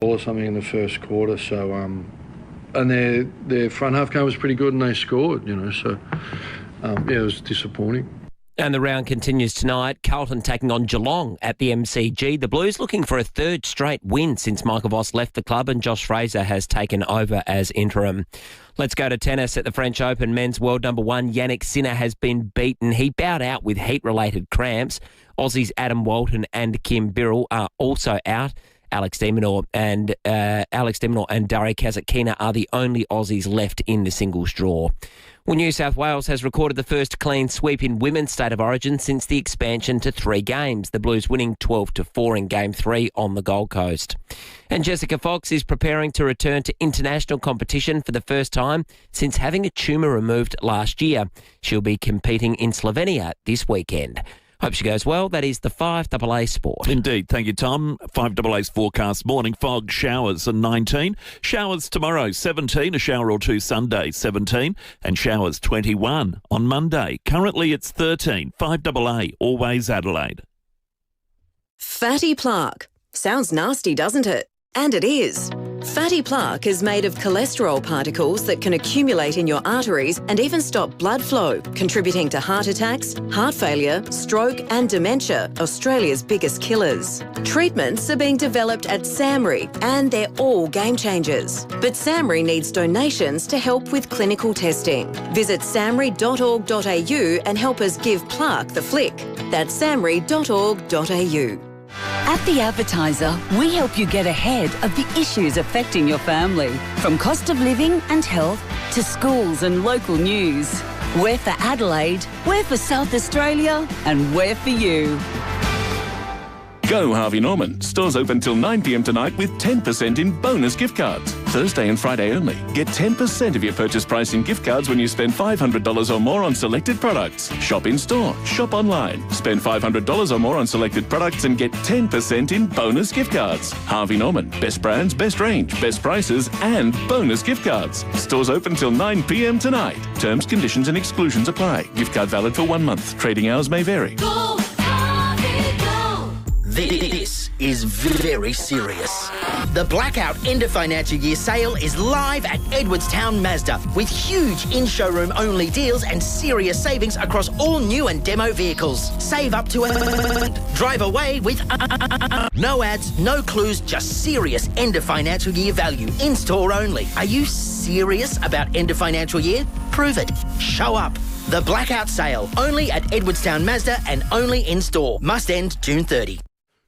or something in the first quarter. So, and their front half game was pretty good, and they scored. So it was disappointing. And the round continues tonight. Carlton taking on Geelong at the MCG. The Blues looking for a third straight win since Michael Voss left the club and Josh Fraser has taken over as interim. Let's go to tennis at the French Open. Men's world number one, Yannick Sinner, has been beaten. He bowed out with heat-related cramps. Aussies Adam Walton and Kim Birrell are also out. Alex de Minaur and Daria Kasatkina are the only Aussies left in the singles draw. Well, New South Wales has recorded the first clean sweep in women's state of origin since the expansion to 3 games, the Blues winning 12-4 in Game 3 on the Gold Coast. And Jessica Fox is preparing to return to international competition for the first time since having a tumour removed last year. She'll be competing in Slovenia this weekend. Hope she goes well. That is the 5AA Sport. Indeed. Thank you, Tom. 5AA's forecast morning. Fog, showers and 19. Showers tomorrow, 17. A shower or two Sunday, 17. And showers 21 on Monday. Currently it's 13. 5AA, always Adelaide. Fatty plaque. Sounds nasty, doesn't it? And it is. Fatty plaque is made of cholesterol particles that can accumulate in your arteries and even stop blood flow, contributing to heart attacks, heart failure, stroke and dementia, Australia's biggest killers. Treatments are being developed at SAMRI and they're all game changers. But SAMRI needs donations to help with clinical testing. Visit samri.org.au and help us give plaque the flick. That's samri.org.au. At The Advertiser, we help you get ahead of the issues affecting your family, from cost of living and health to schools and local news. We're for Adelaide, we're for South Australia, and we're for you. Go Harvey Norman. Stores open till 9 p.m. tonight with 10% in bonus gift cards. Thursday and Friday only. Get 10% of your purchase price in gift cards when you spend $500 or more on selected products. Shop in store. Shop online. Spend $500 or more on selected products and get 10% in bonus gift cards. Harvey Norman. Best brands, best range, best prices and bonus gift cards. Stores open till 9 p.m. tonight. Terms, conditions and exclusions apply. Gift card valid for 1 month. Trading hours may vary. This is very serious. The Blackout End of Financial Year sale is live at Edwardstown Mazda with huge in-showroom only deals and serious savings across all new and demo vehicles. Save up to drive away with no ads, no clues, just serious end of financial year value. In-store only. Are you serious about end of financial year? Prove it. Show up. The Blackout sale, only at Edwardstown Mazda and only in-store. Must end June 30.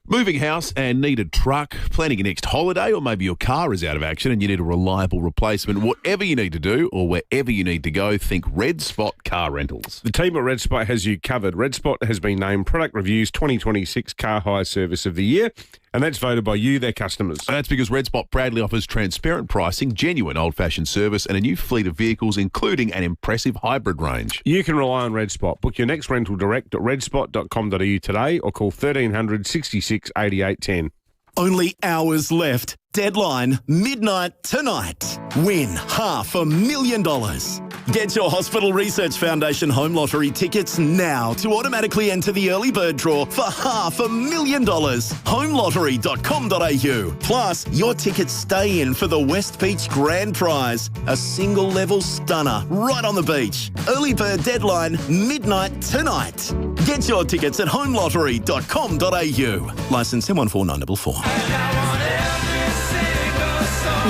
Moving house and need a truck, planning your next holiday, or maybe your car is out of action and you need a reliable replacement. Whatever you need to do or wherever you need to go, think Red Spot Car Rentals. The team at Red Spot has you covered. Red Spot has been named Product Review's 2026 Car Hire Service of the Year, and that's voted by you, their customers. And that's because Red Spot proudly offers transparent pricing, genuine old-fashioned service, and a new fleet of vehicles, including an impressive hybrid range. You can rely on Red Spot. Book your next rental direct at redspot.com.au today or call 1300 66 88 10. Only hours left. Deadline, midnight tonight. Win $500,000. Get your Hospital Research Foundation Home Lottery tickets now to automatically enter the early bird draw for $500,000. Homelottery.com.au. Plus, your tickets stay in for the West Beach Grand Prize, a single-level stunner right on the beach. Early bird deadline, midnight tonight. Get your tickets at homelottery.com.au. Licence M14944.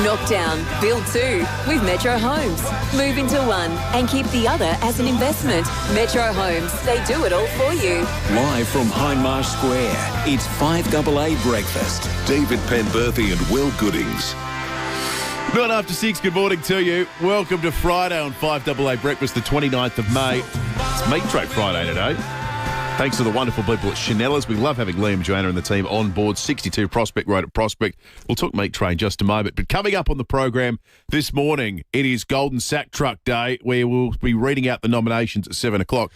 Knock down, build two with Metro Homes. Move into one and keep the other as an investment. Metro Homes, they do it all for you. Live from Hindmarsh Square, it's 5AA Breakfast. David Penberthy and Will Goodings. Not after 6, good morning to you. Welcome to Friday on 5AA Breakfast, the 29th of May. It's Meat Trade Friday today. Thanks to the wonderful people at Chanella's. We love having Liam, Joanna and the team on board. 62 Prospect Road at Prospect. We'll talk meat tray in just a moment. But coming up on the program this morning, it is Golden Sack Truck Day, where we'll be reading out the nominations at 7 o'clock,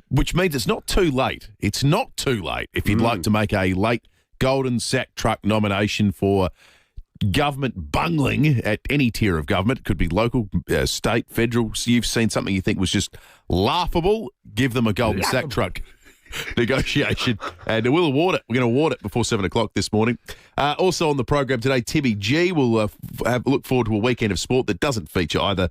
which means it's not too late. It's not too late if you'd like to make a late Golden Sack Truck nomination for government bungling at any tier of government. It could be local, state, federal. So you've seen something you think was just laughable, give them a Golden Sack Truck. negotiation, and we'll award it. We're going to award it before 7 o'clock this morning. Also on the program today, Timmy G will look forward to a weekend of sport that doesn't feature either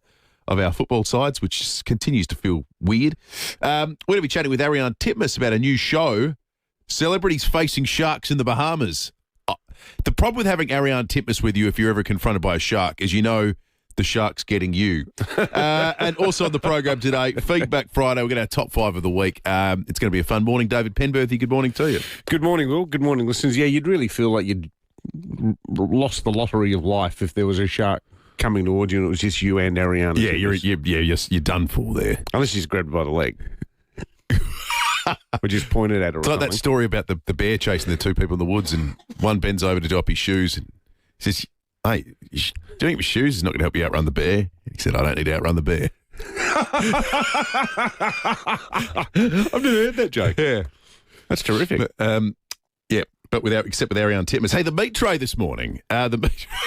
of our football sides, which continues to feel weird. We're going to be chatting with Ariane Titmus about a new show, Celebrities Facing Sharks in the Bahamas. The problem with having Ariane Titmus with you if you're ever confronted by a shark is the shark's getting you. And also on the program today, Feedback Friday, we're going to have top 5 of the week. It's going to be a fun morning. David Penberthy, good morning to you. Good morning, Will. Good morning, listeners. Yeah, you'd really feel like you'd lost the lottery of life if there was a shark coming towards you and it was just you and Ariane. Yeah, you're done for there. Unless she's grabbed by the leg. We just pointed at her. It's like that story about the bear chasing the two people in the woods, and one bends over to do up his shoes and says, "Hey, doing up your shoes is not going to help you outrun the bear." He said, "I don't need to outrun the bear." I've never heard that joke. Yeah, that's terrific. But except with Ariane Titmus. Hey, the meat tray this morning.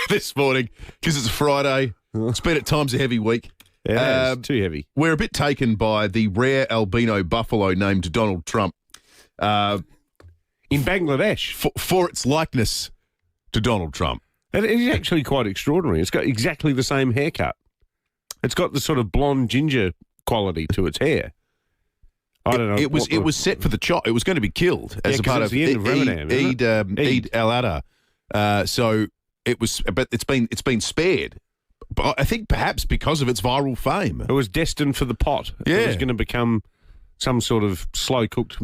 This morning, because it's a Friday. It's been at times a heavy week. Yeah, it's too heavy. We're a bit taken by the rare albino buffalo named Donald Trump. In Bangladesh. For its likeness to Donald Trump. It is actually quite extraordinary. It's got exactly the same haircut. It's got the sort of blonde ginger quality to its hair. I don't know. It was set for the chop. It was going to be killed as a part of the end of Ramadan, Eid al-Adha. So it was, but it's been spared. But I think perhaps because of its viral fame. It was destined for the pot. Yeah. It was going to become some sort of slow-cooked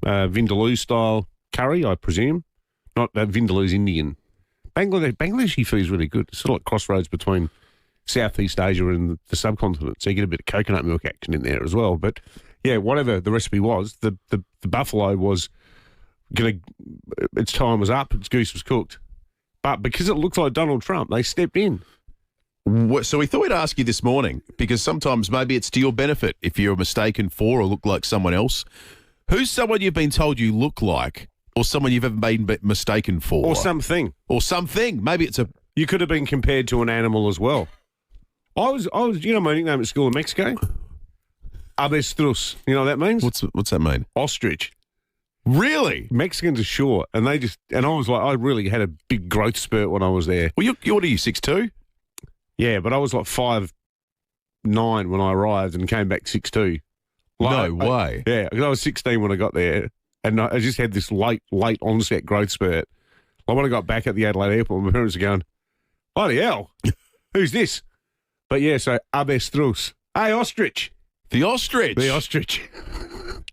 Vindaloo-style curry, I presume. Not Vindaloo's Indian. Bangladeshi food is really good. It's sort of like crossroads between Southeast Asia and the subcontinent. So you get a bit of coconut milk action in there as well. But, yeah, whatever the recipe was, the buffalo was going to... Its time was up. Its goose was cooked. But because it looked like Donald Trump, they stepped in. So we thought we'd ask you this morning, because sometimes maybe it's to your benefit if you're mistaken for or look like someone else. Who's someone you've been told you look like, or someone you've ever been mistaken for? Or something. Maybe it's a... You could have been compared to an animal as well. I was. You know my nickname at school in Mexico? Avestruz. You know what that means? What's that mean? Ostrich. Really? Mexicans are short, and I was like, I really had a big growth spurt when I was there. Well, what are you, 6'2"? Yeah, but I was like 5'9" when I arrived and came back 6'2". No way. Yeah, because I was 16 when I got there, and I just had this late onset growth spurt. Like when I got back at the Adelaide airport, my parents were going, bloody hell, who's this? But yeah, so Avestruz. Hey, ostrich. The ostrich. The ostrich.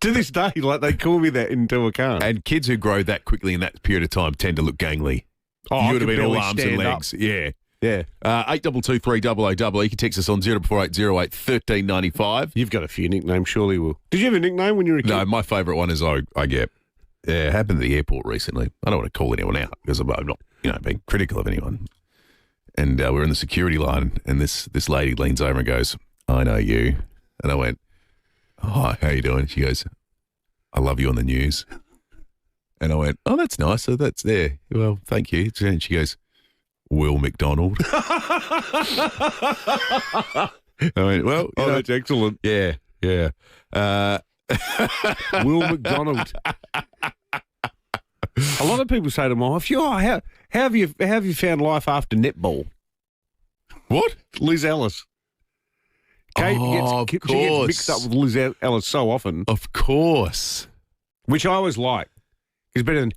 To this day, like they call me that until I can't. And kids who grow that quickly in that period of time tend to look gangly. Oh, you would have been all arms and legs. Up. Yeah. Yeah. 8223000. You can text us on 0480 1395. You've got a few nicknames, surely, Will. Did you have a nickname when you were a kid? No, my favourite one is I get. Yeah, it happened at the airport recently. I don't want to call anyone out because I'm not, being critical of anyone. And we're in the security line, and this lady leans over and goes, "I know you." And I went, "Hi, how you doing?" She goes, "I love you on the news." And I went, "Oh, that's nice. So that's there. Well, thank you." And she goes, "Will McDonald." I went, "Well, that's excellent." Yeah. Will McDonald. A lot of people say to my wife, how have you found life after netball? What? Liz Ellis. Kate she gets mixed up with Liz Ellis so often. Of course. Which I always like. It's better than,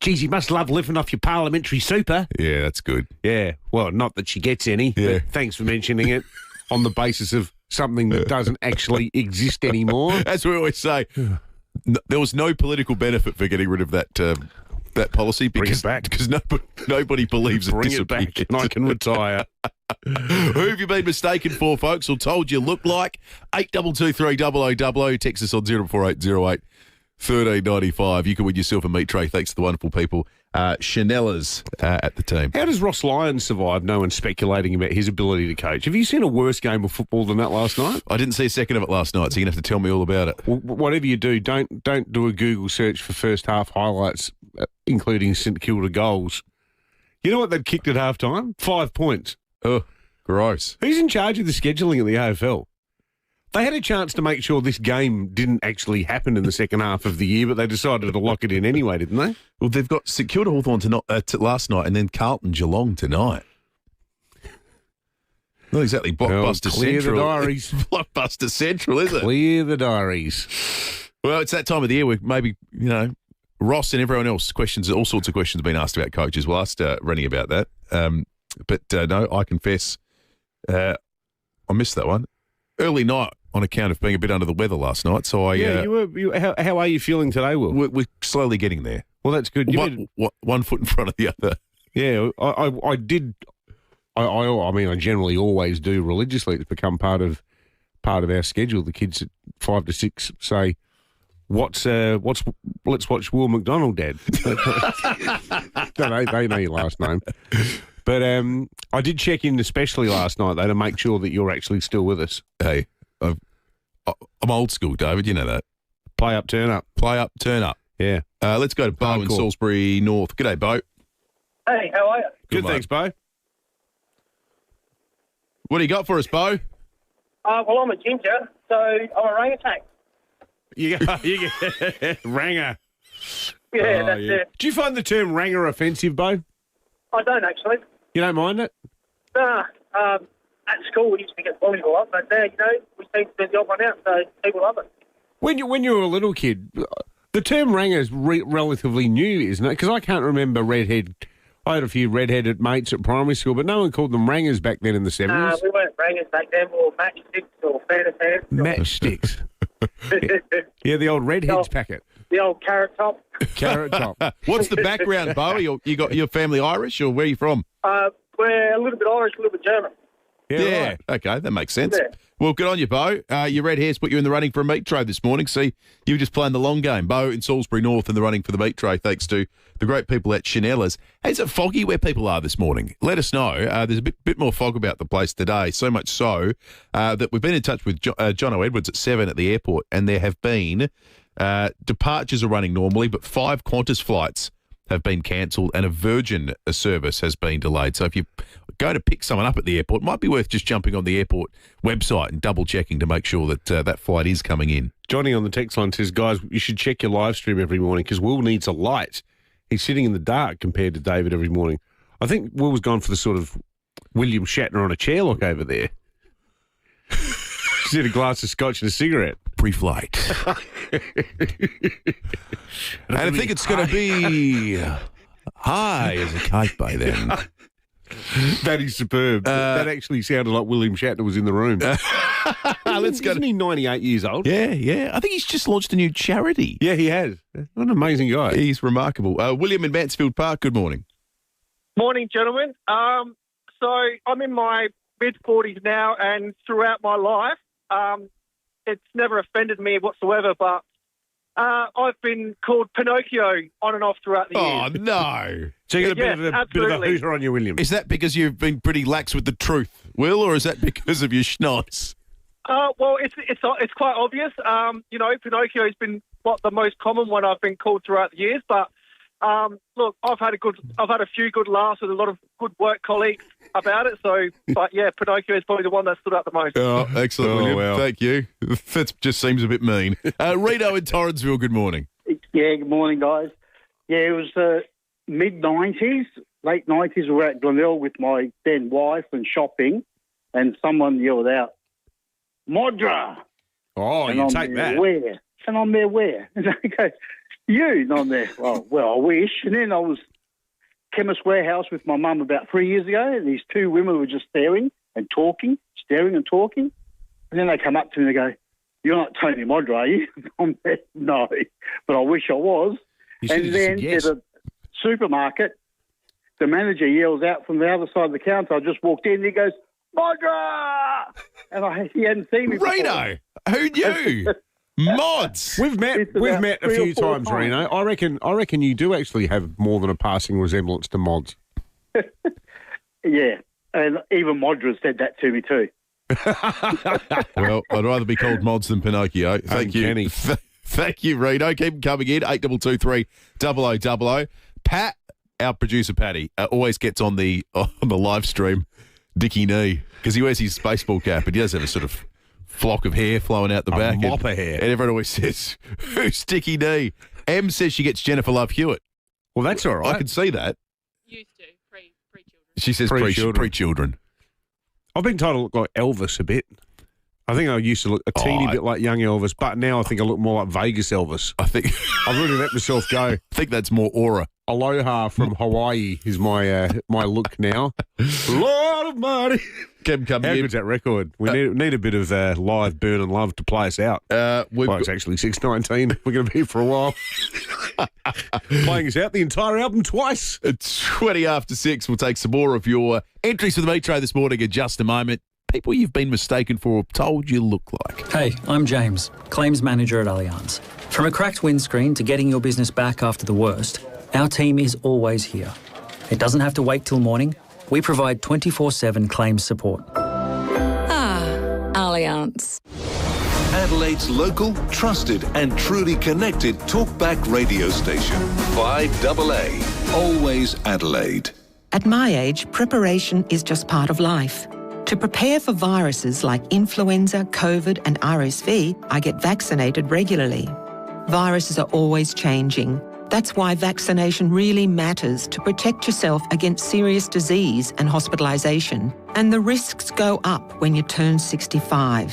geez, you must love living off your parliamentary super. Yeah, that's good. Yeah. Well, not that she gets any, but thanks for mentioning it on the basis of something that doesn't actually exist anymore. As we always say, there was no political benefit for getting rid of that policy because nobody believes it disappeared. Bring it back and I can retire. Who have you been mistaken for, folks, or told you look like? 8223000. Text us on 0480 1395. You can win yourself a meat tray thanks to the wonderful people, Chanellas at the team. How does Ross Lyons survive? No one's speculating about his ability to coach. Have you seen a worse game of football than that last night? I didn't see a second of it last night, so you're going to have to tell me all about it. Well, whatever you do, don't do a Google search for first half highlights, including St Kilda goals. You know what they'd kicked at half time? 5 points. Oh, gross. Who's in charge of the scheduling of the AFL? They had a chance to make sure this game didn't actually happen in the second half of the year, but they decided to lock it in anyway, didn't they? Well, they've got St Kilda Hawthorn last night and then Carlton Geelong tonight. Not exactly blockbuster clear central. The diaries. Blockbuster central, is it? Clear the diaries. Well, it's that time of the year where maybe, Ross and everyone else, all sorts of questions have been asked about coaches. We'll ask Rennie about that. But no, I confess, I missed that one. Early night on account of being a bit under the weather last night. So How are you feeling today, Will? We're slowly getting there. Well, that's good. One foot in front of the other. Yeah, I did. I generally always do religiously. It's become part of our schedule. The kids at 5 to 6 say, let's watch Will McDonald, Dad. They know your last name. But I did check in especially last night, though, to make sure that you're actually still with us. Hey, I'm old school, David. You know that. Play up, turn up. Play up, turn up. Yeah. Let's go to Bo in Salisbury North. G'day, Bo. Hey, how are you? Good, thanks, Bo. What do you got for us, Bo? Well, I'm a ginger, so I'm a orangutan. You get ranger. Yeah, that's it. Do you find the term ranger offensive, Bo? I don't, actually. You don't mind it? Nah. At school, we used to get bullied a lot, but now, we seem to do the odd one out, so people love it. When you were a little kid, the term ranger is relatively new, isn't it? Because I can't remember redhead. I had a few redheaded mates at primary school, but no one called them rangers back then in the 70s. We weren't rangers back then, or matchsticks or fantasy. Matchsticks. Yeah, the old redheads packet. The old carrot top. Carrot top. What's the background, Bo? You got your family Irish, or where are you from? We're a little bit Irish, a little bit German. Yeah. Right. Okay, that makes sense. Yeah. Well, good on you, Bo. Your red hair's put you in the running for a meat tray this morning. See, you were just playing the long game. Bo in Salisbury North in the running for the meat tray, thanks to the great people at Chanella's. Hey, is it foggy where people are this morning? Let us know. There's a bit more fog about the place today, so much so that we've been in touch with Jono Edwards at 7 at the airport, and there have been departures are running normally, but 5 Qantas flights have been cancelled and a Virgin service has been delayed. So if you go to pick someone up at the airport, it might be worth just jumping on the airport website and double-checking to make sure that that flight is coming in. Johnny on the text line says, guys, you should check your live stream every morning because Will needs a light. He's sitting in the dark compared to David every morning. I think Will was gone for the sort of William Shatner on a chair look over there. Just had a glass of scotch and a cigarette. Pre-flight. And I think it's going to be high as a kite by then. That is superb. That actually sounded like William Shatner was in the room. Isn't he 98 years old? Yeah. I think he's just launched a new charity. Yeah, he has. What an amazing guy. He's remarkable. William in Mansfield Park, good morning. Morning, gentlemen. So I'm in my mid-40s now, and throughout my life, it's never offended me whatsoever, but I've been called Pinocchio on and off throughout the years. Oh, no. So you got a bit of a hooter on you, William. Is that because you've been pretty lax with the truth, Will, or is that because of your schnoz? Well, it's quite obvious. Pinocchio has been the most common one I've been called throughout the years, but look, I've had a few good laughs with a lot of good work colleagues about it. So, but yeah, Pinocchio is probably the one that stood out the most. Oh, excellent, William. Wow. Thank you. That just seems a bit mean. Rito in Torrensville, good morning. Yeah, good morning, guys. Yeah, it was mid-90s, late 90s. We were at Glenelg with my then wife and shopping, and someone yelled out, "Modra!" Oh, and you I'm take there, that. Where? And I'm there, where? And I go, you. And I'm there, well, I wish. And then I was Chemist Warehouse with my mum about 3 years ago, and these two women were just staring and talking. And then they come up to me and they go, "You're not Tony Modra, are you?" I'm there, no, but I wish I was. And then yes. at a supermarket, the manager yells out from the other side of the counter. I just walked in and he goes, "Modra!" And he hadn't seen me before. Reno, who knew? Mods. We've met a few times, Reno. I reckon you do actually have more than a passing resemblance to Mods. Yeah, and even Modra said that to me too. Well, I'd rather be called Mods than Pinocchio. Thank you. Thank you, Reno. Keep them coming in. 8223 0000. Pat, our producer Patty, always gets on the live stream, Dickie Knee, because he wears his baseball cap and he does have a sort of flock of hair flowing out the back. A mop of hair. And everyone always says, who's Sticky D? Em says she gets Jennifer Love Hewitt. Well, that's all right. I can see that. Used to, pre-children. She says pre-children. I've been told I look like Elvis a bit. I think I used to look a teeny bit like young Elvis, but now I think I look more like Vegas Elvis. I think I've really let myself go. I think that's more aura. Aloha from Hawaii is my my look now. Lord of mighty. Kev coming How in. good's that record? We need a bit of live burn and love to play us out. It's actually 6:19. We're going to be here for a while. Playing us out the entire album twice. It's 20 after 6. We'll take some more of your entries for the Metro this morning in just a moment. People you've been mistaken for or told you look like. Hey, I'm James, Claims Manager at Allianz. From a cracked windscreen to getting your business back after the worst, our team is always here. It doesn't have to wait till morning. We provide 24/7 claims support. Allianz. Adelaide's local, trusted and truly connected talkback radio station. 5AA. Always Adelaide. At my age, preparation is just part of life. To prepare for viruses like influenza, COVID and RSV, I get vaccinated regularly. Viruses are always changing. That's why vaccination really matters to protect yourself against serious disease and hospitalisation. And the risks go up when you turn 65.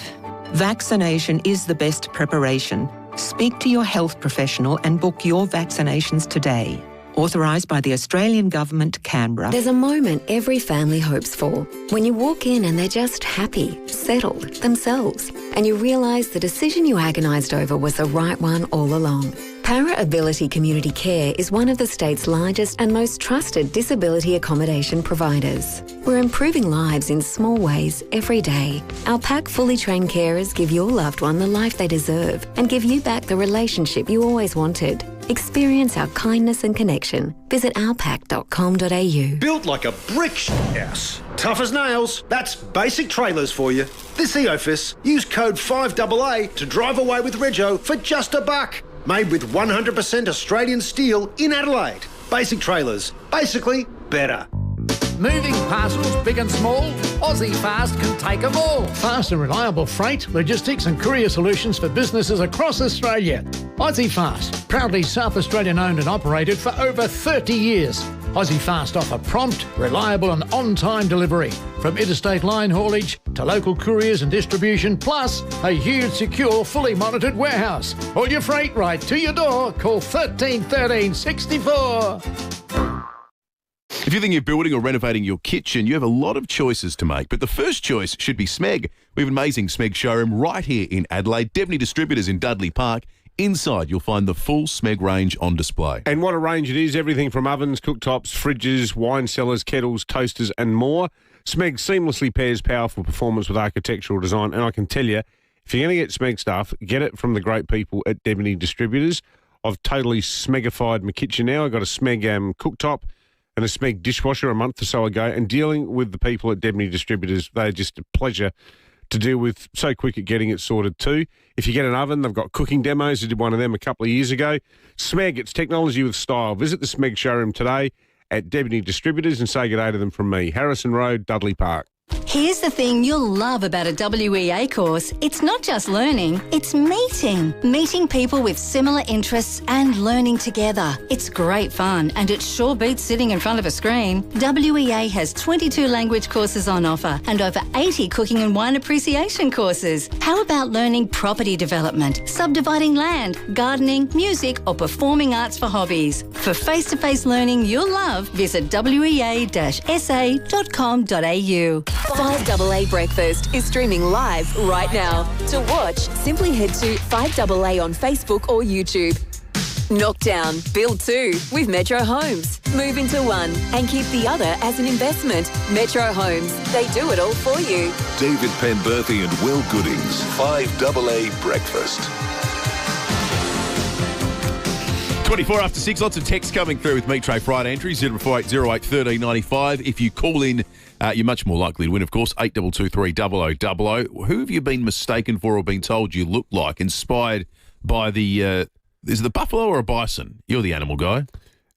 Vaccination is the best preparation. Speak to your health professional and book your vaccinations today. Authorised by the Australian Government, Canberra. There's a moment every family hopes for. When you walk in and they're just happy, settled, themselves, and you realise the decision you agonised over was the right one all along. Para Ability Community Care is one of the state's largest and most trusted disability accommodation providers. We're improving lives in small ways every day. Our PAC fully trained carers give your loved one the life they deserve and give you back the relationship you always wanted. Experience our kindness and connection. Visit ourpac.com.au. Built like a brick house. Tough as nails. That's Basic Trailers for you. This EOFIS, use code 5AA to drive away with Rego for just $1. Made with 100% Australian steel in Adelaide. Basic Trailers. Basically better. Moving parcels big and small? Aussie Fast can take them all. Fast and reliable freight, logistics and courier solutions for businesses across Australia. Aussie Fast, proudly South Australian owned and operated for over 30 years. Aussie Fast offer prompt, reliable and on-time delivery. From interstate line haulage to local couriers and distribution, plus a huge, secure, fully monitored warehouse. All your freight right to your door. Call 13 13 64. If you're thinking of building or renovating your kitchen, you have a lot of choices to make, but the first choice should be Smeg. We have an amazing Smeg showroom right here in Adelaide. Devaney Distributors in Dudley Park. Inside, you'll find the full Smeg range on display. And what a range it is, everything from ovens, cooktops, fridges, wine cellars, kettles, toasters and more. Smeg seamlessly pairs powerful performance with architectural design, and I can tell you, if you're going to get Smeg stuff, get it from the great people at Devaney Distributors. I've totally Smegified my kitchen now. I got a Smeg cooktop and a Smeg dishwasher a month or so ago, and dealing with the people at Devaney Distributors, they're just a pleasure to deal with, so quick at getting it sorted too. If you get an oven, they've got cooking demos. I did one of them a couple of years ago. Smeg, it's technology with style. Visit the Smeg showroom today at Devaney Distributors and say good day to them from me. Harrison Road, Dudley Park. Here's the thing you'll love about a WEA course. It's not just learning, it's meeting. Meeting people with similar interests and learning together. It's great fun and it sure beats sitting in front of a screen. WEA has 22 language courses on offer and over 80 cooking and wine appreciation courses. How about learning property development, subdividing land, gardening, music or performing arts for hobbies? For face-to-face learning you'll love, visit wea-sa.com.au. 5AA Breakfast is streaming live right now. To watch, simply head to 5AA on Facebook or YouTube. Knock down, build two with Metro Homes. Move into one and keep the other as an investment. Metro Homes, they do it all for you. David Penberthy and Will Goodings. 5AA Breakfast. 24 after 6, lots of text coming through with Meet Trade Friday entry, 0480 08 1395. If you call in, you're much more likely to win, of course, 8223 0000. Who have you been mistaken for or been told you look like, inspired by the, is it the buffalo or a bison? You're the animal guy.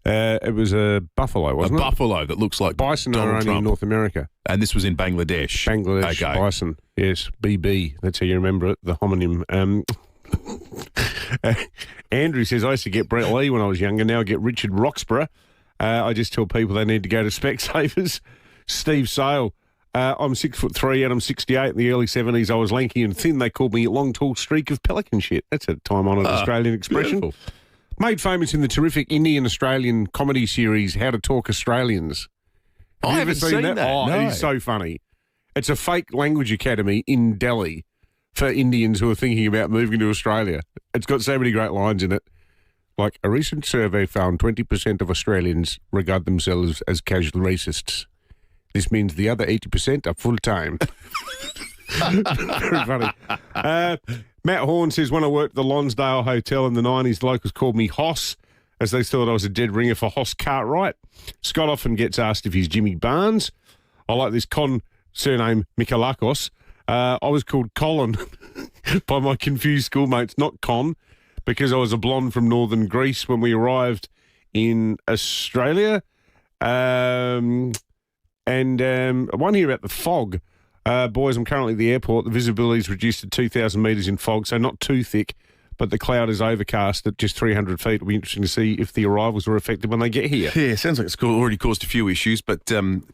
It was a buffalo, wasn't it? A buffalo that looks like bison Donald are only Trump. in North America. And this was in Bangladesh. Bangladesh Okay. bison, yes, BB. That's how you remember it, the homonym. Andrew says, I used to get Brett Lee when I was younger. Now I get Richard Roxburgh. I just tell people they need to go to Specsavers. Steve Sale. I'm 6'3" and I'm 68. In the early 70s, I was lanky and thin. They called me long, tall streak of pelican shit. That's a time-honoured Australian expression. Beautiful. Made famous in the terrific Indian-Australian comedy series How to Talk Australians. Have I you haven't ever seen seen that, Oh, no. it is so funny. It's a fake language academy in Delhi for Indians who are thinking about moving to Australia. It's got so many great lines in it. Like, a recent survey found 20% of Australians regard themselves as casual racists. This means the other 80% are full-time. Very funny. Matt Horn says, when I worked at the Lonsdale Hotel in the 90s, the locals called me Hoss, as they thought I was a dead ringer for Hoss Cartwright. Scott often gets asked if he's Jimmy Barnes. I like this surname Michalakos. I was called Colin by my confused schoolmates, not Con, because I was a blonde from northern Greece when we arrived in Australia. And one here about the fog. Boys, I'm currently at the airport. The visibility is reduced to 2,000 metres in fog, so not too thick, but the cloud is overcast at just 300 feet. It'll be interesting to see if the arrivals are affected when they get here. Yeah, sounds like it's already caused a few issues, but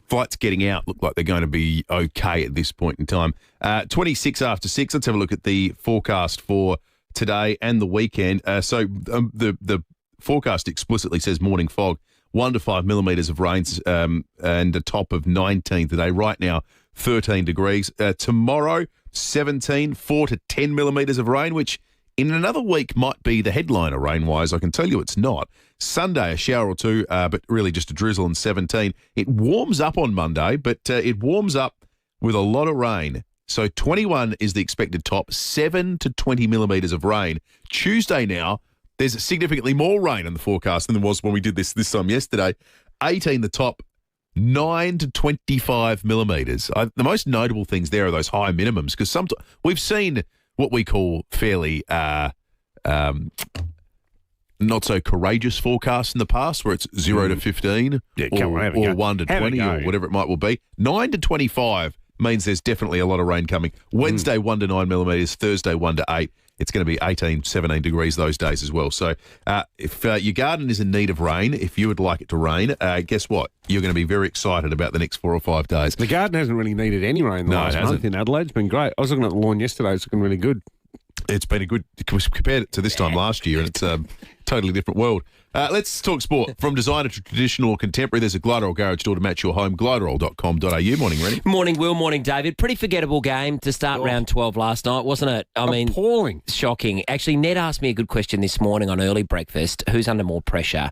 flights getting out look like they're going to be okay at this point in time. 26 after 6, let's have a look at the forecast for today and the weekend. The forecast explicitly says morning fog, 1 to 5 millimetres of rain and a top of 19 today. Right now, 13 degrees. Tomorrow, 17, 4 to 10 millimetres of rain, which in another week might be the headliner rain-wise. I can tell you it's not. Sunday, a shower or two, but really just a drizzle and 17. It warms up on Monday, but it warms up with a lot of rain. So 21 is the expected top, 7 to 20 millimetres of rain. Tuesday now, there's significantly more rain in the forecast than there was when we did this time yesterday. 18 the top, 9 to 25 millimetres. The most notable things there are those high minimums, because we've seen what we call fairly not so courageous forecasts in the past, where it's 0 to 15 or 1 to 20 or whatever it might well be. 9 to 25 means there's definitely a lot of rain coming. Wednesday, 1 to 9 millimetres. Thursday, 1 to 8. It's going to be 18, 17 degrees those days as well. So if your garden is in need of rain, if you would like it to rain, guess what? You're going to be very excited about the next 4 or 5 days. The garden hasn't really needed any rain the last month in Adelaide. It's been great. I was looking at the lawn yesterday. It's looking really good. It's been a good, compared it to this time last year, and it's a totally different world. Let's talk sport. From designer to traditional or contemporary, there's a Gliderol garage door to match your home, gliderol.com.au. Morning, Rennie. Morning, Will. Morning, David. Pretty forgettable game to start round 12 last night, wasn't it? I mean, appalling. Shocking. Actually, Ned asked me a good question this morning on early breakfast. Who's under more pressure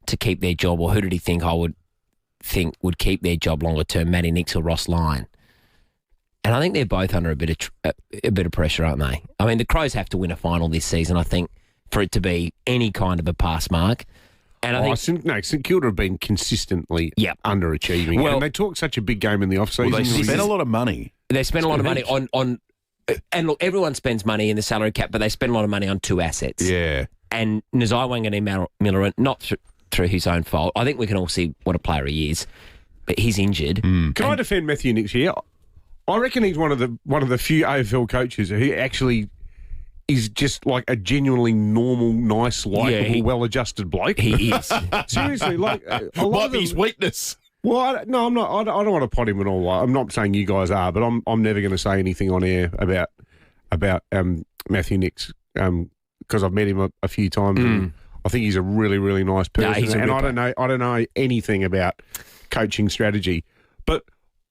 to keep their job, or who did he think would keep their job longer term, Matty Nix or Ross Lyon? And I think they're both under a bit of pressure, aren't they? I mean, the Crows have to win a final this season, I think, for it to be any kind of a pass mark. And I think St Kilda have been consistently underachieving. Well, and they talk such a big game in the off-season. Well, they spent a lot of money. They spend a lot of money on and look, everyone spends money in the salary cap, but they spend a lot of money on 2 assets. Yeah. And Nazai Wanganeen-Miller, not through his own fault. I think we can all see what a player he is, but he's injured. Can I defend Matthew Nix here? I reckon he's one of the few AFL coaches who actually is just like a genuinely normal, nice, likeable, well-adjusted bloke. He is. Seriously, like a lot might of be his weakness. Well, no, I'm not. I don't want to pot him at all. I'm not saying you guys are, but I'm never going to say anything on air about Matthew Nix because I've met him a few times. And I think he's a really, really nice person, and I don't know anything about coaching strategy. But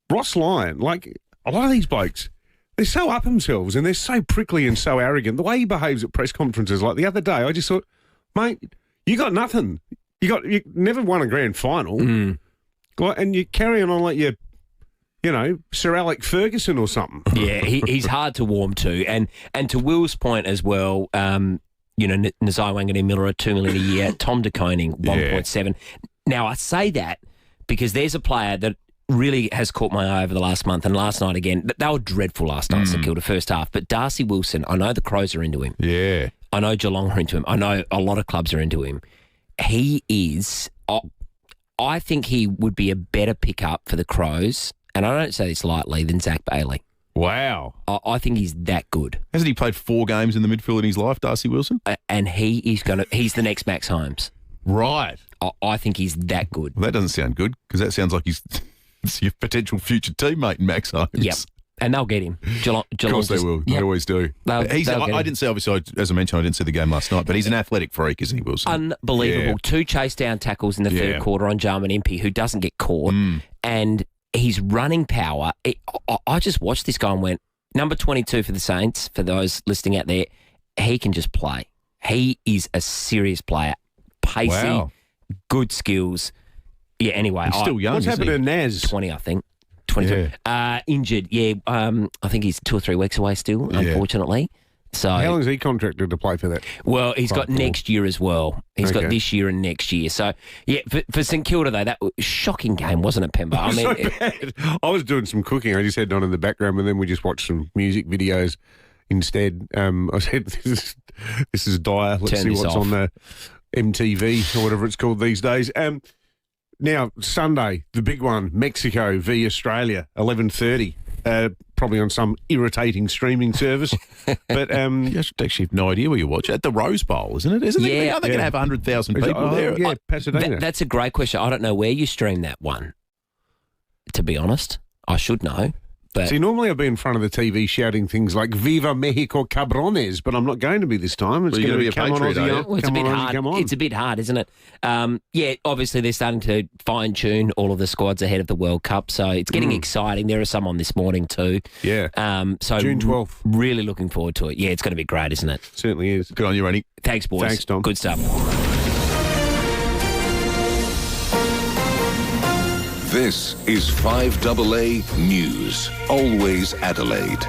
Ross Lyon, like a lot of these blokes, they're so up themselves and they're so prickly and so arrogant. The way he behaves at press conferences, like the other day, I just thought, mate, you got nothing. You never won a grand final, and you're carrying on like you're, Sir Alec Ferguson or something. Yeah, he's hard to warm to, and to Will's point as well. Nazai Wanganeen-Miller at $2 million a year, Tom De Koning 1.7. Now I say that because there's a player that really has caught my eye over the last month, and last night again. They were dreadful last night, St Kilda first half. But Darcy Wilson, I know the Crows are into him. Yeah. I know Geelong are into him. I know a lot of clubs are into him. He is, I think he would be a better pickup for the Crows, and I don't say this lightly, than Zach Bailey. Wow. I think he's that good. Hasn't he played 4 games in the midfield in his life, Darcy Wilson? And he's the next Max Holmes. Right. I think he's that good. Well, that doesn't sound good, because that sounds like he's your potential future teammate, Max Holmes. Yep. And they'll get him. Geelong of course they will. They always do. I didn't see, obviously, as I mentioned, I didn't see the game last night, but he's an athletic freak, isn't he, Wilson? Unbelievable. Yeah. 2 chase down tackles in the third quarter on Jarman Impey, who doesn't get caught. And his running power, I just watched this guy and went, number 22 for the Saints, for those listening out there, he can just play. He is a serious player. Pacey, good skills. Yeah, anyway. He's still young, What's happened to Naz? 20, I think. 23. Injured, I think he's 2 or 3 weeks away still, unfortunately. So how long is he contracted to play for that? Well, he's got next year as well. He's got this year and next year. So, for St Kilda, though, that was a shocking game, wasn't it, Pemba? I mean, I was doing some cooking. I just had it on in the background, and then we just watched some music videos instead. I said, this is dire. Let's see what's on the MTV or whatever it's called these days. Now, Sunday, the big one, Mexico v Australia, 11:30. Probably on some irritating streaming service. But you actually have no idea where you watch it. At the Rose Bowl, isn't it? Isn't it? Are they going to have 100,000 people there? Yeah, Pasadena. That's a great question. I don't know where you stream that one, to be honest. I should know. But see, normally I'd be in front of the TV shouting things like "Viva Mexico, cabrones," but I'm not going to be this time. It's going to be a Patriot. Well, it's a bit hard. It's a bit hard, isn't it? Obviously they're starting to fine tune all of the squads ahead of the World Cup, so it's getting exciting. There are some on this morning too. Yeah. So June 12th. Really looking forward to it. Yeah, it's going to be great, isn't it? Certainly is. Good on you, Randy. Thanks, boys. Thanks, Tom. Good stuff. This is 5AA News. Always Adelaide.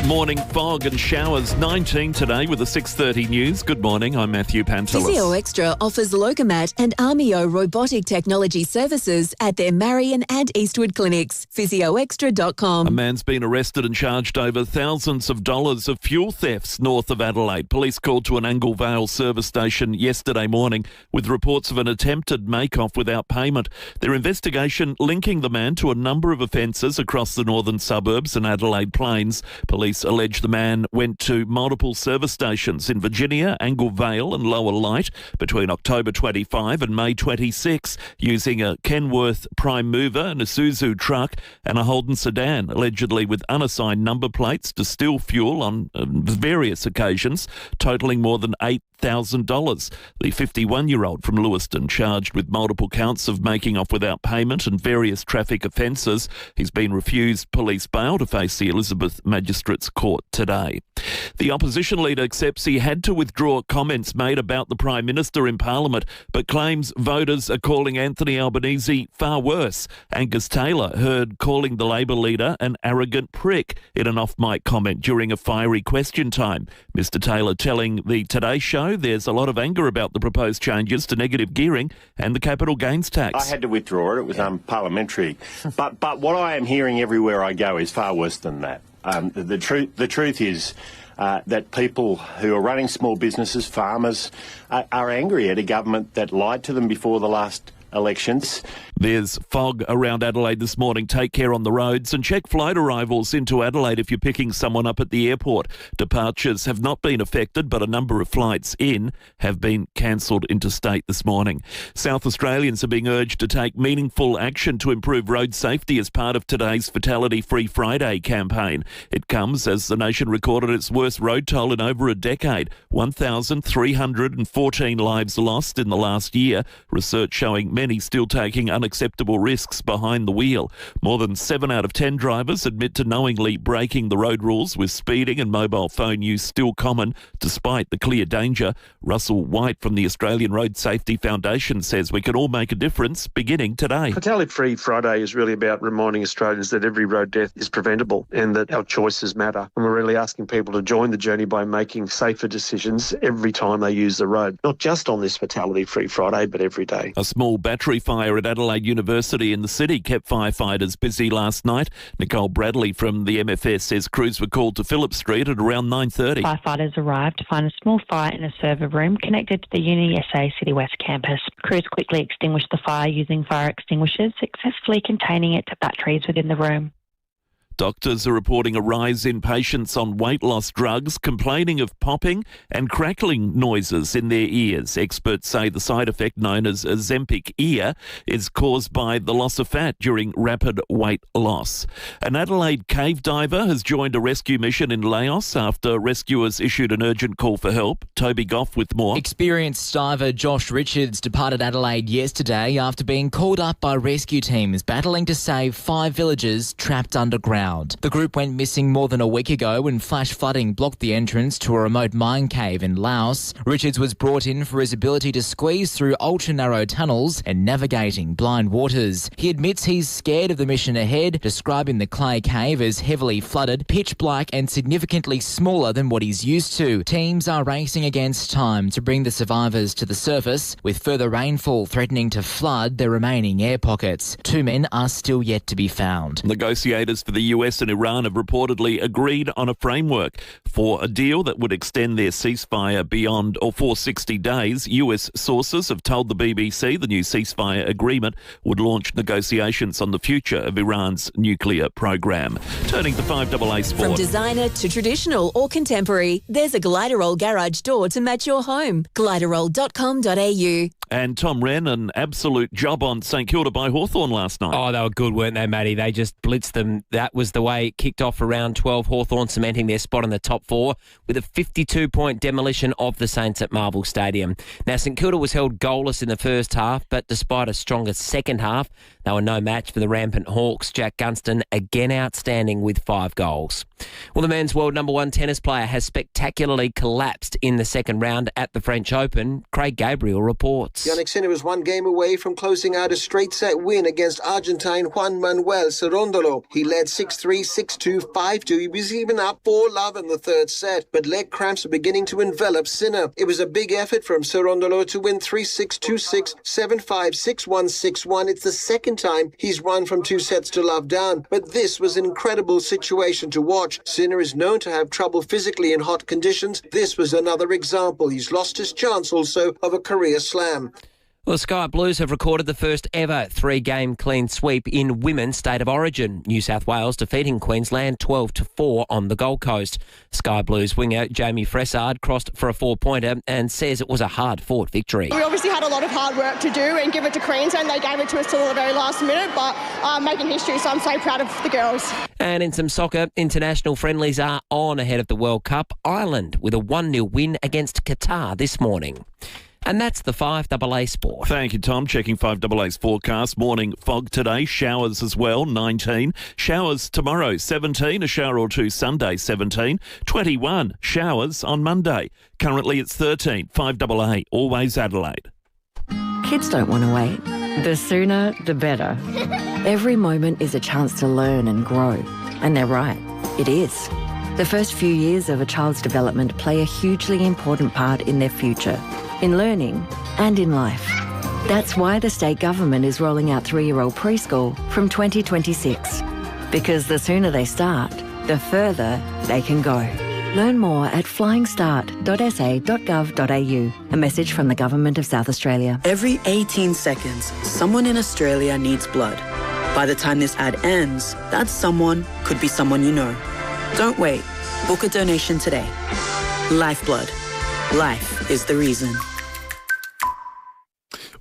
Morning fog and showers, 19 today with the 6:30 news. Good morning, I'm Matthew Pantelis. Physio Extra offers Locomat and Armio robotic technology services at their Marion and Eastwood clinics. PhysioExtra.com. A man's been arrested and charged over thousands of dollars of fuel thefts north of Adelaide. Police called to an Angle Vale service station yesterday morning with reports of an attempted make-off without payment. Their investigation linking the man to a number of offences across the northern suburbs and Adelaide Plains. Police allege the man went to multiple service stations in Virginia, Angle Vale and Lower Light between October 25 and May 26 using a Kenworth Prime Mover, an Isuzu truck and a Holden sedan, allegedly with unassigned number plates to steal fuel on various occasions, totalling more than $8,000. The 51-year-old from Lewiston charged with multiple counts of making off without payment and various traffic offences. He's been refused police bail to face the Elizabeth Magistrates Court today. The opposition leader accepts he had to withdraw comments made about the Prime Minister in Parliament, but claims voters are calling Anthony Albanese far worse. Angus Taylor heard calling the Labor leader an arrogant prick in an off-mic comment during a fiery question time. Mr Taylor telling the Today Show there's a lot of anger about the proposed changes to negative gearing and the capital gains tax. I had to withdraw it. It was unparliamentary. But what I am hearing everywhere I go is far worse than that. The truth is that people who are running small businesses, farmers, are angry at a government that lied to them before the last elections. There's fog around Adelaide this morning. Take care on the roads and check flight arrivals into Adelaide if you're picking someone up at the airport. Departures have not been affected, but a number of flights in have been cancelled interstate this morning. South Australians are being urged to take meaningful action to improve road safety as part of today's Fatality Free Friday campaign. It comes as the nation recorded its worst road toll in over a decade, 1,314 lives lost in the last year. Research showing many still taking unacceptable risks behind the wheel. More than 7 out of 10 drivers admit to knowingly breaking the road rules, with speeding and mobile phone use still common despite the clear danger. Russell White from the Australian Road Safety Foundation says we can all make a difference beginning today. Fatality Free Friday is really about reminding Australians that every road death is preventable and that our choices matter. And we're really asking people to join the journey by making safer decisions every time they use the road, not just on this Fatality Free Friday, but every day. A small battery fire at Adelaide University in the city kept firefighters busy last night. Nicole Bradley from the MFS says crews were called to Phillip Street at around 9:30. Firefighters arrived to find a small fire in a server room connected to the Uni SA City West campus. Crews quickly extinguished the fire using fire extinguishers, successfully containing it to batteries within the room. Doctors are reporting a rise in patients on weight loss drugs complaining of popping and crackling noises in their ears. Experts say the side effect known as Ozempic ear is caused by the loss of fat during rapid weight loss. An Adelaide cave diver has joined a rescue mission in Laos after rescuers issued an urgent call for help. Toby Goff with more. Experienced diver Josh Richards departed Adelaide yesterday after being called up by rescue teams battling to save 5 villagers trapped underground. The group went missing more than a week ago when flash flooding blocked the entrance to a remote mine cave in Laos. Richards was brought in for his ability to squeeze through ultra-narrow tunnels and navigating blind waters. He admits he's scared of the mission ahead, describing the clay cave as heavily flooded, pitch black and significantly smaller than what he's used to. Teams are racing against time to bring the survivors to the surface, with further rainfall threatening to flood the remaining air pockets. 2 men are still yet to be found. Negotiators for the US and Iran have reportedly agreed on a framework for a deal that would extend their ceasefire beyond or for 60 days. US sources have told the BBC the new ceasefire agreement would launch negotiations on the future of Iran's nuclear program. Turning to 5AA Sport. From designer to traditional or contemporary, there's a Gliderol garage door to match your home. Gliderol.com.au. And Tom Wren, an absolute job on St Kilda by Hawthorn last night. Oh, they were good, weren't they, Matty? They just blitzed them. That was the way it kicked off for round 12. Hawthorn cementing their spot in the top 4 with a 52-point demolition of the Saints at Marvel Stadium. Now, St Kilda was held goalless in the first half, but despite a stronger second half, they were no match for the rampant Hawks. Jack Gunston again outstanding with 5 goals. Well, the men's world number 1 tennis player has spectacularly collapsed in the second round at the French Open. Craig Gabriel reports. Jannik Sinner was 1 game away from closing out a straight-set win against Argentine Juan Manuel Cerundolo. He led 6-3, 6-2, 5-2. He was even up 4-love in the third set, but leg cramps were beginning to envelop Sinner. It was a big effort from Cerundolo to win 3-6, 2-6, 7-5, 6-1, 6-1. It's the second time he's won from 2 sets to love down, but this was an incredible situation to watch. Sinner is known to have trouble physically in hot conditions. This was another example. He's lost his chance also of a career slam. Well, the Sky Blues have recorded the first ever 3-game clean sweep in women's state of origin. New South Wales defeating Queensland 12-4 on the Gold Coast. Sky Blues winger Jamie Fressard crossed for a 4-pointer and says it was a hard-fought victory. We obviously had a lot of hard work to do and give it to Queensland. They gave it to us till the very last minute, but making history, so I'm so proud of the girls. And in some soccer, international friendlies are on ahead of the World Cup. Ireland with a 1-0 win against Qatar this morning. And that's the 5AA Sport. Thank you, Tom. Checking 5AA's forecast. Morning fog today. Showers as well, 19. Showers tomorrow, 17. A shower or two Sunday, 17. 21. Showers on Monday. Currently it's 13. 5AA, always Adelaide. Kids don't want to wait. The sooner, the better. Every moment is a chance to learn and grow. And they're right. It is. The first few years of a child's development play a hugely important part in their future, in learning and in life. That's why the state government is rolling out 3-year-old preschool from 2026. Because the sooner they start, the further they can go. Learn more at flyingstart.sa.gov.au. A message from the Government of South Australia. Every 18 seconds, someone in Australia needs blood. By the time this ad ends, that someone could be someone you know. Don't wait. Book a donation today. Lifeblood. Life is the reason.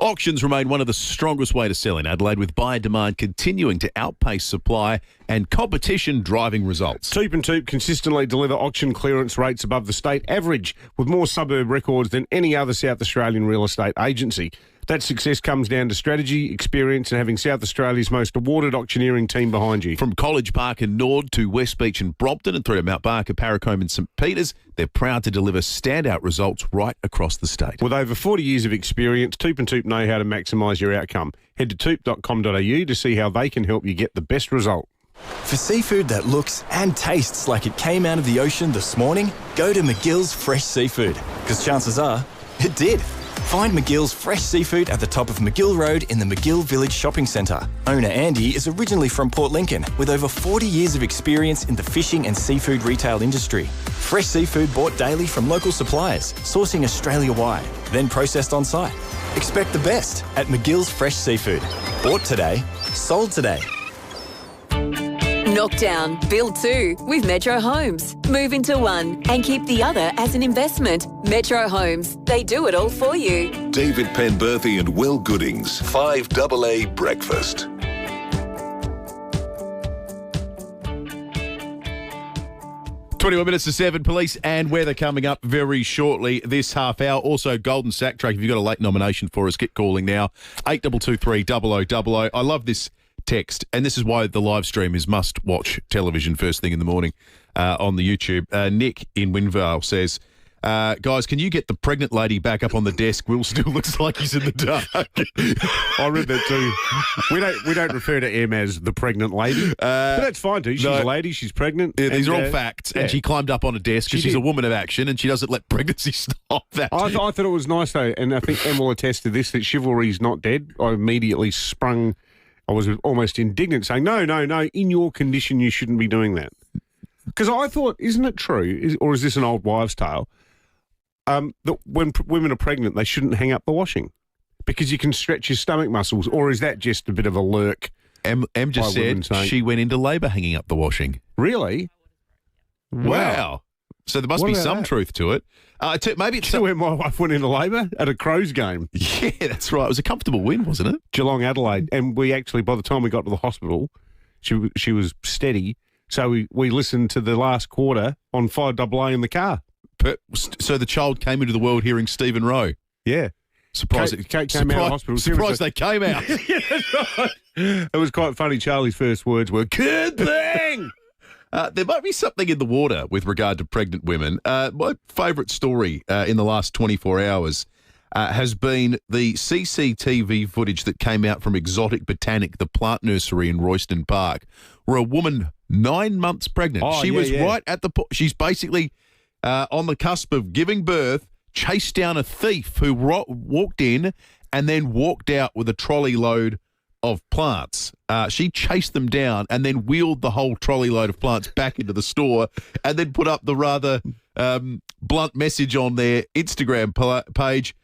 Auctions remain one of the strongest way to sell in Adelaide, with buyer demand continuing to outpace supply and competition driving results. Toop and Toop consistently deliver auction clearance rates above the state average, with more suburb records than any other South Australian real estate agency. That success comes down to strategy, experience and having South Australia's most awarded auctioneering team behind you. From College Park and Nord to West Beach and Brompton and through to Mount Barker, Parracombe and St Peters, they're proud to deliver standout results right across the state. With over 40 years of experience, Toop and Toop know how to maximise your outcome. Head to toop.com.au to see how they can help you get the best result. For seafood that looks and tastes like it came out of the ocean this morning, go to McGill's Fresh Seafood, because chances are it did. Find McGill's fresh seafood at the top of McGill Road in the McGill Village Shopping Centre. Owner Andy is originally from Port Lincoln with over 40 years of experience in the fishing and seafood retail industry. Fresh seafood bought daily from local suppliers, sourcing Australia-wide, then processed on site. Expect the best at McGill's Fresh Seafood. Bought today, sold today. Knock down, build two with Metro Homes. Move into one and keep the other as an investment. Metro Homes, they do it all for you. David Penberthy and Will Goodings, 5AA Breakfast. Twenty-one minutes to 7. Police and weather coming up very shortly this half hour. Also, Golden Sack Track. If you've got a late nomination for us, get calling now. 8223 0000. I love this text, and this is why the live stream is must-watch television first thing in the morning on the YouTube. Nick in Winvale says, guys, can you get the pregnant lady back up on the desk? Will still looks like he's in the dark. I read that too. We don't refer to Em as the pregnant lady, but that's fine too. She's a lady. She's pregnant. Yeah, these are all facts. Yeah. And she climbed up on a desk because she's a woman of action, and she doesn't let pregnancy stop that. I thought it was nice though, and I think Em will attest to this, that chivalry's not dead. I immediately sprung. I was almost indignant, saying, no, in your condition, you shouldn't be doing that. Because I thought, isn't it true, or is this an old wives' tale, that when women are pregnant, they shouldn't hang up the washing because you can stretch your stomach muscles, or is that just a bit of a lurk? Em just said she went into labour hanging up the washing. Really? Wow. So there must be some truth to it. Maybe it's when my wife went into labour at a Crows game. Yeah, that's right. It was a comfortable win, wasn't it? Geelong Adelaide. And we actually, by the time we got to the hospital, she was steady. So we listened to the last quarter on 5AA in the car. So the child came into the world hearing Stephen Rowe. Yeah. Surprised Kate came out of hospital. Surprised they came out. Yeah, that's right. It was quite funny. Charlie's first words were, "Good thing." There might be something in the water with regard to pregnant women. My favourite story in the last 24 hours has been the CCTV footage that came out from Exotic Botanic, the plant nursery in Royston Park, where a woman 9 months pregnant. She was right at the she's basically on the cusp of giving birth, chased down a thief who walked in and then walked out with a trolley load of plants. She chased them down and then wheeled the whole trolley load of plants back into the store and then put up the rather blunt message on their Instagram page,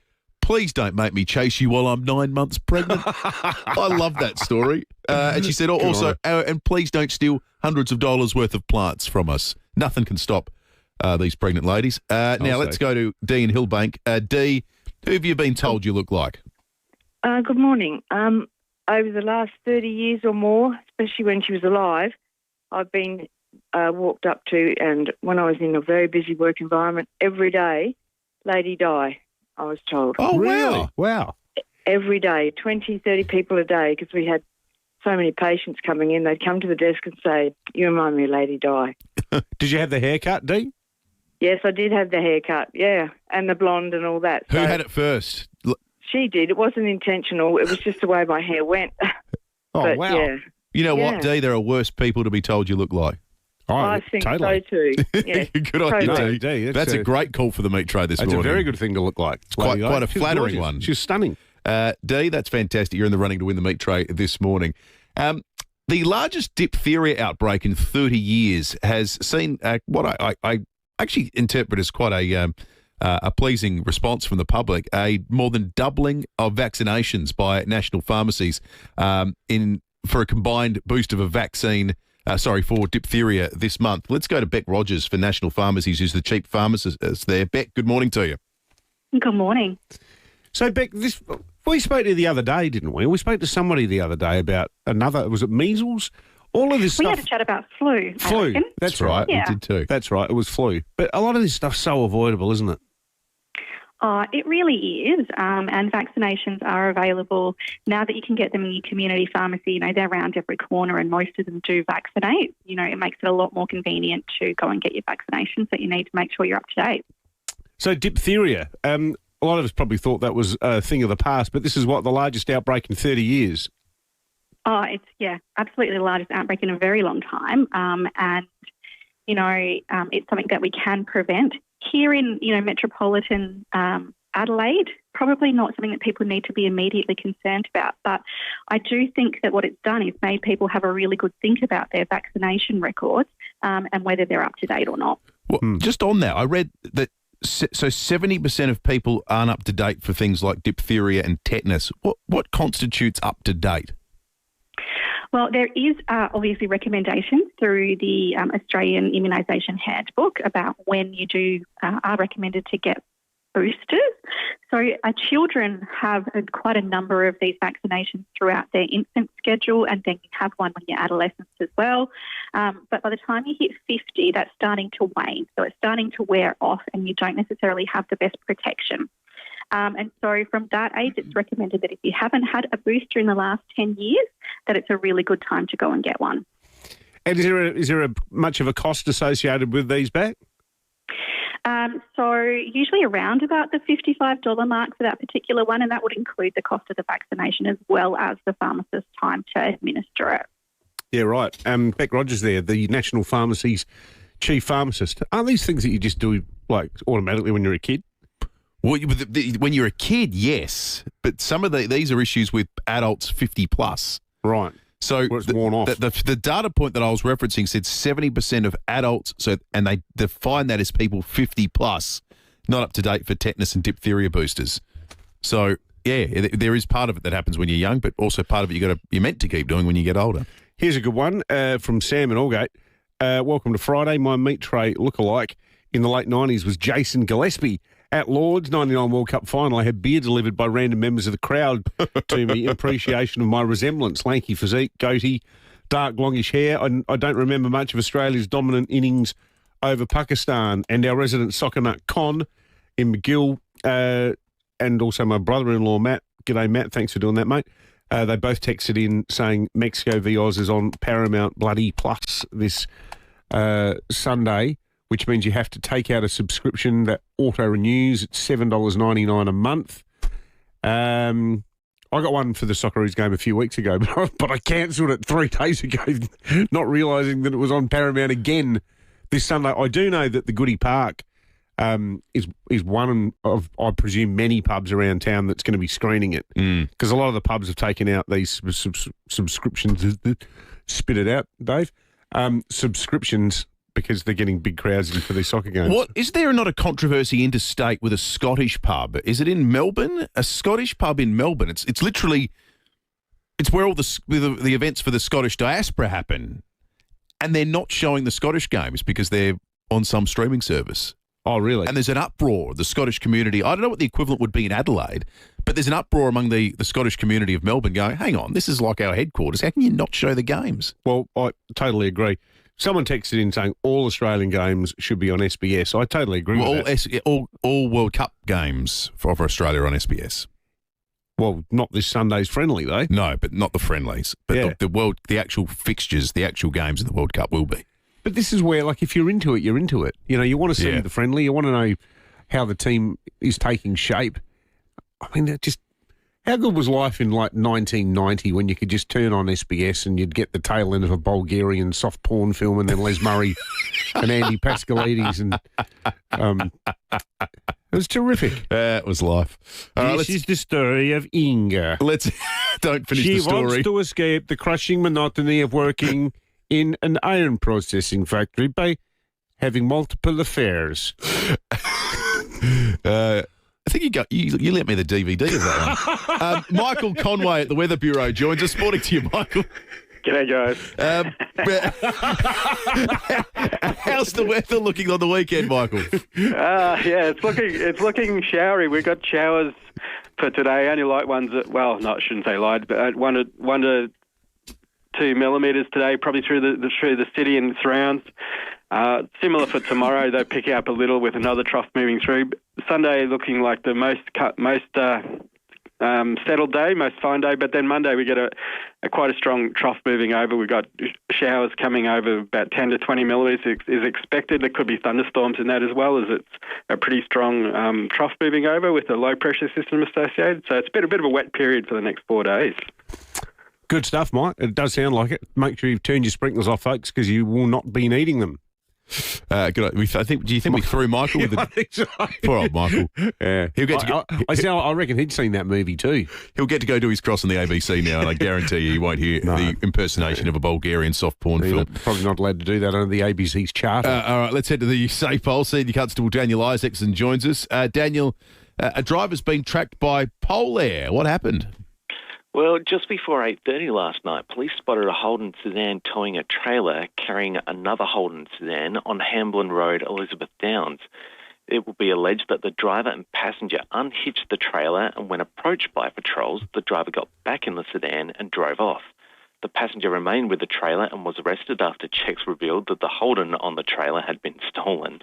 "Please don't make me chase you while I'm 9 months pregnant." I love that story. And she said also, and please don't steal hundreds of dollars worth of plants from us. Nothing can stop these pregnant ladies. Now let's go to Dee in Hillbank. Dee, who have you been told you look like? Good morning. Over the last 30 years or more, especially when she was alive, I've been walked up to, and when I was in a very busy work environment, every day, Lady Di, I was told. Oh, really? Wow. Every day, 20, 30 people a day, because we had so many patients coming in. They'd come to the desk and say, "You remind me of Lady Di." Did you have the haircut, Dee? Yes, I did have the haircut, yeah, and the blonde and all that. Who had it first? She did. It wasn't intentional. It was just the way my hair went. Wow. Yeah. You know what, Dee? There are worse people to be told you look like. I think so too. Yeah. Good on you, Dee. That's a great call for the meat tray this morning. That's a very good thing to look like. It's quite a flattering one. She's stunning. Dee, that's fantastic. You're in the running to win the meat tray this morning. The largest diphtheria outbreak in 30 years has seen what I actually interpret as quite a pleasing response from the public, a more than doubling of vaccinations by national pharmacies for a combined boost of a vaccine, for diphtheria this month. Let's go to Beck Rogers for National Pharmacies, who's the chief pharmacist there. Beck, good morning to you. Good morning. So, Beck, we spoke to you the other day, didn't we? We spoke to somebody the other day about was it measles? All of this stuff. We had a chat about flu. Flu, that's right. Yeah. We did too. That's right, it was flu. But a lot of this stuff's so avoidable, isn't it? It really is, and vaccinations are available now that you can get them in your community pharmacy. You know, they're around every corner and most of them do vaccinate. You know, it makes it a lot more convenient to go and get your vaccinations that you need to make sure you're up to date. So diphtheria, a lot of us probably thought that was a thing of the past, but this is the largest outbreak in 30 years. Oh, it's absolutely the largest outbreak in a very long time, and it's something that we can prevent. Here in, metropolitan Adelaide, probably not something that people need to be immediately concerned about. But I do think that what it's done is made people have a really good think about their vaccination records and whether they're up to date or not. Well, just on that, I read that 70% of people aren't up to date for things like diphtheria and tetanus. What constitutes up to date? Well, there is obviously recommendations through the Australian Immunisation Handbook about when you are recommended to get boosters. So children have quite a number of these vaccinations throughout their infant schedule, and then you have one when you're adolescents as well. But by the time you hit 50, that's starting to wane. So it's starting to wear off and you don't necessarily have the best protection. And so from that age, it's recommended that if you haven't had a booster in the last 10 years, that it's a really good time to go and get one. And is there much of a cost associated with these back? So usually around about the $55 mark for that particular one, and that would include the cost of the vaccination as well as the pharmacist's time to administer it. Yeah, right. Beck Rogers there, the National Pharmacy's chief pharmacist. Aren't these things that you just do like automatically when you're a kid? Well, when you're a kid, yes, but some of these are issues with adults 50 plus. Right. So it's worn off. The data point that I was referencing said 70% of adults, and they define that as people 50 plus, not up to date for tetanus and diphtheria boosters. So yeah, there is part of it that happens when you're young, but also part of it you're meant to keep doing when you get older. Here's a good one from Sam in Aldgate. Welcome to Friday. My meat tray lookalike in the late 90s was Jason Gillespie. At Lord's 99 World Cup final, I had beer delivered by random members of the crowd to me in appreciation of my resemblance. Lanky physique, goatee, dark longish hair. I don't remember much of Australia's dominant innings over Pakistan. And our resident soccer nut Con in McGill and also my brother-in-law Matt. G'day, Matt. Thanks for doing that, mate. They both texted in saying Mexico v Oz is on Paramount Bloody Plus this Sunday, which means you have to take out a subscription that auto-renews. It's $7.99 a month. I got one for the Socceroos game a few weeks ago, but I cancelled it 3 days ago, not realising that it was on Paramount again this Sunday. I do know that the Goodie Park is one of, I presume, many pubs around town that's going to be screening it, because a lot of the pubs have taken out these subscriptions. Spit it out, Dave. Subscriptions, because they're getting big crowds in for these soccer games. What is there not a controversy interstate with a Scottish pub? Is it in Melbourne? A Scottish pub in Melbourne. It's literally where all the events for the Scottish diaspora happen, and they're not showing the Scottish games because they're on some streaming service. Oh, really? And there's an uproar. The Scottish community, I don't know what the equivalent would be in Adelaide, but there's an uproar among the Scottish community of Melbourne going, hang on, this is like our headquarters. How can you not show the games? Well, I totally agree. Someone texted in saying all Australian games should be on SBS. I totally agree with that. All World Cup games for Australia are on SBS. Well, not this Sunday's friendly, though. No, but not the friendlies. But Yeah. the actual fixtures, the actual games in the World Cup will be. But this is where, like, if you're into it, you're into it. You know, you want to see the friendly. You want to know how the team is taking shape. I mean, how good was life in, like, 1990 when you could just turn on SBS and you'd get the tail end of a Bulgarian soft porn film and then Les Murray and Andy Pascalides and it was terrific. That was life. This is the story of Inga. Let's don't finish the story. She wants to escape the crushing monotony of working in an iron processing factory by having multiple affairs. I think you lent me the DVD of that one. Michael Conway at the Weather Bureau joins us. Morning to you, Michael. G'day, guys. How's the weather looking on the weekend, Michael? Yeah, it's looking showery. We've got showers for today. Only light ones. I shouldn't say light, but 1 to 2 millimetres today, probably through the city and surrounds. Similar for tomorrow, they pick up a little with another trough moving through. Sunday looking like the most settled day, most fine day, but then Monday we get a quite a strong trough moving over. We've got showers coming over, about 10 to 20 millimetres is expected. There could be thunderstorms in that as well, as it's a pretty strong trough moving over with a low pressure system associated. So it's been a bit of a wet period for the next 4 days. Good stuff, Mike. It does sound like it. Make sure you've turned your sprinklers off, folks, because you will not be needing them. Good. Do you think we threw Michael with the? I think so. Poor old Michael. Yeah, He'll get to go. I reckon he'd seen that movie too. He'll get to go do his cross on the ABC now, and I guarantee you he won't hear the impersonation of a Bulgarian soft porn film. Probably not allowed to do that under the ABC's charter. All right, let's head to the SAPOL. Senior Constable Daniel Isaacson joins us. Daniel, a driver's been tracked by Polair. What happened? Well, just before 8:30 last night, police spotted a Holden sedan towing a trailer carrying another Holden sedan on Hamblin Road, Elizabeth Downs. It will be alleged that the driver and passenger unhitched the trailer, and when approached by patrols, the driver got back in the sedan and drove off. The passenger remained with the trailer and was arrested after checks revealed that the Holden on the trailer had been stolen.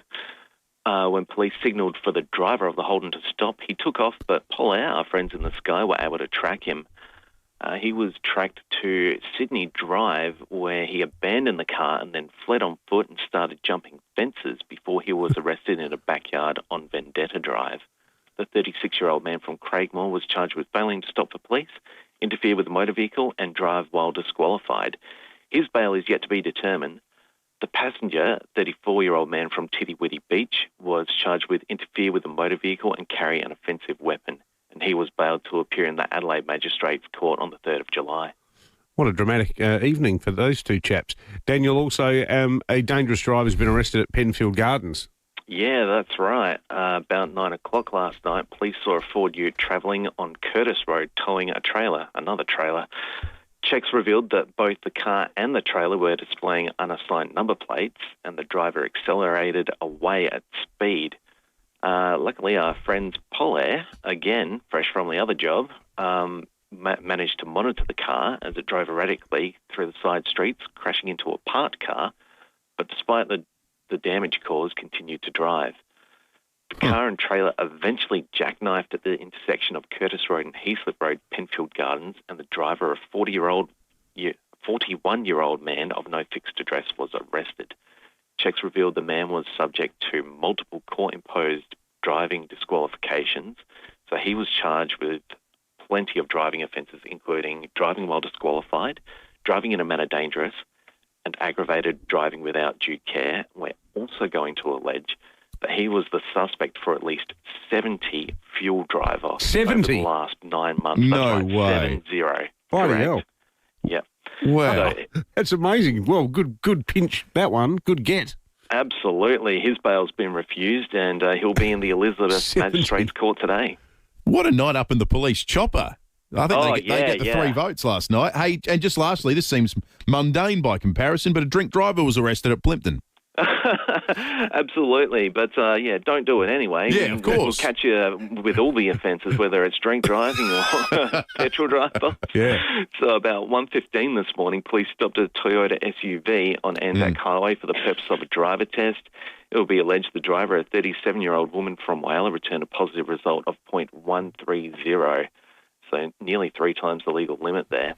When police signalled for the driver of the Holden to stop, he took off, but Polair, our friends in the sky, were able to track him. He was tracked to Sydney Drive, where he abandoned the car and then fled on foot and started jumping fences before he was arrested in a backyard on Vendetta Drive. The 36-year-old man from Craigmore was charged with failing to stop for police, interfere with a motor vehicle and drive while disqualified. His bail is yet to be determined. The passenger, 34-year-old man from Tiddy-Witty Beach, was charged with interfere with a motor vehicle and carry an offensive weapon, and he was bailed to appear in the Adelaide Magistrates Court on the 3rd of July. What a dramatic evening for those two chaps. Daniel, also a dangerous driver has been arrested at Penfield Gardens. Yeah, that's right. About 9 o'clock last night, police saw a Ford Ute travelling on Curtis Road towing another trailer. Checks revealed that both the car and the trailer were displaying unassigned number plates, and the driver accelerated away at speed. Luckily, our friends Polair, again, fresh from the other job, managed to monitor the car as it drove erratically through the side streets, crashing into a parked car, but despite the damage caused, continued to drive. The car and trailer eventually jackknifed at the intersection of Curtis Road and Heathcliff Road, Penfield Gardens, and the driver, a 41-year-old man of no fixed address, was arrested. Checks revealed the man was subject to multiple court-imposed driving disqualifications, so he was charged with plenty of driving offences, including driving while disqualified, driving in a manner dangerous, and aggravated driving without due care. We're also going to allege that he was the suspect for at least 70 fuel drive-offs 70? over the last 9 months. No That's way. 70. Bloody hell. Yep. Wow. So, that's amazing. Well, good pinch, that one. Good get. absolutely. His bail's been refused, and he'll be in the Elizabeth Magistrates Court today. What a night up in the police chopper. I think they get the 3 votes last night. Hey, and just lastly, this seems mundane by comparison, but a drink driver was arrested at Plympton. Absolutely, but don't do it anyway. Yeah, of course. We'll catch you with all the offences, whether it's drink driving or petrol driver. Yeah. So about 1:15 this morning, police stopped a Toyota SUV on Anzac Highway for the purpose of a driver test. It will be alleged the driver, a 37-year-old woman from Whyalla, returned a positive result of .130, so nearly 3 times the legal limit there.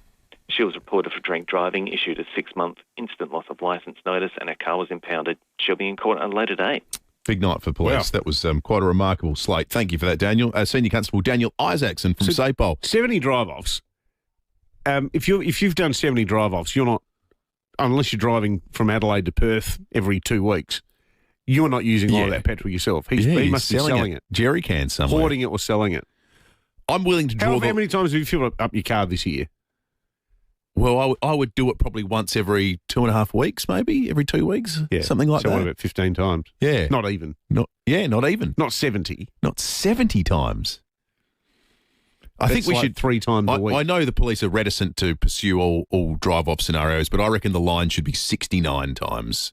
She was reported for drink driving, issued a 6-month instant loss of licence notice, and her car was impounded. She'll be in court at a later date. Big night for police. Wow. That was quite a remarkable slate. Thank you for that, Daniel. Senior Constable Daniel Isaacson from SAPOL. 70 drive-offs. If you've done 70 drive-offs, you're not, unless you're driving from Adelaide to Perth every 2 weeks, you're not using all of that petrol yourself. He must be selling it. Jerry cans somewhere. Hoarding it or selling it. I'm willing to draw How many times have you filled up your car this year? Well, I would do it probably once every 2.5 weeks, maybe every 2 weeks, something like that. So what about 15 times? Yeah, not even. Not even. Not 70. Not 70 times. I think we should 3 times a week. I know the police are reticent to pursue all drive-off scenarios, but I reckon the line should be 69 times.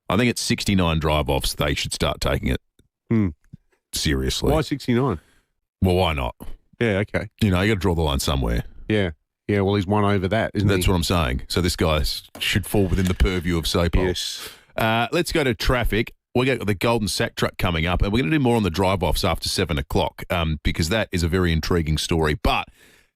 I think it's 69 drive-offs. They should start taking it seriously. Why 69? Well, why not? Yeah, okay. You got to draw the line somewhere. Yeah. Yeah, well, he's one over that, isn't he? That's what I'm saying. So this guy should fall within the purview of SAPOL. Yes. Let's go to traffic. We got the Golden Sack truck coming up, and we're going to do more on the drive-offs after 7 o'clock because that is a very intriguing story. But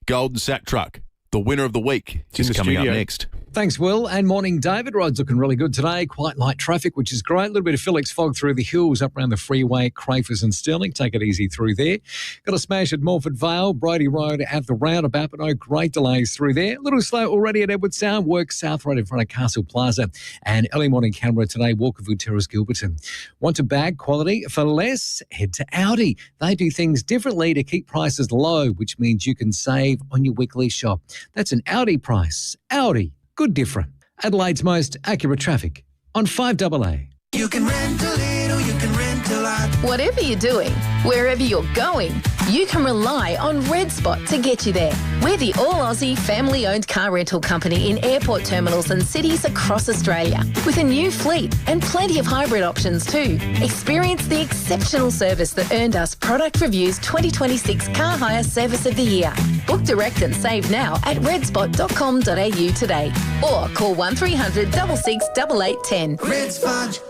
Golden Sack truck, the winner of the week, is coming up next. Thanks, Will. And morning, David. Roads looking really good today. Quite light traffic, which is great. A little bit of Felix fog through the hills up around the freeway, Crafers and Stirling. Take it easy through there. Got a smash at Morford Vale, Brody Road at the roundabout, but no great delays through there. A little slow already at Edward Sound. Work South Road in front of Castle Plaza. And early morning Canberra today, Walkerville Terrace, Gilberton. Want to bag quality for less? Head to Audi. They do things differently to keep prices low, which means you can save on your weekly shop. That's an Audi price. Audi. Good different. Adelaide's most accurate traffic on 5AA. You can rent a little, you can rent a lot. Whatever you're doing, wherever you're going, you can rely on Red Spot to get you there. We're the all-Aussie family-owned car rental company in airport terminals and cities across Australia, with a new fleet and plenty of hybrid options too. Experience the exceptional service that earned us Product Review's 2026 Car Hire Service of the Year. Book direct and save now at redspot.com.au today, or call 1300 66 8810. Red Spot.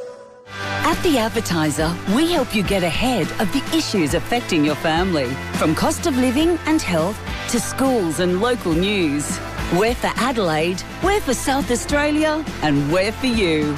At The Advertiser, we help you get ahead of the issues affecting your family, from cost of living and health to schools and local news. We're for Adelaide, we're for South Australia, and we're for you.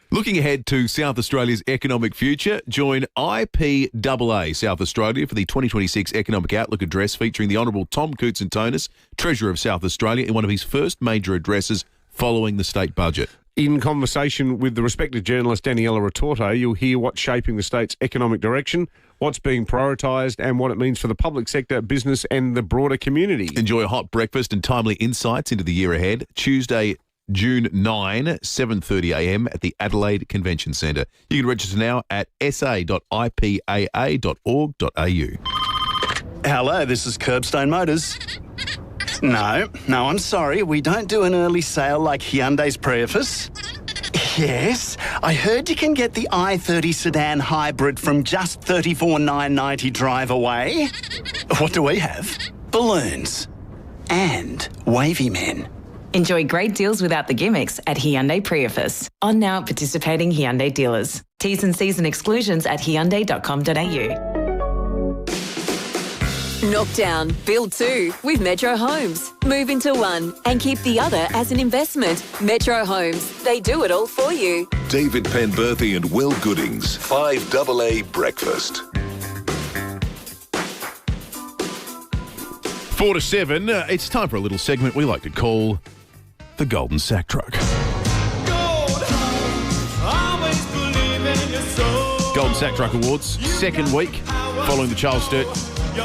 Looking ahead to South Australia's economic future, join IPAA South Australia for the 2026 Economic Outlook Address featuring the Honourable Tom Koutsantonis, Treasurer of South Australia, in one of his first major addresses following the state budget. In conversation with the respected journalist Daniela Retorto, you'll hear what's shaping the state's economic direction, what's being prioritised and what it means for the public sector, business and the broader community. Enjoy a hot breakfast and timely insights into the year ahead. Tuesday, June 9, 7:30am at the Adelaide Convention Centre. You can register now at sa.ipa.org.au. Hello, this is Curbstone Motors. No, I'm sorry. We don't do an early sale like Hyundai's Prius. Yes, I heard you can get the i30 sedan hybrid from just $34,990 drive away. What do we have? Balloons. And wavy men. Enjoy great deals without the gimmicks at Hyundai Prius. On now at participating Hyundai dealers. T's and C's and exclusions at hyundai.com.au. Knock down, build two with Metro Homes. Move into one and keep the other as an investment. Metro Homes, they do it all for you. David Penberthy and Will Goodings, 5AA Breakfast. 4 to 7, it's time for a little segment we like to call the Golden Sack Truck. Golden Sack Truck Awards, second week following the Charles Sturt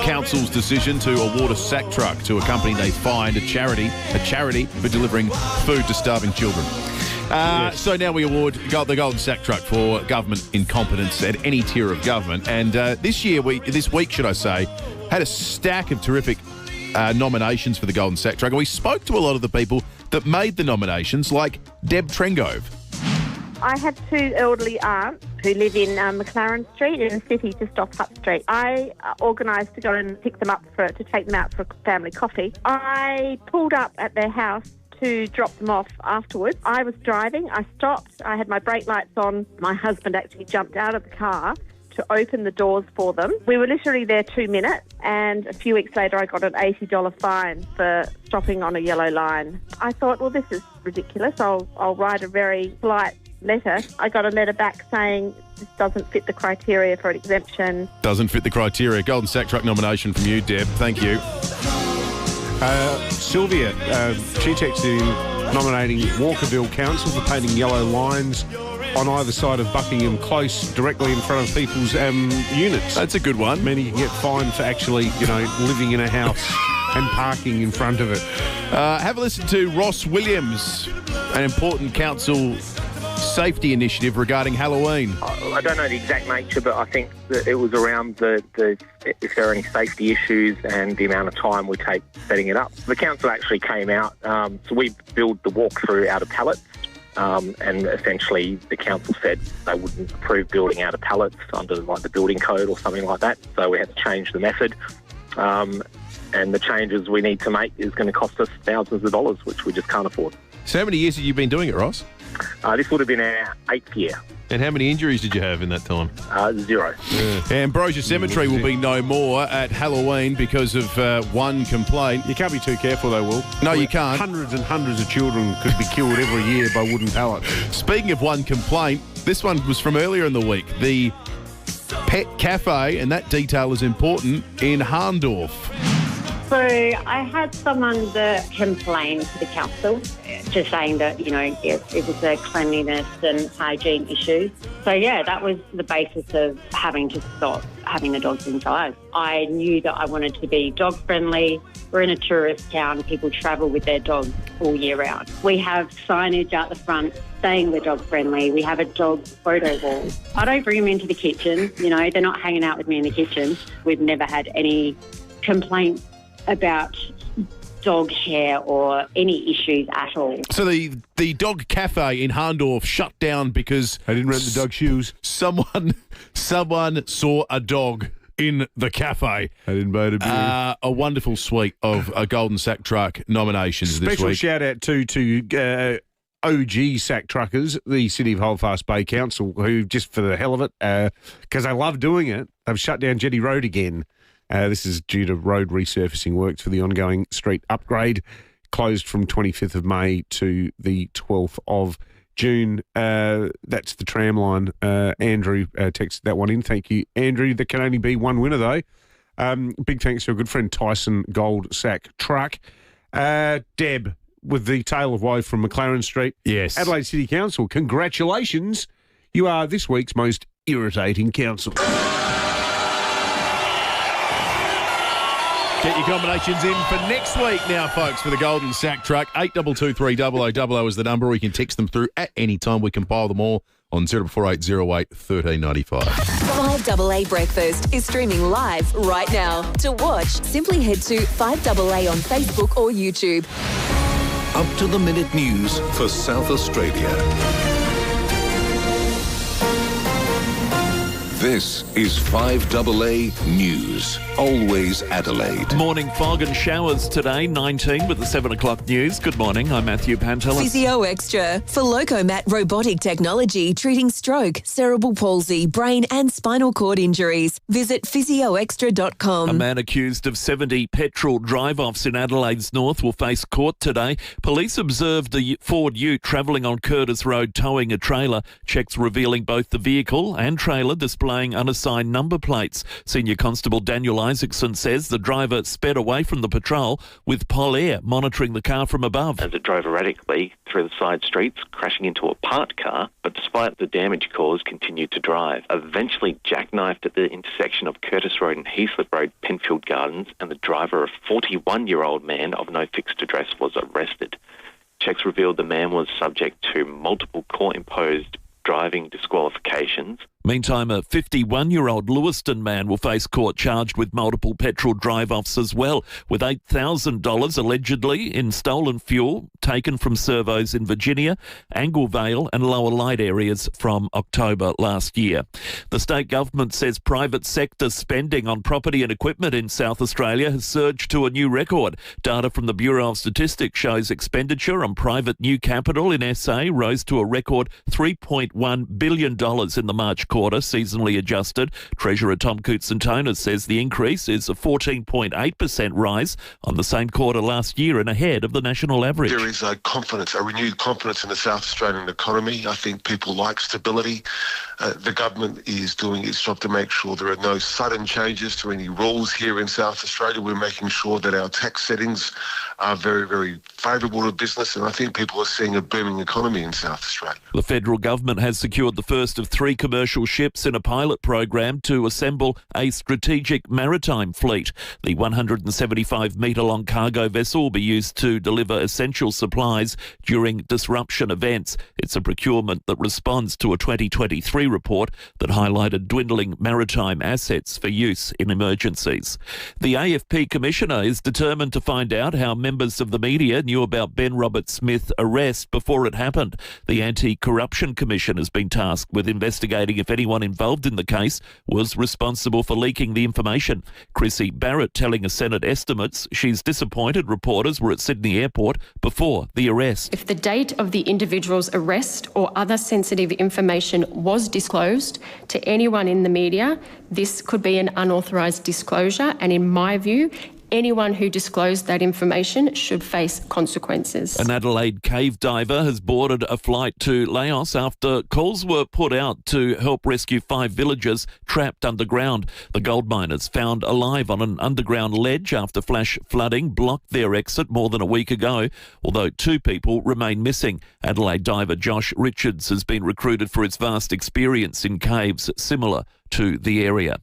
Council's decision to award a sack truck to a company they fined, a charity for delivering food to starving children. So now we award the Golden Sack Truck for government incompetence at any tier of government. And this week, should I say, had a stack of terrific nominations for the Golden Sack Truck. And we spoke to a lot of the people that made the nominations, like Deb Trengove. I had two elderly aunts who live in McLaren Street in the city, just off Hutt Street. I organised to go and pick them up to take them out for a family coffee. I pulled up at their house to drop them off afterwards. I was driving. I stopped. I had my brake lights on. My husband actually jumped out of the car to open the doors for them. We were literally there 2 minutes, and a few weeks later I got an $80 fine for stopping on a yellow line. I thought, well, this is ridiculous. I'll write a very polite letter. I got a letter back saying this doesn't fit the criteria for an exemption. Doesn't fit the criteria. Golden Sack Truck nomination from you, Deb. Thank you. Sylvia, she texted in nominating Walkerville Council for painting yellow lines on either side of Buckingham Close, directly in front of people's units. That's a good one. Meaning you can get fined for actually, living in a house and parking in front of it. Have a listen to Ross Williams, an important council safety initiative regarding Halloween. I don't know the exact nature, but I think that it was around the if there are any safety issues and the amount of time we take setting it up. The council actually came out, so we build the walkthrough out of pallets. And essentially the council said they wouldn't approve building out of pallets under the building code or something like that. So we had to change the method. And the changes we need to make is going to cost us thousands of dollars, which we just can't afford. So how many years have you been doing it, Ross? This would have been our 8th year. And how many injuries did you have in that time? 0. Ambrosia Cemetery will be no more at Halloween because of one complaint. You can't be too careful, though, Will. No, you can't. Hundreds and hundreds of children could be killed every year by wooden pallets. Speaking of one complaint, this one was from earlier in the week. The Pet Cafe, and that detail is important, in Harndorf. So I had someone that complained to the council, just saying that, it was a cleanliness and hygiene issue. So, that was the basis of having to stop having the dogs inside. I knew that I wanted to be dog friendly. We're in a tourist town. People travel with their dogs all year round. We have signage out the front saying we're dog friendly. We have a dog photo wall. I don't bring them into the kitchen. They're not hanging out with me in the kitchen. We've never had any complaints about dog hair or any issues at all. So the dog cafe in Harndorf shut down because they didn't rent the dog shoes. Someone saw a dog in the cafe. I didn't buy it a beer. A wonderful suite of Golden Sack Truck nominations this week. Special shout out to OG sack truckers, the City of Holdfast Bay Council, who just for the hell of it, because they love doing it, they've shut down Jetty Road again. This is due to road resurfacing works for the ongoing street upgrade, closed from 25th of May to the 12th of June. That's the tram line. Andrew texted that one in. Thank you, Andrew. There can only be one winner, though. Big thanks to a good friend, Tyson Gold Sack Truck. Deb, with the Tale of Woe from McLaren Street. Yes. Adelaide City Council, congratulations. You are this week's most irritating council. Get your combinations in for next week now, folks, for the Golden Sack Truck. 8223 is the number. We can text them through at any time. We compile them all on 0480 08 1395. 5AA Breakfast is streaming live right now. To watch, simply head to 5AA on Facebook or YouTube. Up to the minute news for South Australia. This is 5AA News. Always Adelaide. Morning fog and showers today, 19 with the 7 o'clock news. Good morning, I'm Matthew Pantelis. Physio Extra for Locomat robotic technology treating stroke, cerebral palsy, brain and spinal cord injuries. Visit physioextra.com. A man accused of 70 petrol drive-offs in Adelaide's north will face court today. Police observed a Ford Ute travelling on Curtis Road towing a trailer. Checks revealing both the vehicle and trailer displaying unassigned number plates. Senior Constable Daniel Isaacson says the driver sped away from the patrol with Polair monitoring the car from above. As it drove erratically through the side streets, crashing into a parked car, but despite the damage caused, continued to drive. Eventually jackknifed at the intersection of Curtis Road and Heathlet Road, Penfield Gardens, and the driver, a 41-year-old man of no fixed address, was arrested. Checks revealed the man was subject to multiple court-imposed driving disqualifications. Meantime, a 51-year-old Lewiston man will face court charged with multiple petrol drive-offs as well, with $8,000 allegedly in stolen fuel taken from servos in Virginia, Anglevale and Lower Light areas from October last year. The state government says private sector spending on property and equipment in South Australia has surged to a new record. Data from the Bureau of Statistics shows expenditure on private new capital in SA rose to a record $3.1 billion in the March quarter, seasonally adjusted. Treasurer Tom Koutsantonis says the increase is a 14.8% rise on the same quarter last year and ahead of the national average. There is a renewed confidence in the South Australian economy. I think people like stability. The government is doing its job to make sure there are no sudden changes to any rules here in South Australia. We're making sure that our tax settings are very, very favourable to business, and I think people are seeing a booming economy in South Australia. The federal government has secured the first of 3 commercial ships in a pilot program to assemble a strategic maritime fleet. The 175-metre-long cargo vessel will be used to deliver essential supplies during disruption events. It's a procurement that responds to a 2023 report that highlighted dwindling maritime assets for use in emergencies. The AFP Commissioner is determined to find out how members of the media knew about Ben Robert Smith's arrest before it happened. The Anti-Corruption Commission is has been tasked with investigating if anyone involved in the case was responsible for leaking the information. Chrissy Barrett telling a Senate estimates she's disappointed reporters were at Sydney Airport before the arrest. If the date of the individual's arrest or other sensitive information was disclosed to anyone in the media, this could be an unauthorised disclosure, and in my view, anyone who disclosed that information should face consequences. An Adelaide cave diver has boarded a flight to Laos after calls were put out to help rescue 5 villagers trapped underground. The gold miners found alive on an underground ledge after flash flooding blocked their exit more than a week ago, although 2 people remain missing. Adelaide diver Josh Richards has been recruited for its vast experience in caves similar to the area.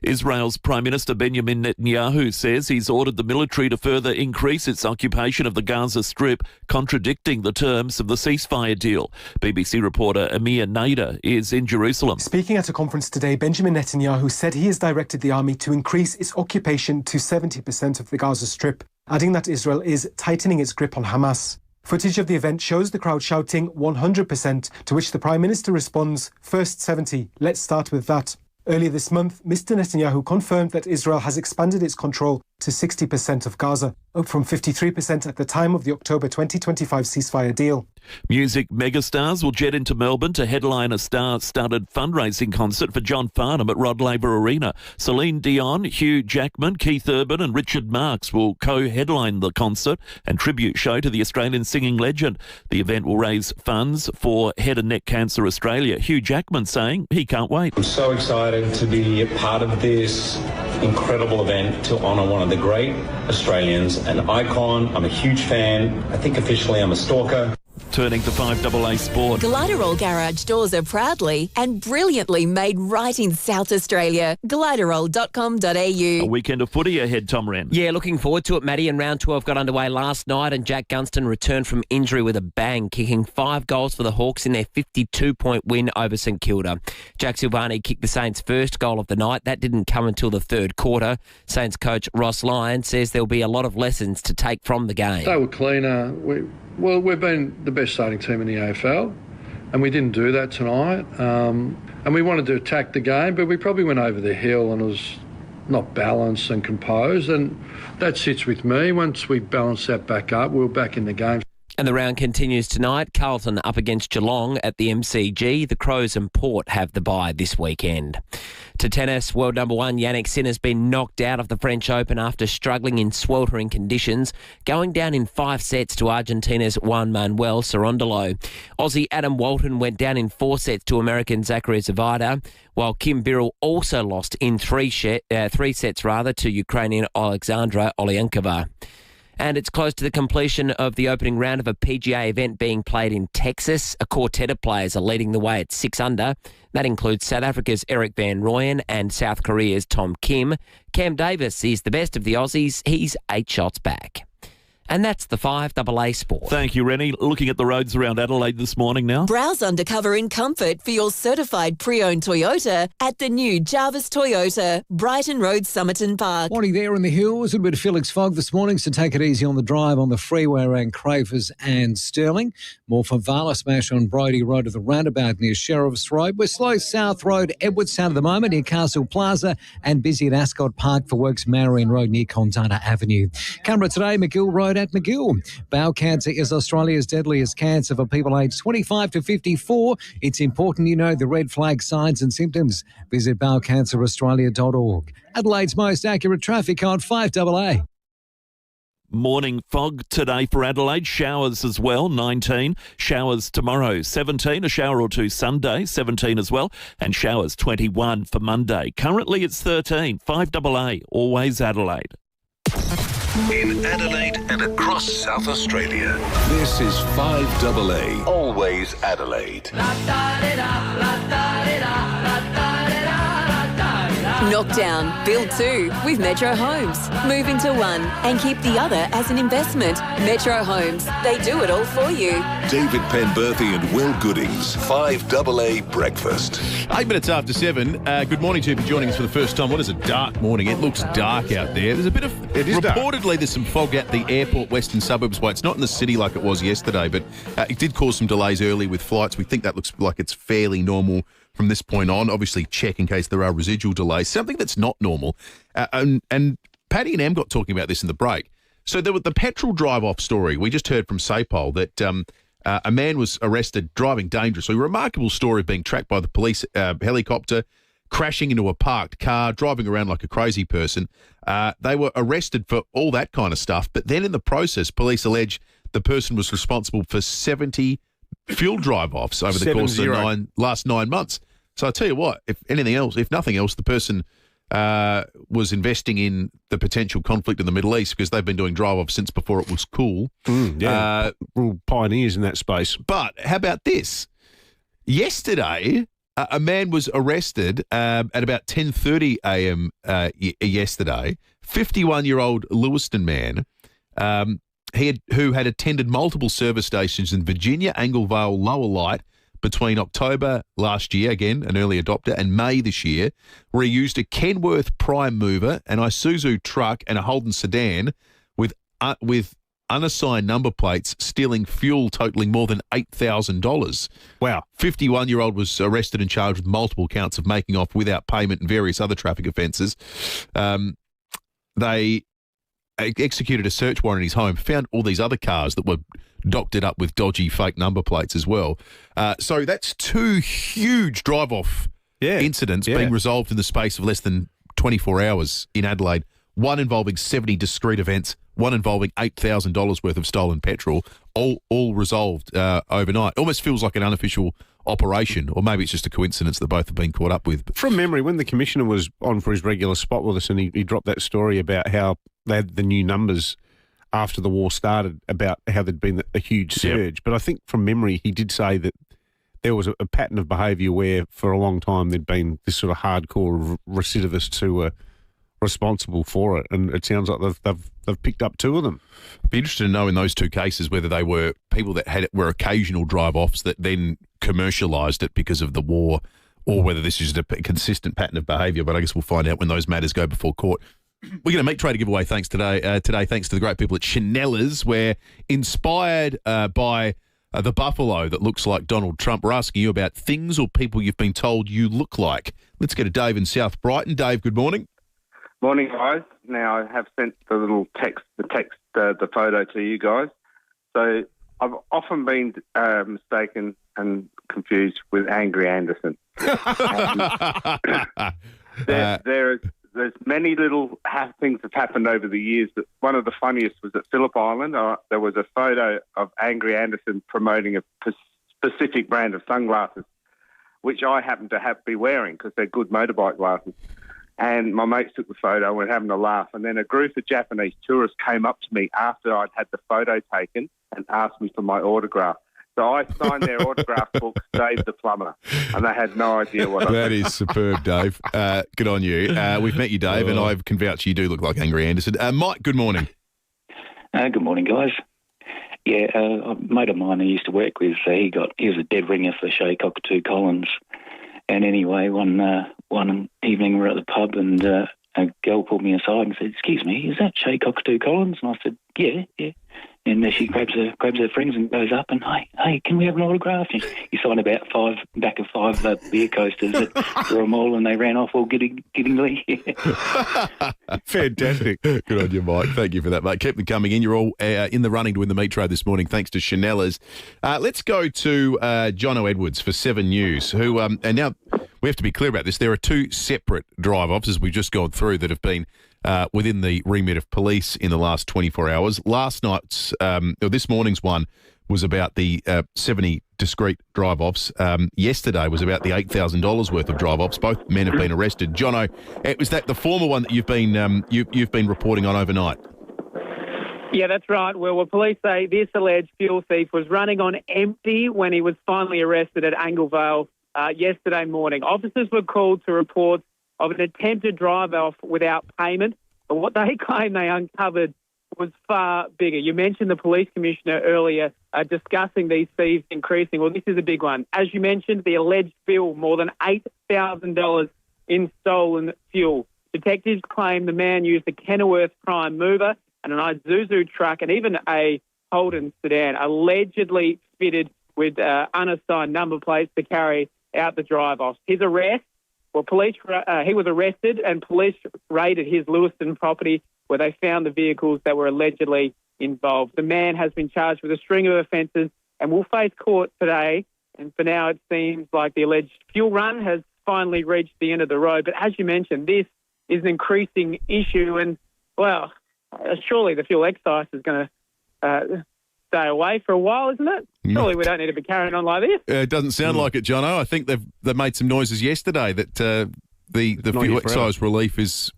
Israel's Prime Minister Benjamin Netanyahu says he's ordered the military to further increase its occupation of the Gaza Strip, contradicting the terms of the ceasefire deal. BBC reporter Amir Nader is in Jerusalem. Speaking at a conference today, Benjamin Netanyahu said he has directed the army to increase its occupation to 70% of the Gaza Strip, adding that Israel is tightening its grip on Hamas. Footage of the event shows the crowd shouting 100%, to which the Prime Minister responds, "First 70, let's start with that." Earlier this month, Mr. Netanyahu confirmed that Israel has expanded its control to 60% of Gaza, up from 53% at the time of the October 2025 ceasefire deal. Music megastars will jet into Melbourne to headline a star-studded fundraising concert for John Farnham at Rod Laver Arena. Celine Dion, Hugh Jackman, Keith Urban and Richard Marx will co-headline the concert and tribute show to the Australian singing legend. The event will raise funds for Head and Neck Cancer Australia. Hugh Jackman saying he can't wait. I'm so excited to be a part of this incredible event to honour one of the great Australians, an icon. I'm a huge fan. I think officially I'm a stalker. Turning to 5AA Sport. Gliderol garage doors are proudly and brilliantly made right in South Australia. Gliderol.com.au. A weekend of footy ahead, Tom Wren. Yeah, looking forward to it, Matty. And round 12 got underway last night and Jack Gunston returned from injury with a bang, kicking 5 goals for the Hawks in their 52-point win over St Kilda. Jack Silvani kicked the Saints' first goal of the night. That didn't come until the third quarter. Saints coach Ross Lyon says there'll be a lot of lessons to take from the game. They were cleaner. We've been the best starting team in the AFL, and we didn't do that tonight. And we wanted to attack the game, but we probably went over the hill and it was not balanced and composed, and that sits with me. Once we balance that back up, we're back in the game. And the round continues tonight. Carlton up against Geelong at the MCG. The Crows and Port have the bye this weekend. To tennis, world number 1 Yannick Sinner's been knocked out of the French Open after struggling in sweltering conditions, going down in 5 sets to Argentina's Juan Manuel Cerundolo. Aussie Adam Walton went down in 4 sets to American Zachary Zavada, while Kim Birrell also lost in 3 sets to Ukrainian Alexandra Olyankova. And it's close to the completion of the opening round of a PGA event being played in Texas. A quartet of players are leading the way at 6 under. That includes South Africa's Eric Van Rooyen and South Korea's Tom Kim. Cam Davis is the best of the Aussies. He's 8 shots back. And that's the 5AA Sport. Thank you, Rennie. Looking at the roads around Adelaide this morning now. Browse undercover in comfort for your certified pre-owned Toyota at the new Jarvis Toyota, Brighton Road, Somerton Park. Morning there in the hills. A little bit of Felix fog this morning, so take it easy on the drive on the freeway around Crafers and Stirling. More for FIVEAA smash on Brodie Road to the roundabout near Sheriff's Road. We're slow South Road, Edwardstown at the moment near Castle Plaza, and busy at Ascot Park for works Marion Road near Contana Avenue. Canberra today, McGill Road at McGill. Bowel cancer is Australia's deadliest cancer for people aged 25 to 54. It's important you know the red flag signs and symptoms. Visit bowelcanceraustralia.org. Adelaide's most accurate traffic on 5AA. Morning fog today for Adelaide. Showers as well, 19. Showers tomorrow, 17. A shower or two Sunday, 17 as well. And showers 21 for Monday. Currently it's 13. 5AA, always Adelaide. In Adelaide and across South Australia, this is 5AA, always Adelaide. Knock down, build two with Metro Homes. Move into one and keep the other as an investment. Metro Homes, they do it all for you. David Penberthy and Will Goodings, 5AA Breakfast. 8 minutes after 7. Good morning to you for joining us for the first time. What is a dark morning? It looks dark out there. There's a bit of... It is reportedly, dark. there's some fog at the airport western suburbs way. It's not in the city like it was yesterday, but it did cause some delays early with flights. We think that looks like it's fairly normal from this point on. Obviously, check in case there are residual delays. Something that's not normal. And Paddy and Em got talking about this in the break. So there was the petrol drive-off story. We just heard from Sapole that a man was arrested driving dangerously. A remarkable story of being tracked by the police helicopter, crashing into a parked car, driving around like a crazy person. They were arrested for all that kind of stuff. But then in the process, police allege the person was responsible for 70 fuel drive-offs over the course of the last 9 months. So I tell you what, if nothing else, the person was investing in the potential conflict in the Middle East because they've been doing drive-offs since before it was cool. Real pioneers in that space. But how about this? Yesterday, a man was arrested at about 10:30 a.m. Yesterday. 51-year-old Lewiston man who had attended multiple service stations in Virginia, Anglevale, Lower Light, between October last year, again, an early adopter, and May this year, where he used a Kenworth Prime Mover, an Isuzu truck, and a Holden sedan with unassigned number plates, stealing fuel totaling more than $8,000. Wow. 51-year-old was arrested and charged with multiple counts of making off without payment and various other traffic offences. They executed a search warrant in his home, found all these other cars that were doctored up with dodgy fake number plates as well. So that's two huge drive-off incidents being resolved in the space of less than 24 hours in Adelaide, one involving 70 discrete events, one involving $8,000 worth of stolen petrol, all resolved overnight. Almost feels like an unofficial operation, or maybe it's just a coincidence that both have been caught up with. From memory, when the Commissioner was on for his regular spot with us and he dropped that story about how they had the new numbers after the war started, about how there'd been a huge surge. Yep. But I think from memory, he did say that there was a pattern of behaviour where for a long time there'd been this sort of hardcore recidivists who were responsible for it, and it sounds like they've picked up two of them. Be interested to know in those two cases whether they were people that were occasional drive-offs that then commercialised it because of the war, or whether this is a consistent pattern of behaviour. But I guess we'll find out when those matters go before court. We're going to meet, try to give away thanks today, thanks to the great people at Chanellas. We're inspired by the buffalo that looks like Donald Trump. We're asking you about things or people you've been told you look like. Let's go to Dave in South Brighton. Dave, good morning. Morning, guys. Now, I have sent the photo to you guys. So I've often been mistaken and confused with Angry Anderson. There's many little things that happened over the years. But one of the funniest was at Phillip Island. There was a photo of Angry Anderson promoting a specific brand of sunglasses, which I happen to be wearing because they're good motorbike glasses. And my mates took the photo and we're having a laugh. And then a group of Japanese tourists came up to me after I'd had the photo taken and asked me for my autograph. So I signed their autograph book, Dave the Plumber, and they had no idea what I was. That is superb, Dave. Good on you. We've met you, Dave, and I can vouch you do look like Angry Anderson. Mike, good morning. Good morning, guys. Yeah, a mate of mine I used to work with, he was a dead ringer for Shay Cockatoo Collins. And anyway, one evening we're at the pub and a girl pulled me aside and said, "Excuse me, is that Shay Cockatoo Collins?" And I said, Yeah. And she grabs her friends and goes up and, hey, can we have an autograph? And you signed about back of five beer coasters at Royal Mall, and they ran off all giddingly. Fantastic. Good on you, Mike. Thank you for that, mate. Keep them coming in. You're all in the running to win the meat tray this morning, thanks to Chanellas. Let's go to Jono Edwards for 7 News, who, and now we have to be clear about this, there are two separate drive-offs, as we've just gone through, that have been within the remit of police in the last 24 hours. Last night's, or this morning's one was about the 70 discrete drive-offs. Yesterday was about the $8,000 worth of drive-offs. Both men have been arrested. Jono, was that the former one that you've been reporting on overnight? Yeah, that's right. Well, police say this alleged fuel thief was running on empty when he was finally arrested at Anglevale yesterday morning. Officers were called to report of an attempted drive-off without payment. But what they claim they uncovered was far bigger. You mentioned the police commissioner earlier discussing these fees increasing. Well, this is a big one. As you mentioned, the alleged bill, more than $8,000 in stolen fuel. Detectives claim the man used a Kenilworth Prime mover and an Isuzu truck and even a Holden sedan, allegedly fitted with unassigned number plates to carry out the drive-offs. His arrest, he was arrested and police raided his Lewiston property where they found the vehicles that were allegedly involved. The man has been charged with a string of offences and will face court today. And for now, it seems like the alleged fuel run has finally reached the end of the road. But as you mentioned, this is an increasing issue. And, well, surely the fuel excise is going to stay away for a while, isn't it? Surely we don't need to be carrying on like this. It doesn't sound like it, Jono. I think they've made some noises yesterday that the fuel excise relief is,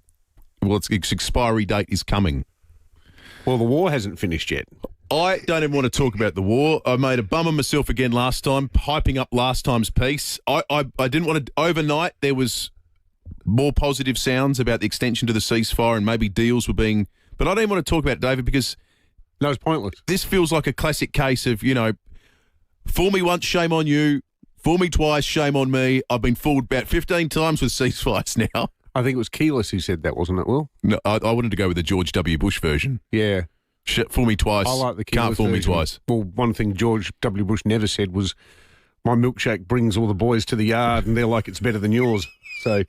well, its expiry date is coming. Well, the war hasn't finished yet. I don't even want to talk about the war. I made a bum of myself again last time, hyping up last time's piece. I didn't want to... Overnight, there was more positive sounds about the extension to the ceasefire and maybe deals were being... But I don't even want to talk about it, David, because... No, it's pointless. This feels like a classic case of, fool me once, shame on you. Fool me twice, shame on me. I've been fooled about 15 times with ceasefires now. I think it was Keyless who said that, wasn't it, Will? No, I wanted to go with the George W. Bush version. Yeah. Fool me twice. I like the Keyless Can't fool version. me twice. Well, one thing George W. Bush never said was, my milkshake brings all the boys to the yard and they're like it's better than yours. So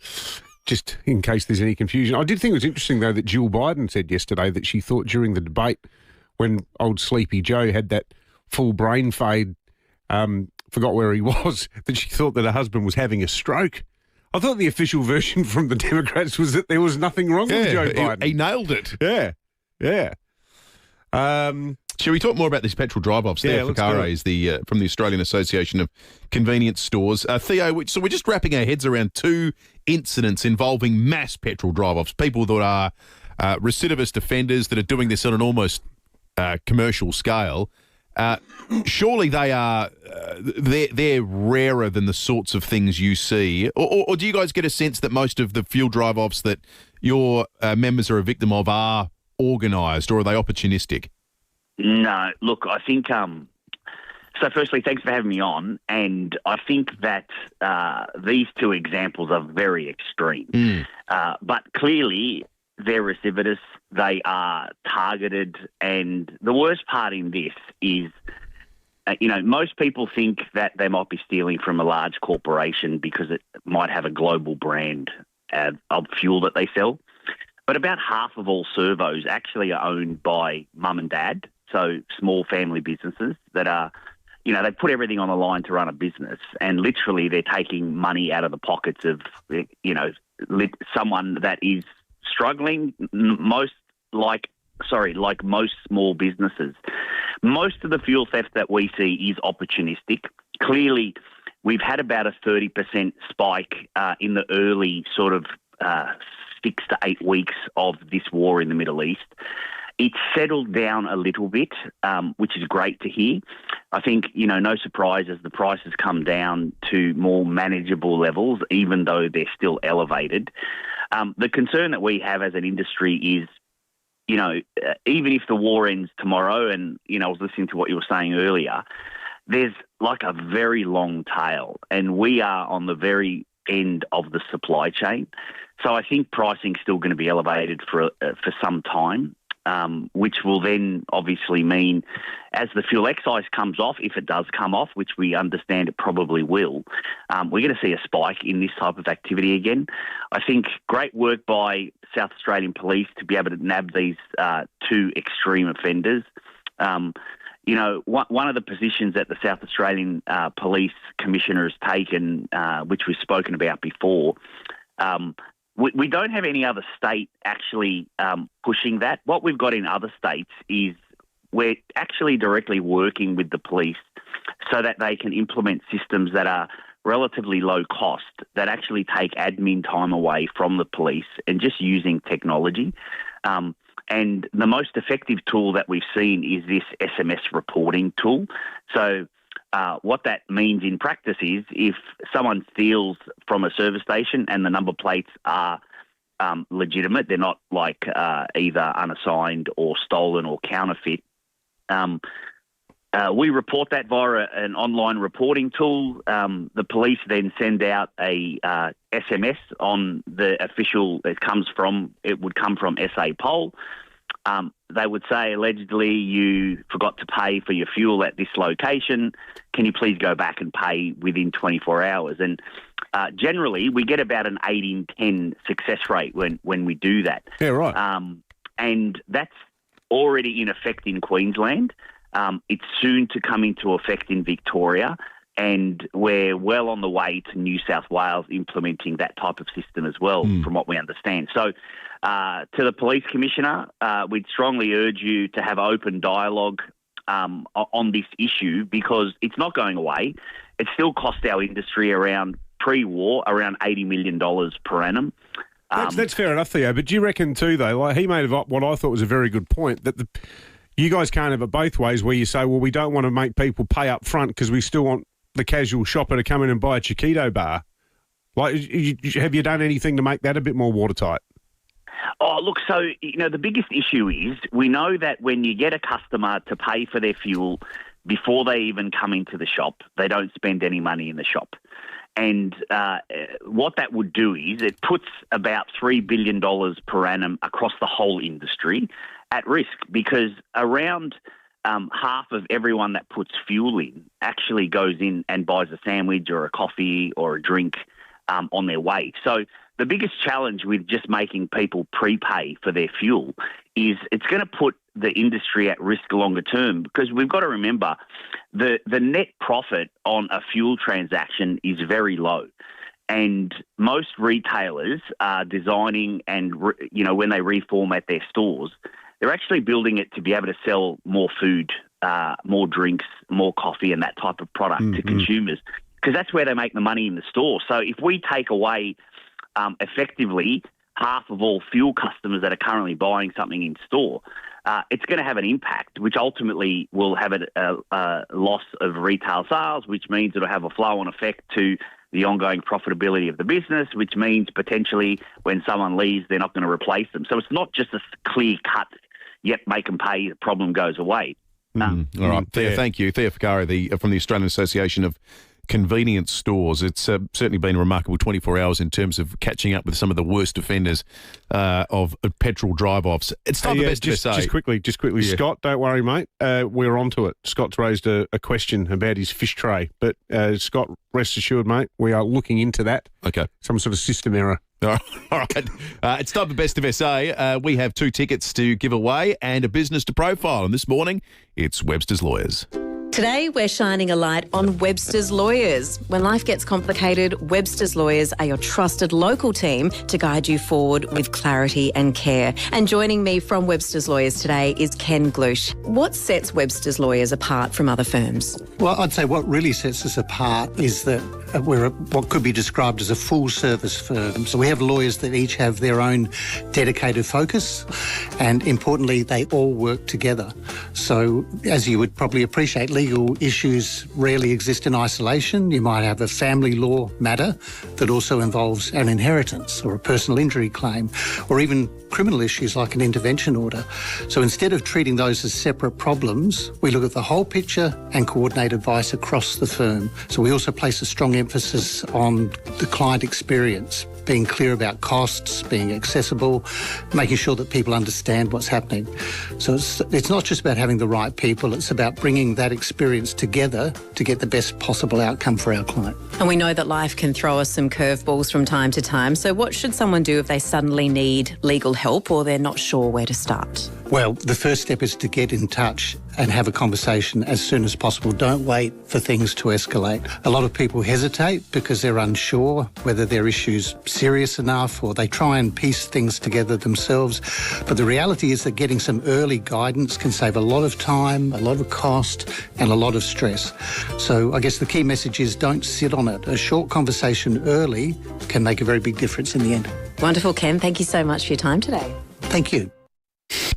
just in case there's any confusion. I did think it was interesting, though, that Jill Biden said yesterday that she thought during the debate when old Sleepy Joe had that full brain fade, forgot where he was, that she thought that her husband was having a stroke. I thought the official version from the Democrats was that there was nothing wrong with Joe Biden. He nailed it. Yeah. Shall we talk more about these petrol drive-offs? Theo Fakare is from the Australian Association of Convenience Stores. Theo, so we're just wrapping our heads around two incidents involving mass petrol drive-offs, people that are recidivist offenders that are doing this on an almost commercial scale. Surely they are they're rarer than the sorts of things you see, or do you guys get a sense that most of the fuel drive-offs that your members are a victim of are organised, or are they opportunistic? No, look, I think. So, firstly, thanks for having me on, and I think that these two examples are very extreme, but clearly they're recidivists. They are targeted, and the worst part in this is, most people think that they might be stealing from a large corporation because it might have a global brand of fuel that they sell. But about half of all servos actually are owned by mum and dad, so small family businesses that are, they put everything on the line to run a business, and literally they're taking money out of the pockets of, someone that is struggling, like most small businesses. Most of the fuel theft that we see is opportunistic. Clearly, we've had about a 30% spike in the early sort of 6 to 8 weeks of this war in the Middle East. It's settled down a little bit, which is great to hear. I think, no surprise as the prices come down to more manageable levels, even though they're still elevated. The concern that we have as an industry is, even if the war ends tomorrow, and, I was listening to what you were saying earlier, there's like a very long tail, and we are on the very end of the supply chain. So I think pricing's still going to be elevated for some time, which will then obviously mean as the fuel excise comes off, if it does come off, which we understand it probably will, we're going to see a spike in this type of activity again. I think great work by South Australian Police to be able to nab these two extreme offenders. One of the positions that the South Australian Police Commissioner has taken, which we've spoken about before, we don't have any other state actually pushing that. What we've got in other states is we're actually directly working with the police so that they can implement systems that are relatively low cost, that actually take admin time away from the police and just using technology. And the most effective tool that we've seen is this SMS reporting tool. So what that means in practice is if someone steals from a service station and the number plates are legitimate, they're not like either unassigned or stolen or counterfeit, we report that via an online reporting tool. The police then send out a SMS on the official. It would come from SA Pol. They would say, allegedly, you forgot to pay for your fuel at this location. Can you please go back and pay within 24 hours? And generally, we get about an 8 in 10 success rate when we do that. Yeah, right. And that's already in effect in Queensland. It's soon to come into effect in Victoria, and we're well on the way to New South Wales implementing that type of system as well, from what we understand. So to the Police Commissioner, we'd strongly urge you to have open dialogue on this issue, because it's not going away. It still cost our industry pre-war around $80 million per annum. That's fair enough, Theo, but do you reckon too, though, like he made what I thought was a very good point, that you guys can't have it both ways, where you say, well, we don't want to make people pay up front because we still want the casual shopper to come in and buy a Chiquito bar. Like, have you done anything to make that a bit more watertight? Oh, look, so, the biggest issue is we know that when you get a customer to pay for their fuel before they even come into the shop, they don't spend any money in the shop. And what that would do is it puts about $3 billion per annum across the whole industry at risk, because around half of everyone that puts fuel in actually goes in and buys a sandwich or a coffee or a drink on their way. So the biggest challenge with just making people prepay for their fuel is it's going to put the industry at risk longer term, because we've got to remember the net profit on a fuel transaction is very low. And most retailers are designing and, when they reformat their stores, they're actually building it to be able to sell more food, more drinks, more coffee and that type of product to consumers, because that's where they make the money in the store. So if we take away effectively half of all fuel customers that are currently buying something in store, it's going to have an impact, which ultimately will have a loss of retail sales, which means it'll have a flow-on effect to the ongoing profitability of the business, which means potentially when someone leaves, they're not going to replace them. So it's not just a clear cut, yep, make them pay, the problem goes away. All right, Theo, thank you. Theo Ficari from the Australian Association of Convenience Stores. It's certainly been a remarkable 24 hours in terms of catching up with some of the worst offenders of petrol drive-offs. It's time for best to say. Just quickly, yeah. Scott, don't worry, mate. We're on to it. Scott's raised a question about his fish tray. But, Scott, rest assured, mate, we are looking into that. Okay. Some sort of system error. All right. It's time for Best of SA. We have 2 tickets to give away and a business to profile. And this morning, it's Webster's Lawyers. Today, we're shining a light on Webster's Lawyers. When life gets complicated, Webster's Lawyers are your trusted local team to guide you forward with clarity and care. And joining me from Webster's Lawyers today is Ken Glush. What sets Webster's Lawyers apart from other firms? Well, I'd say what really sets us apart is that we're what could be described as a full-service firm. So we have lawyers that each have their own dedicated focus, and importantly, they all work together. So, as you would probably appreciate, legal issues rarely exist in isolation. You might have a family law matter that also involves an inheritance or a personal injury claim, or even criminal issues like an intervention order. So instead of treating those as separate problems, we look at the whole picture and coordinate advice across the firm. So we also place a strong emphasis on the client experience, being clear about costs, being accessible, making sure that people understand what's happening. So it's not just about having the right people, it's about bringing that experience together to get the best possible outcome for our client. And we know that life can throw us some curveballs from time to time. So what should someone do if they suddenly need legal help or they're not sure where to start? Well, the first step is to get in touch and have a conversation as soon as possible. Don't wait for things to escalate. A lot of people hesitate because they're unsure whether their issue's serious enough, or they try and piece things together themselves. But the reality is that getting some early guidance can save a lot of time, a lot of cost, and a lot of stress. So I guess the key message is don't sit on it. A short conversation early can make a very big difference in the end. Wonderful, Ken. Thank you so much for your time today. Thank you.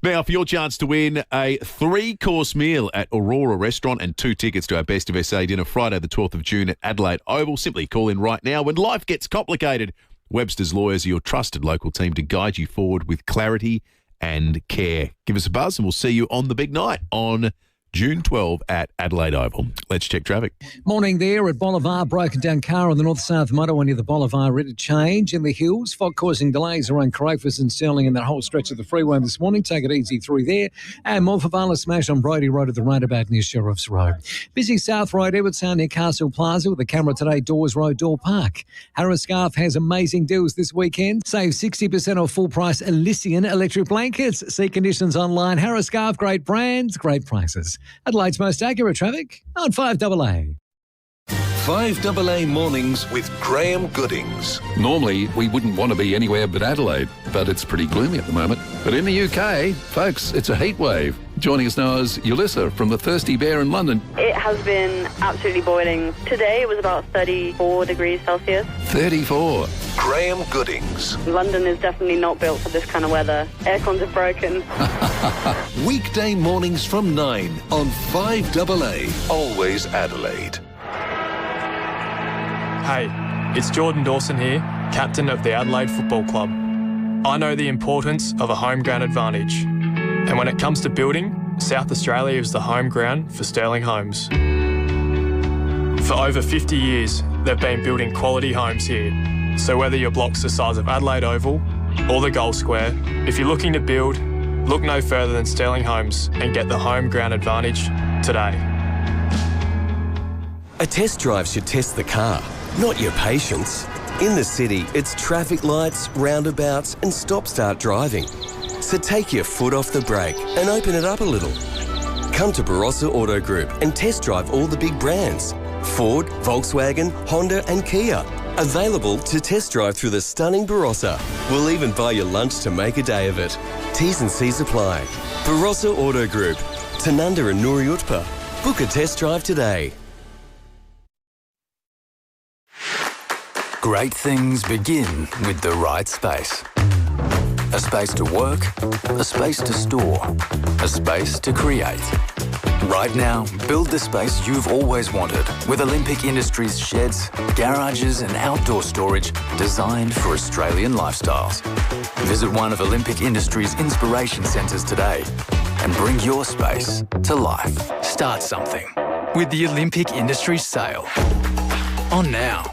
Now, for your chance to win a 3-course meal at Aurora Restaurant and 2 tickets to our Best of SA dinner Friday the 12th of June at Adelaide Oval, simply call in right now. When life gets complicated, Webster's Lawyers are your trusted local team to guide you forward with clarity and care. Give us a buzz and we'll see you on the big night on June 12 at Adelaide Oval. Let's check traffic. Morning there at Bolivar. Broken down car on the north-south motorway near the Bolivar interchange. In the hills, fog causing delays around Crofers and Stirling and that whole stretch of the freeway this morning. Take it easy through there. And Morphettvale smash on Brody Road at the roundabout near Sheriff's Road. Busy South Road, Edwardstown near Castle Plaza with the camera today, Dawes Road, Door Park. Harris Scarf has amazing deals this weekend. Save 60% off full price Elysian electric blankets. See conditions online. Harris Scarf, great brands, great prices. Adelaide's most accurate traffic on 5AA. 5AA Mornings with Graham Goodings. Normally, we wouldn't want to be anywhere but Adelaide, but it's pretty gloomy at the moment. But in the UK, folks, it's a heat wave. Joining us now is Ulissa from the Thirsty Bear in London. It has been absolutely boiling. Today it was about 34 degrees Celsius. 34. Graham Goodings. London is definitely not built for this kind of weather. Aircons are broken. Weekday mornings from 9 on 5AA. Always Adelaide. Hey, it's Jordan Dawson here, captain of the Adelaide Football Club. I know the importance of a home ground advantage. And when it comes to building, South Australia is the home ground for Sterling Homes. For over 50 years, they've been building quality homes here. So whether your block's the size of Adelaide Oval or the Gold Square, if you're looking to build, look no further than Sterling Homes and get the home ground advantage today. A test drive should test the car, not your patience. In the city, it's traffic lights, roundabouts and stop-start driving. So take your foot off the brake and open it up a little. Come to Barossa Auto Group and test drive all the big brands. Ford, Volkswagen, Honda and Kia. Available to test drive through the stunning Barossa. We'll even buy you lunch to make a day of it. T's and C's apply. Barossa Auto Group. Tanunda and Nuri Utpa. Book a test drive today. Great things begin with the right space. A space to work, a space to store, a space to create. Right now, build the space you've always wanted with Olympic Industries sheds, garages and outdoor storage designed for Australian lifestyles. Visit one of Olympic Industries' inspiration centres today and bring your space to life. Start something with the Olympic Industries sale. On now.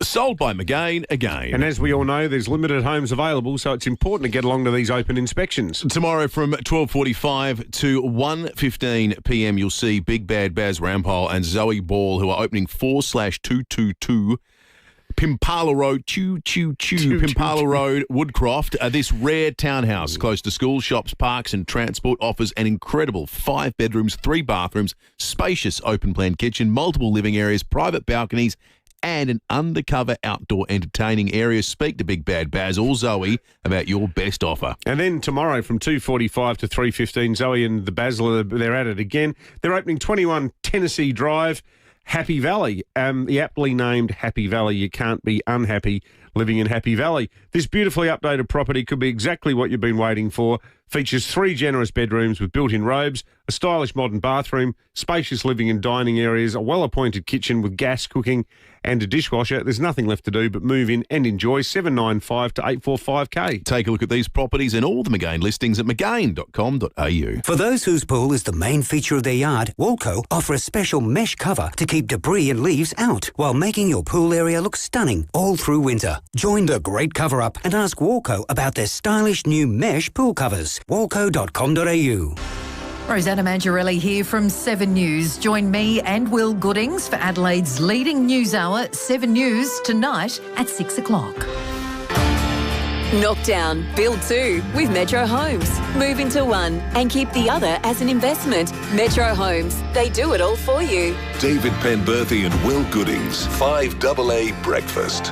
Sold by McGain again. And as we all know, there's limited homes available, so it's important to get along to these open inspections. Tomorrow from 12:45 to 1:15 p.m, you'll see Big Bad Baz Rampole and Zoe Ball, who are opening 4/222 Pimpala Road, Pimpala Road, Woodcroft. This rare townhouse close to schools, shops, parks and transport offers an incredible 5 bedrooms, 3 bathrooms, spacious open-plan kitchen, multiple living areas, private balconies, and an undercover outdoor entertaining area. Speak to Big Bad Baz or Zoe about your best offer. And then tomorrow from 2:45 to 3:15, Zoe and the Basil, they're at it again. They're opening 21 Tennessee Drive, Happy Valley. The aptly named Happy Valley. You can't be unhappy living in Happy Valley. This beautifully updated property could be exactly what you've been waiting for. Features 3 generous bedrooms with built-in robes, a stylish modern bathroom, spacious living and dining areas, a well-appointed kitchen with gas cooking and a dishwasher. There's nothing left to do but move in and enjoy. 795 to 845K. Take a look at these properties and all the McGain listings at mcgain.com.au. For those whose pool is the main feature of their yard, Walco offer a special mesh cover to keep debris and leaves out while making your pool area look stunning all through winter. Join the great cover-up and ask Walco about their stylish new mesh pool covers. Walco.com.au. Rosanna Mangiarelli here from 7 News. Join me and Will Goodings for Adelaide's leading news hour, 7 News, tonight at 6 o'clock. Knock down, build 2 with Metro Homes. Move into one and keep the other as an investment. Metro Homes, they do it all for you. David Penberthy and Will Goodings, 5AA Breakfast.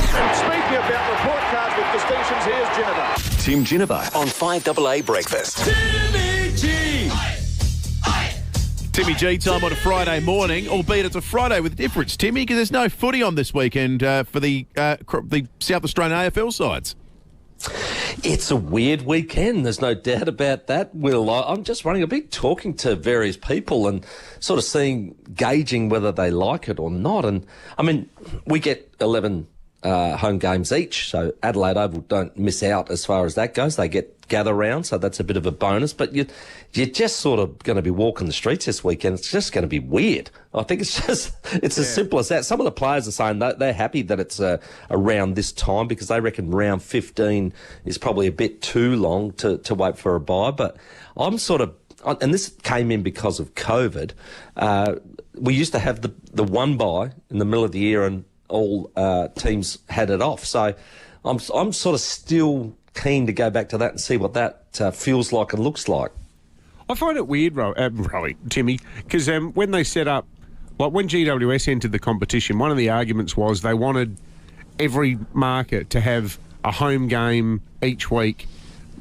Speaking about report cards with distinctions, here's Ginnivan. Tim Ginnivan on 5AA Breakfast. Timmy G time on a Friday morning, albeit it's a Friday with a difference, Timmy, because there's no footy on this weekend for the South Australian AFL sides. It's a weird weekend. There's no doubt about that, Will. I'm just running. I've been talking to various people and sort of gauging whether they like it or not. And, I mean, we get 11 home games each, so Adelaide Oval don't miss out as far as that goes. They get gather round, so that's a bit of a bonus. But you're just sort of going to be walking the streets this weekend. It's just going to be weird. I think it's as simple as that. Some of the players are saying that they're happy that it's around this time because they reckon round 15 is probably a bit too long to wait for a bye. But I'm sort of, and this came in because of COVID, we used to have the one bye in the middle of the year and all teams had it off. So I'm sort of still keen to go back to that and see what that feels like and looks like. I find it weird, Timmy, because when they set up, like when GWS entered the competition, one of the arguments was they wanted every market to have a home game each week.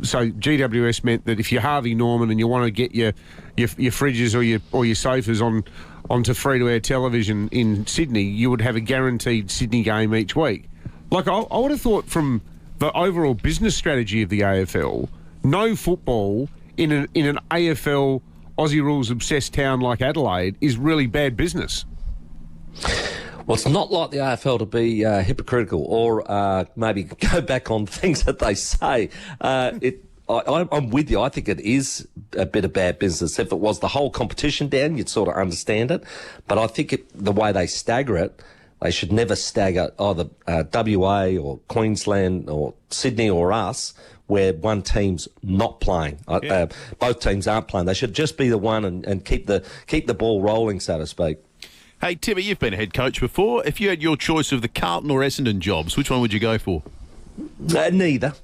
So GWS meant that if you're Harvey Norman and you want to get your fridges or your sofas onto free-to-air television in Sydney, you would have a guaranteed Sydney game each week. Like, I would have thought from the overall business strategy of the AFL, no football in an AFL Aussie rules obsessed town like Adelaide is really bad business. Well, it's not like the AFL to be hypocritical or maybe go back on things that they say. I'm with you. I think it is a bit of bad business. If it was the whole competition down, you'd sort of understand it. But I think the way they stagger it, they should never stagger either WA or Queensland or Sydney or us where one team's not playing. Both teams aren't playing. They should just be the one and keep the ball rolling, so to speak. Hey, Timmy, you've been a head coach before. If you had your choice of the Carlton or Essendon jobs, which one would you go for? Neither.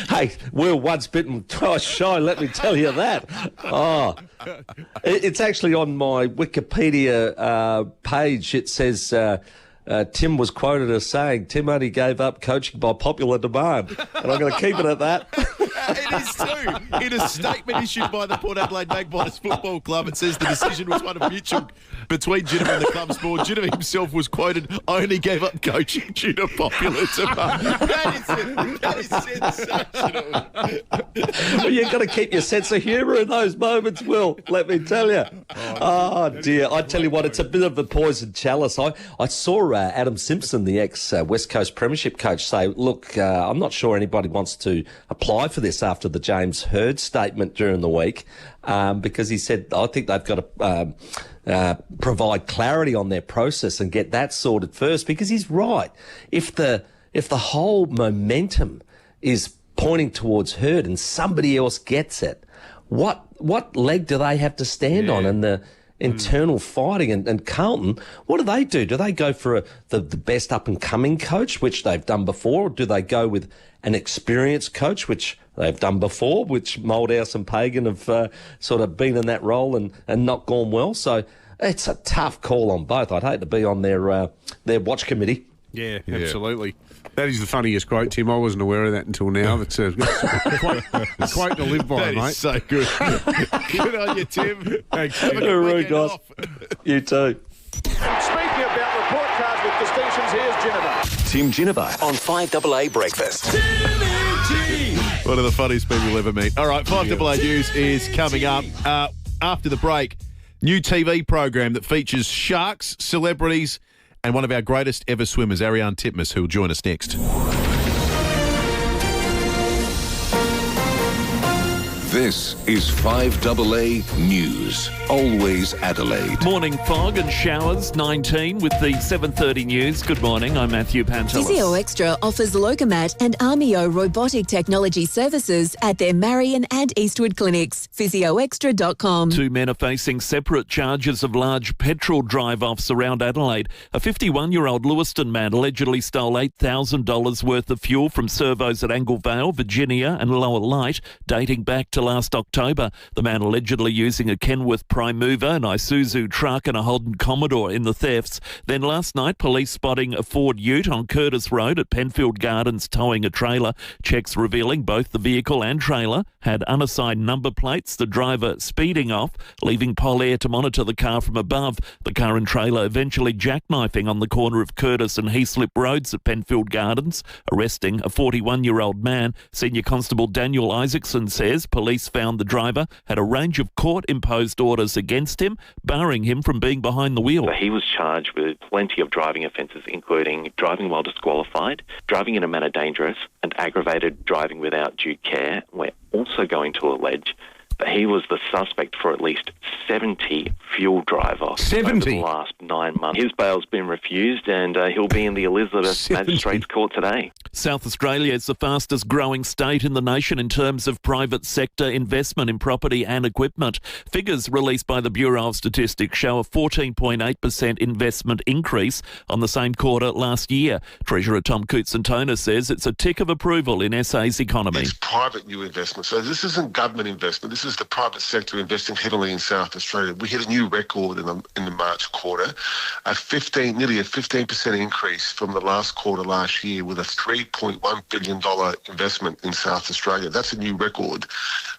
Hey, Will, once bitten, twice shy, let me tell you that. It's actually on my Wikipedia page. It says Tim was quoted as saying, Tim only gave up coaching by popular demand. And I'm going to keep it at that. It is too. In a statement issued by the Port Adelaide Magpies Football Club, it says the decision was one of mutual between Ginnivan and the club's board. Ginnivan himself was quoted, only gave up coaching due to popular demand. That is sensational. Well, you've got to keep your sense of humour in those moments, Will, let me tell you. Oh, dear. I tell you what, it's a bit of a poisoned chalice. I saw Adam Simpson, the ex-West Coast Premiership coach, say, look, I'm not sure anybody wants to apply for this after the James Hird statement during the week, because he said, I think they've got to provide clarity on their process and get that sorted first, because he's right. If the whole momentum is pointing towards Hird and somebody else gets it, what leg do they have to stand on? And the internal fighting and Carlton, what do? Do they go for the best up-and-coming coach, which they've done before, or do they go with an experienced coach, which they've done before, which Moldhouse and Pagan have sort of been in that role and not gone well? So it's a tough call on both. I'd hate to be on their watch committee. Yeah, absolutely. That is the funniest quote, Tim. I wasn't aware of that until now. It's a quote to live by, that mate. Is so good. Good on you, Tim. Thanks. Have a good weekend off. You too. Speaking about report cards with distinctions, here's Ginnivan. Tim Ginnivan on 5AA Breakfast. One of the funniest people you'll ever meet. All right, 5AA News is coming up. After the break, new TV program that features sharks, celebrities, and one of our greatest ever swimmers, Ariane Titmus, who will join us next. This is 5AA News. Always Adelaide. Morning fog and showers, 19 with the 7:30 news. Good morning, I'm Matthew Pantelis. Physio Extra offers Locomat and Armio robotic technology services at their Marion and Eastwood clinics. PhysioExtra.com. Two men are facing separate charges of large petrol drive-offs around Adelaide. A 51-year-old Lewiston man allegedly stole $8,000 worth of fuel from servos at Anglevale, Virginia and Lower Light, dating back to to last October. The man allegedly using a Kenworth Prime Mover, an Isuzu truck and a Holden Commodore in the thefts. Then last night, police spotting a Ford Ute on Curtis Road at Penfield Gardens towing a trailer. Checks revealing both the vehicle and trailer had unassigned number plates, the driver speeding off, leaving Polair to monitor the car from above. The car and trailer eventually jackknifing on the corner of Curtis and Heaslip Roads at Penfield Gardens, arresting a 41-year-old man. Senior Constable Daniel Isaacson says police found the driver had a range of court-imposed orders against him, barring him from being behind the wheel. So he was charged with plenty of driving offences, including driving while disqualified, driving in a manner dangerous, and aggravated driving without due care. We're also going to allege that he was the suspect for at least 70 fuel drive-offs over the last 9 months. His bail's been refused and he'll be in the Elizabeth Magistrates Court today. South Australia is the fastest growing state in the nation in terms of private sector investment in property and equipment. Figures released by the Bureau of Statistics show a 14.8% investment increase on the same quarter last year. Treasurer Tom Koutsantona says it's a tick of approval in SA's economy. It's private new investment. So this isn't government investment. This is the private sector investing heavily in South Australia. We hit a new record in the March quarter, nearly a 15% increase from the last quarter last year, with a $3.1 billion investment in South Australia. That's a new record.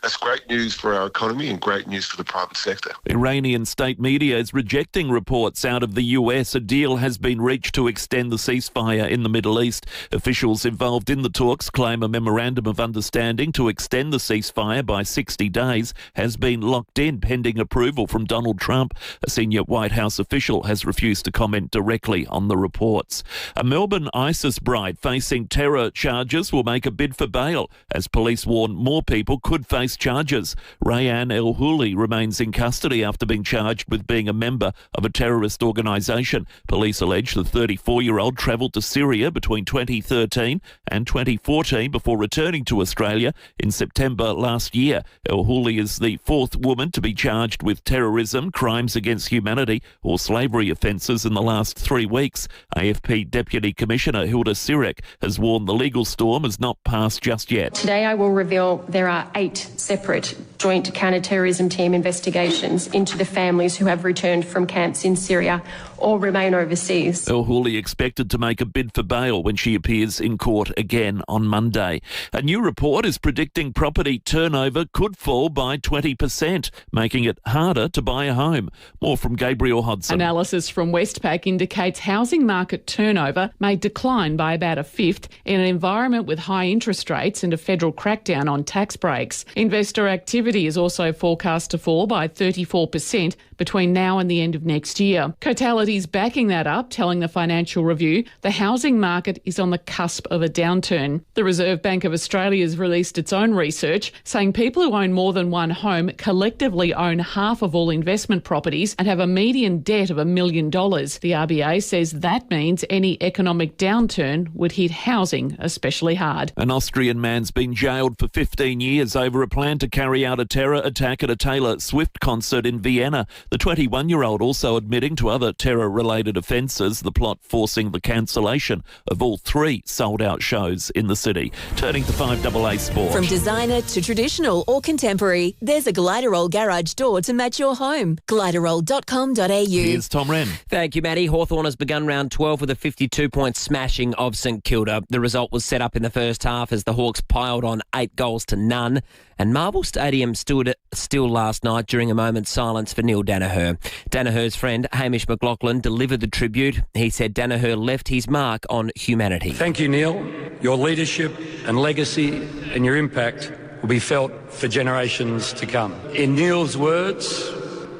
That's great news for our economy and great news for the private sector. Iranian state media is rejecting reports out of the US. A deal has been reached to extend the ceasefire in the Middle East. Officials involved in the talks claim a memorandum of understanding to extend the ceasefire by 60 days has been locked in pending approval from Donald Trump. A senior White House official has refused to comment directly on the reports. A Melbourne ISIS bride facing terror charges will make a bid for bail as police warn more people could face charges. Rayan El Houli remains in custody after being charged with being a member of a terrorist organisation. Police allege the 34-year-old travelled to Syria between 2013 and 2014 before returning to Australia in September last year. El Houli is the fourth woman to be charged with terrorism, crimes against humanity or slavery offences in the last 3 weeks. AFP Deputy Commissioner Hilda Sirek has warned the legal storm has not passed just yet. Today I will reveal there are 8 separate joint counter-terrorism team investigations into the families who have returned from camps in Syria or remain overseas. El Houli expected to make a bid for bail when she appears in court again on Monday. A new report is predicting property turnover could fall by 20%, making it harder to buy a home. More from Gabriel Hodson. Analysis from Westpac indicates housing market turnover may decline by about a fifth in an environment with high interest rates and a federal crackdown on tax breaks. Investor activity is also forecast to fall by 34% between now and the end of next year. Cotality is backing that up, telling the Financial Review the housing market is on the cusp of a downturn. The Reserve Bank of Australia has released its own research saying people who own more than one home collectively own half of all investment properties and have a median debt of $1 million. The RBA says that means any economic downturn would hit housing especially hard. An Austrian man's been jailed for 15 years over a plan to carry out a terror attack at a Taylor Swift concert in Vienna. The 21-year-old also admitting to other terror-related offences, the plot forcing the cancellation of all 3 sold-out shows in the city. Turning to 5AA Sport. From designer to traditional or contemporary, there's a Gliderol garage door to match your home. Gliderol.com.au. Here's Tom Wren. Thank you, Matty. Hawthorn has begun round 12 with a 52-point smashing of St Kilda. The result was set up in the first half as the Hawks piled on 8 goals to none. And Marvel Stadium stood still last night during a moment's silence for Neil Danaher. Danaher's friend Hamish McLaughlin delivered the tribute. He said Danaher left his mark on humanity. Thank you, Neil. Your leadership and legacy and your impact will be felt for generations to come. In Neil's words,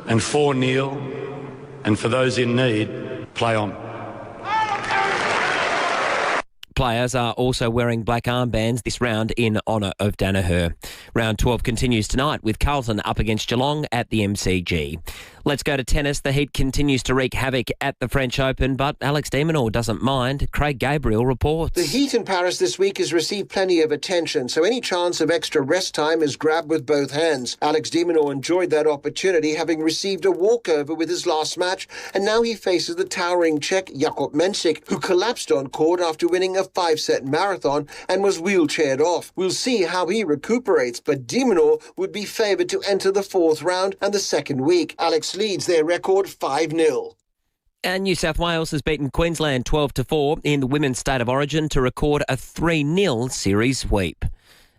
and for Neil, and for those in need, play on. Players are also wearing black armbands this round in honour of Danaher. Round 12 continues tonight with Carlton up against Geelong at the MCG. Let's go to tennis. The heat continues to wreak havoc at the French Open, but Alex de Minaur doesn't mind. Craig Gabriel reports. The heat in Paris this week has received plenty of attention, so any chance of extra rest time is grabbed with both hands. Alex de Minaur enjoyed that opportunity, having received a walkover with his last match, and now he faces the towering Czech Jakub Mensik, who collapsed on court after winning a 5-set marathon and was wheelchaired off. We'll see how he recuperates, but de Minaur would be favoured to enter the fourth round and the second week. Alex leads their record 5-0. And New South Wales has beaten Queensland 12-4 in the Women's State of Origin to record a 3-0 series sweep.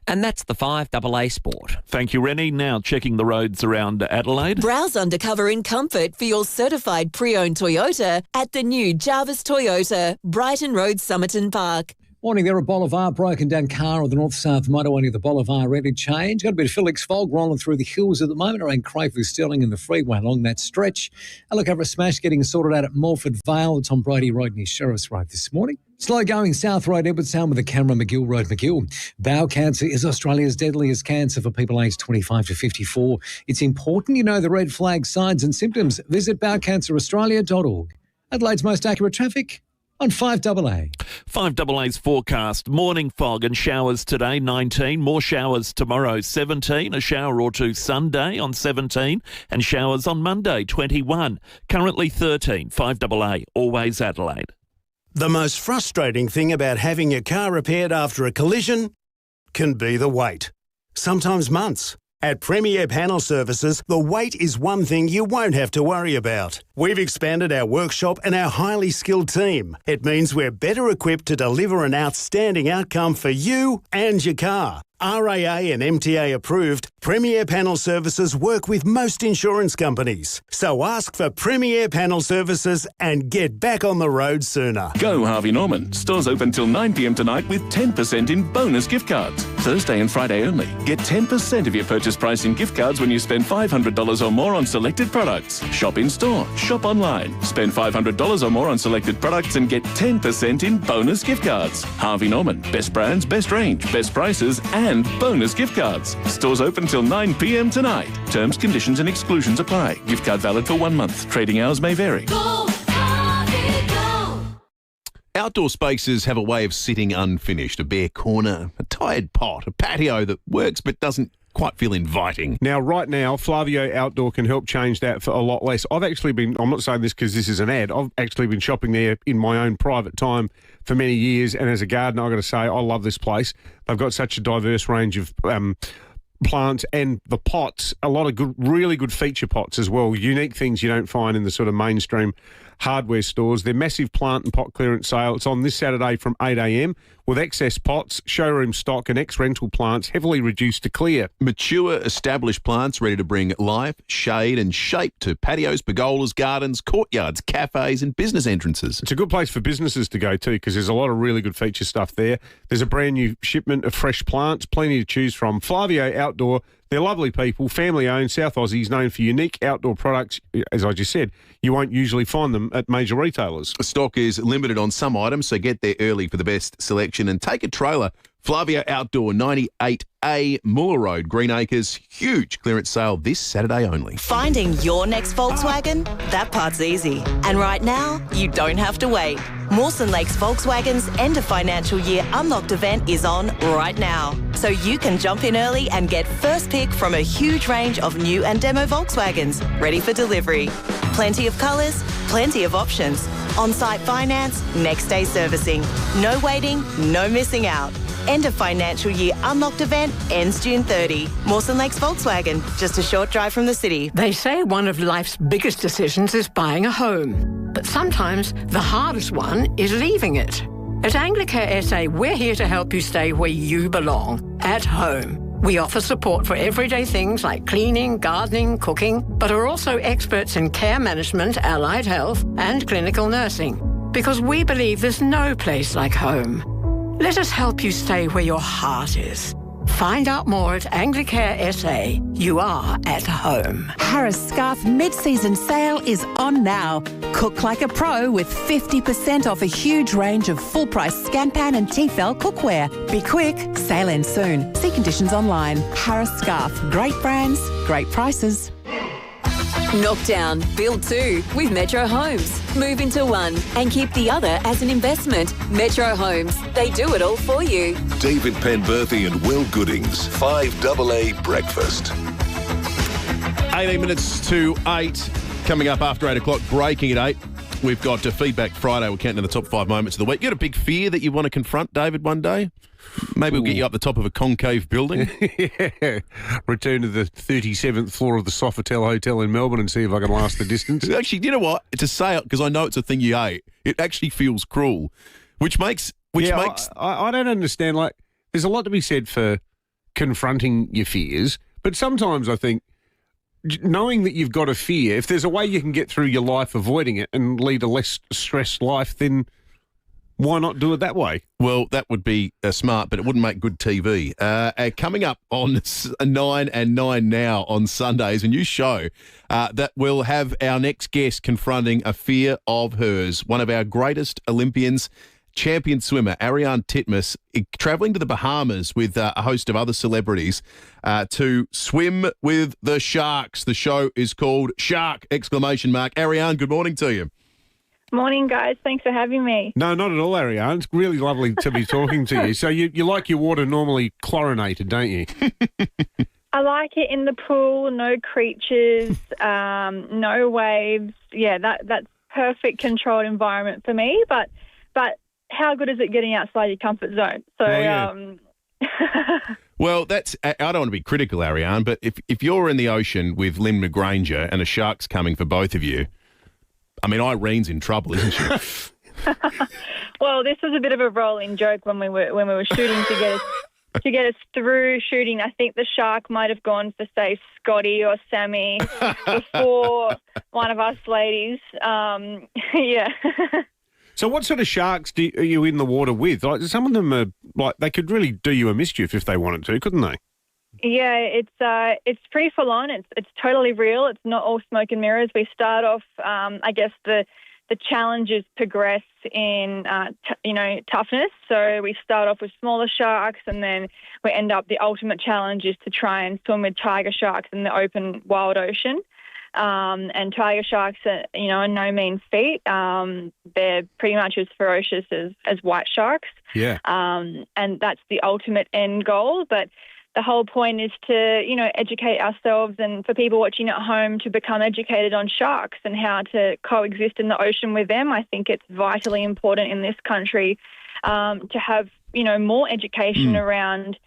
And that's the 5AA Sport. Thank you, Rennie. Now checking the roads around Adelaide. Browse undercover in comfort for your certified pre-owned Toyota at the new Jarvis Toyota, Brighton Road, Somerton Park. Morning there, a Bolivar broken down car on the north-south motorway near the Bolivar interchange. Got a bit of Felix fog rolling through the hills at the moment around Crayford, Stirling and the freeway along that stretch. A look over a smash getting sorted out at Morford Vale. It's on Brady Road near Sheriff's Road this morning. Slow going South Road, Edwardstown with the camera, McGill Road, McGill. Bowel cancer is Australia's deadliest cancer for people aged 25 to 54. It's important you know the red flag signs and symptoms. Visit bowelcanceraustralia.org. Adelaide's most accurate traffic on 5AA. 5AA's forecast. Morning fog and showers today, 19. More showers tomorrow, 17. A shower or two Sunday on 17. And showers on Monday, 21. Currently 13. 5AA, always Adelaide. The most frustrating thing about having your car repaired after a collision can be the wait. Sometimes months. At FIVEAA Panel Services, the wait is one thing you won't have to worry about. We've expanded our workshop and our highly skilled team. It means we're better equipped to deliver an outstanding outcome for you and your car. RAA and MTA approved, FIVEAA Panel Services work with most insurance companies. So ask for FIVEAA Panel Services and get back on the road sooner. Go Harvey Norman. Stores open till 9 p.m. tonight with 10% in bonus gift cards. Thursday and Friday only. Get 10% of your purchase price in gift cards when you spend $500 or more on selected products. Shop in store. Shop online. Spend $500 or more on selected products and get 10% in bonus gift cards. Harvey Norman. Best brands, best range, best prices and bonus gift cards. Stores open till 9 p.m. tonight. Terms, conditions and exclusions apply. Gift card valid for 1 month. Trading hours may vary. Go, Harvey, go. Outdoor spaces have a way of sitting unfinished. A bare corner, a tired pot, a patio that works but doesn't quite feel inviting. Now, right now, FIVEAA Outdoor can help change that for a lot less. I'm not saying this because this is an ad, I've actually been shopping there in my own private time for many years, and as a gardener, I've got to say, I love this place. They've got such a diverse range of plants and the pots, a lot of good, really good feature pots as well, unique things you don't find in the sort of mainstream hardware stores. Their massive plant and pot clearance sale, it's on this Saturday from 8 a.m. with excess pots, showroom stock and ex-rental plants heavily reduced to clear. Mature, established plants ready to bring life, shade and shape to patios, pergolas, gardens, courtyards, cafes and business entrances. It's a good place for businesses to go to because there's a lot of really good feature stuff there. There's a brand new shipment of fresh plants, plenty to choose from. FIVEAA Outdoor, they're lovely people, family-owned, South Aussies, known for unique outdoor products. As I just said, you won't usually find them at major retailers. Stock is limited on some items, so get there early for the best selection and take a trailer. FIVEAA Outdoor, 98A Muller Road, Greenacres. Huge clearance sale this Saturday only. Finding your next Volkswagen? That part's easy. And right now, you don't have to wait. Mawson Lakes Volkswagen's end of financial year unlocked event is on right now. So you can jump in early and get first pick from a huge range of new and demo Volkswagens ready for delivery. Plenty of colours, plenty of options. On-site finance, next day servicing. No waiting, no missing out. End of financial year unlocked event ends June 30. Mawson Lakes Volkswagen, just a short drive from the city. They say one of life's biggest decisions is buying a home. But sometimes the hardest one is leaving it. At Anglicare SA, we're here to help you stay where you belong, at home. We offer support for everyday things like cleaning, gardening, cooking, but are also experts in care management, allied health, and clinical nursing. Because we believe there's no place like home. Let us help you stay where your heart is. Find out more at Anglicare SA. You are at home. Harris Scarf mid-season sale is on now. Cook like a pro with 50% off a huge range of full-price Scanpan and Tefal cookware. Be quick, sale ends soon. See conditions online. Harris Scarf, great brands, great prices. Knock down, build two with Metro Homes. Move into one and keep the other as an investment. Metro Homes, they do it all for you. David Penberthy and Will Goodings, 5AA Breakfast. 18 minutes to 8. Coming up after 8 o'clock, breaking at 8. We've got Feedback Friday. We're counting the top 5 moments of the week. You got a big fear that you want to confront, David, one day? Maybe we'll get you up the top of a concave building. Yeah. Return to the 37th floor of the Sofitel Hotel in Melbourne and see if I can last the distance. Actually, you know what? To say it, because I know it's a thing you hate, it actually feels cruel, which makes... I don't understand. Like, there's a lot to be said for confronting your fears, but sometimes I think knowing that you've got a fear, if there's a way you can get through your life avoiding it and lead a less stressed life, then why not do it that way? Well, that would be smart, but it wouldn't make good TV. Coming up on 9 and 9 now on Sundays, a new show that will have our next guest confronting a fear of hers, one of our greatest Olympians, champion swimmer, Ariarne Titmus, travelling to the Bahamas with a host of other celebrities to swim with the sharks. The show is called Shark! Ariarne, good morning to you. Morning, guys. Thanks for having me. No, not at all, Ariarne. It's really lovely to be talking to you. So you like your water normally chlorinated, don't you? I like it in the pool, no creatures, no waves. Yeah, that's perfect controlled environment for me. But how good is it getting outside your comfort zone? So, Well, I don't want to be critical, Ariarne, but if you're in the ocean with Lynn McGranger and a shark's coming for both of you, I mean, Irene's in trouble, isn't she? Well, this was a bit of a rolling joke when we were shooting to get us through shooting. I think the shark might have gone for, say, Scotty or Sammy before one of us ladies. Yeah. So what sort of sharks are you in the water with? Like, some of them are like, they could really do you a mischief if they wanted to, couldn't they? Yeah, it's pretty full on. It's totally real. It's not all smoke and mirrors. We start off, I guess the challenges progress in toughness. So we start off with smaller sharks, and then we end up, the ultimate challenge is to try and swim with tiger sharks in the open wild ocean. And tiger sharks are no mean feat. They're pretty much as ferocious as white sharks. Yeah. And that's the ultimate end goal. But the whole point is to, educate ourselves and for people watching at home to become educated on sharks and how to coexist in the ocean with them. I think it's vitally important in this country to have, more education around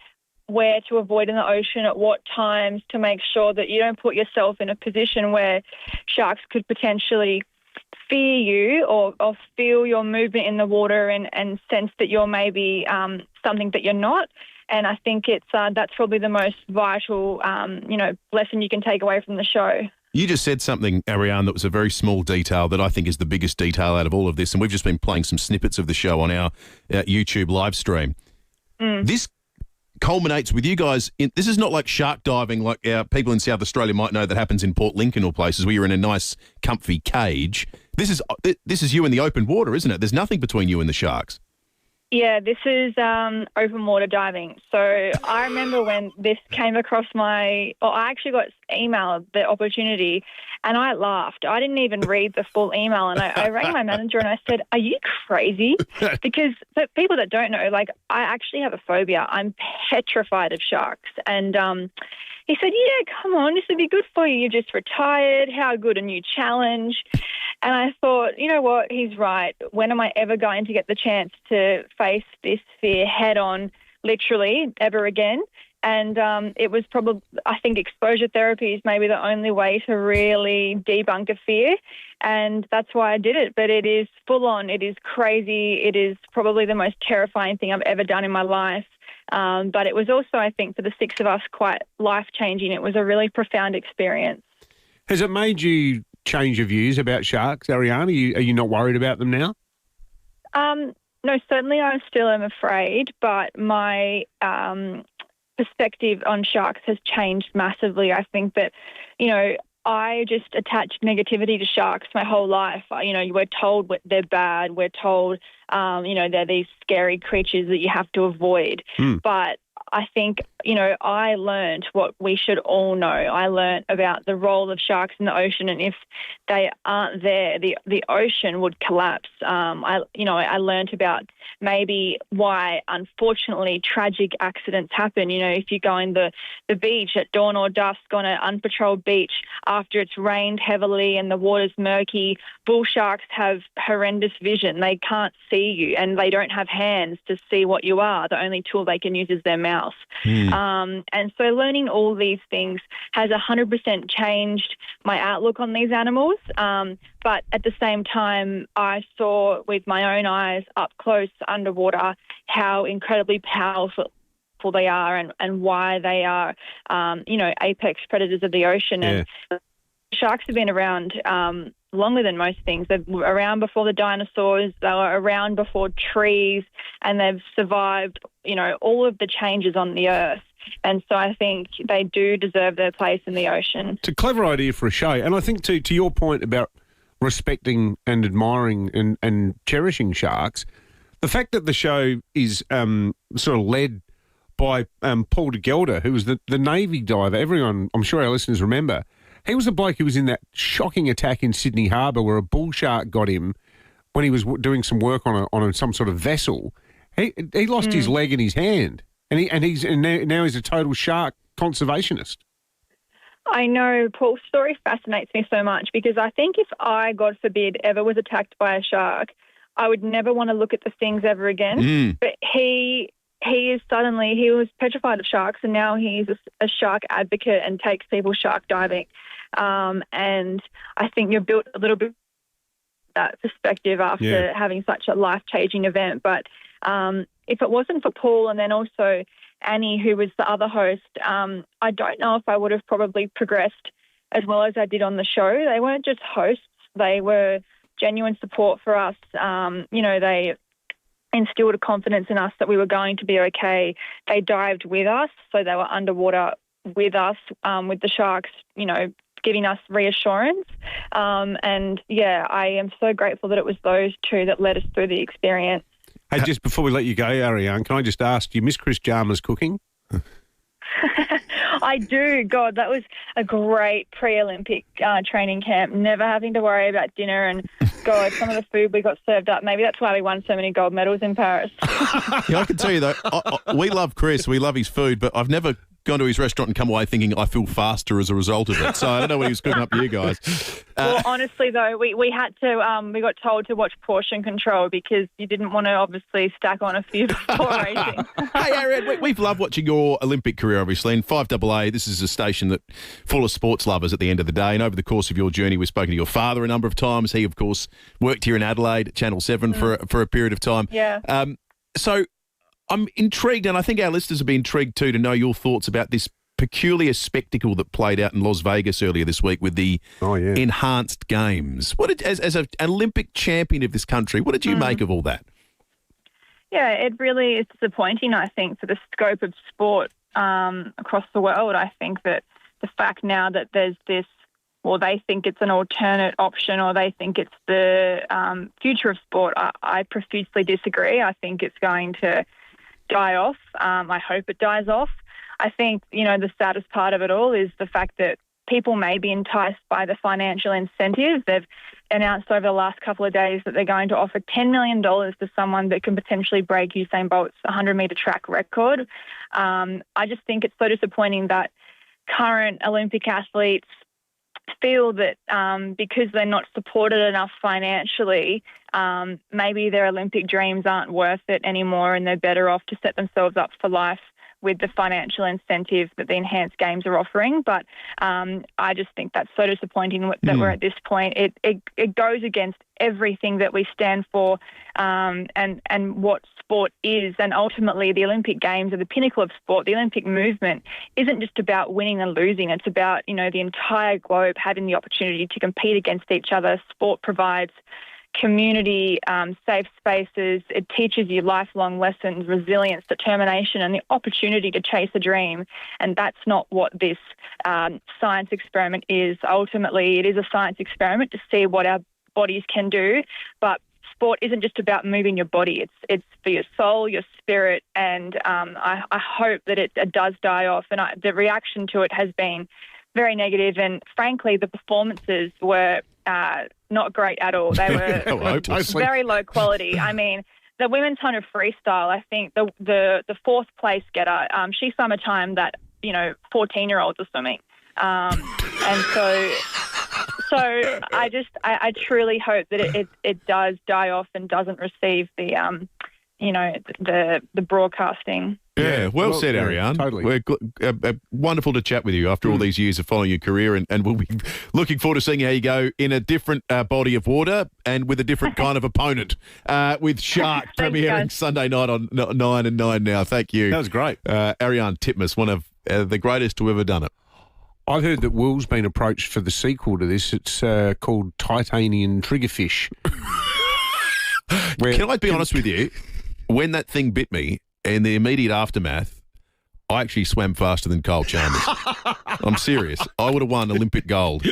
where to avoid in the ocean, at what times, to make sure that you don't put yourself in a position where sharks could potentially fear you or feel your movement in the water and sense that you're maybe something that you're not. And I think that's probably the most vital, lesson you can take away from the show. You just said something, Ariarne, that was a very small detail that I think is the biggest detail out of all of this. And we've just been playing some snippets of the show on our YouTube live stream. This culminates with you guys. This is not like shark diving like our people in South Australia might know that happens in Port Lincoln or places where you're in a nice, comfy cage. This is you in the open water, isn't it? There's nothing between you and the sharks. Yeah, this is open water diving. So I remember when this came across I actually got emailed the opportunity and I laughed. I didn't even read the full email, and I rang my manager and I said, "Are you crazy?" Because for people that don't know, like, I actually have a phobia. I'm petrified of sharks. And he said, "Yeah, come on, this would be good for you. You're just retired. How good, a new challenge." And I thought, you know what, he's right. When am I ever going to get the chance to face this fear head on, literally, ever again? And it was probably, I think exposure therapy is maybe the only way to really debunk a fear. And that's why I did it. But it is full on. It is crazy. It is probably the most terrifying thing I've ever done in my life. But it was also, I think, for the six of us, quite life-changing. It was a really profound experience. Has it made you change your views about sharks, Ariarne? Are you not worried about them now? No, certainly I still am afraid, but my perspective on sharks has changed massively. I think that, I just attached negativity to sharks my whole life. We're told they're bad. We're told, they're these scary creatures that you have to avoid. But I think, I learned what we should all know. I learned about the role of sharks in the ocean, and if they aren't there, the ocean would collapse. I learned about maybe why, unfortunately, tragic accidents happen. If you go in the beach at dawn or dusk on an unpatrolled beach after it's rained heavily and the water's murky, bull sharks have horrendous vision. They can't see you, and they don't have hands to see what you are. The only tool they can use is their mouth. And so learning all these things has 100% changed my outlook on these animals. But at the same time, I saw with my own eyes up close underwater how incredibly powerful they are and why they are, apex predators of the ocean. Yeah. And sharks have been around longer than most things. They were around before the dinosaurs. They were around before trees, and they've survived, all of the changes on the earth. And so I think they do deserve their place in the ocean. It's a clever idea for a show. And I think to your point about respecting and admiring and cherishing sharks, the fact that the show is sort of led by Paul de Gelder, who was the Navy diver. Everyone, I'm sure our listeners remember, he was the bloke who was in that shocking attack in Sydney Harbour where a bull shark got him when he was doing some work on some sort of vessel. He lost his leg and his hand, and now he's a total shark conservationist. I know. Paul's story fascinates me so much because I think if I, God forbid, ever was attacked by a shark, I would never want to look at the things ever again. But he was petrified of sharks, and now he's a shark advocate and takes people shark diving. And I think you're built a little bit that perspective after having such a life-changing event. But if it wasn't for Paul and then also Annie, who was the other host, I don't know if I would have probably progressed as well as I did on the show. They weren't just hosts. They were genuine support for us. They instilled a confidence in us that we were going to be okay. They dived with us, so they were underwater with us, with the sharks, giving us reassurance. I am so grateful that it was those two that led us through the experience. Hey, just before we let you go, Ariane, can I just ask, do you miss Chris Jarman's cooking? I do. God, that was a great pre-Olympic training camp, never having to worry about dinner. And, God, some of the food we got served up, maybe that's why we won so many gold medals in Paris. Yeah, I can tell you, though, we love Chris, we love his food, but I've never gone to his restaurant and come away thinking I feel faster as a result of it. So I don't know what he was cooking up to you guys. Well, honestly, though, we had to, we got told to watch portion control because you didn't want to obviously stack on a few before racing. Hey, Ariane, we've loved watching your Olympic career, obviously, and 5AA, this is a station that full of sports lovers at the end of the day. And over the course of your journey, we've spoken to your father a number of times. He, of course, worked here in Adelaide at Channel 7 for a period of time. Yeah. So I'm intrigued, and I think our listeners will be intrigued too to know your thoughts about this peculiar spectacle that played out in Las Vegas earlier this week with the enhanced games. As an Olympic champion of this country, what did you make of all that? Yeah, it really is disappointing, I think, for the scope of sport across the world. I think that the fact now that there's this, or they think it's an alternate option, or they think it's the future of sport, I profusely disagree. I think it's going to die off. I hope it dies off. I think, the saddest part of it all is the fact that people may be enticed by the financial incentives. They've announced over the last couple of days that they're going to offer $10 million to someone that can potentially break Usain Bolt's 100-metre track record. I just think it's so disappointing that current Olympic athletes feel that because they're not supported enough financially, maybe their Olympic dreams aren't worth it anymore and they're better off to set themselves up for life with the financial incentive that the enhanced games are offering. But I just think that's so disappointing that we're at this point. It goes against everything that we stand for and what sport is. And ultimately, the Olympic Games are the pinnacle of sport. The Olympic movement isn't just about winning and losing. It's about, the entire globe having the opportunity to compete against each other. Sport provides community, safe spaces. It teaches you lifelong lessons, resilience, determination, and the opportunity to chase a dream. And that's not what this science experiment is. Ultimately, it is a science experiment to see what our bodies can do. But sport isn't just about moving your body. It's for your soul, your spirit, and I hope that it does die off. And the reaction to it has been very negative, and frankly, the performances were not great at all. They were very low quality. I mean, the women's 100 freestyle, I think the fourth place getter, she swam a time that 14-year-olds are swimming, and so I truly hope that it does die off and doesn't receive the broadcasting. Yeah, well said, Ariane. Totally. We're wonderful to chat with you after all these years of following your career, and we'll be looking forward to seeing how you go in a different body of water and with a different kind of opponent, with Shark premiering Sunday night on 9 and 9 now. Thank you. That was great. Ariane Titmus, one of the greatest to ever done it. I've heard that Will's been approached for the sequel to this. It's called Titanian Triggerfish. Can I be honest with you? When that thing bit me, in the immediate aftermath, I actually swam faster than Cole Chambers. I'm serious. I would have won Olympic gold.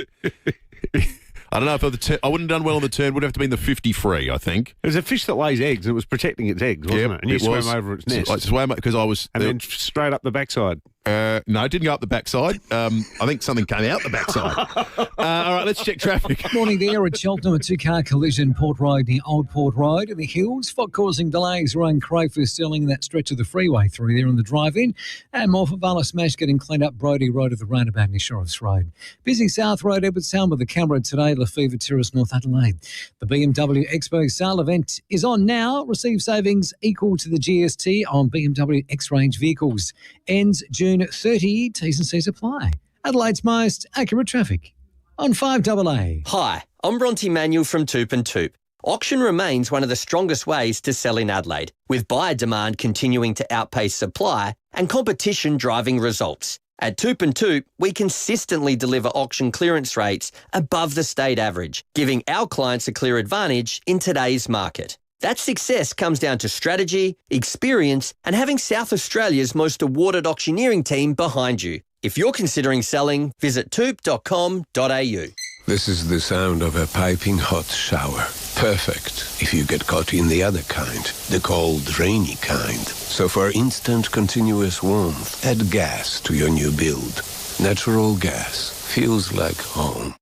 I don't know if I wouldn't have done well on the turn. Would have to be in the 50 free, I think. There's a fish that lays eggs. It was protecting its eggs, wasn't it? And you swam over its nest. I swam because I was... And then straight up the backside. No, it didn't go up the backside. I think something came out the backside. All right, let's check traffic. Morning there at Cheltenham, a two-car collision, Port Road near Old Port Road. In the hills, fog causing delays around Crowfoot, Stirling, that stretch of the freeway through there on the drive-in. And more for FIVEAA smash getting cleaned up, Brodie Road at the roundabout near Sheriff's Road. Busy South Road, Edwardstown with the camera today, Lefevre Terrace, North Adelaide. The BMW Expo sale event is on now. Receive savings equal to the GST on BMW X-Range vehicles. Ends June 30, T's and C's apply. Adelaide's most accurate traffic on 5AA. Hi, I'm Bronte Manuel from Toop and Toop. Auction remains one of the strongest ways to sell in Adelaide, with buyer demand continuing to outpace supply and competition driving results. At Toop and Toop, we consistently deliver auction clearance rates above the state average, giving our clients a clear advantage in today's market. That success comes down to strategy, experience, and having South Australia's most awarded auctioneering team behind you. If you're considering selling, visit toop.com.au. This is the sound of a piping hot shower. Perfect if you get caught in the other kind, the cold, rainy kind. So for instant, continuous warmth, add gas to your new build. Natural gas feels like home.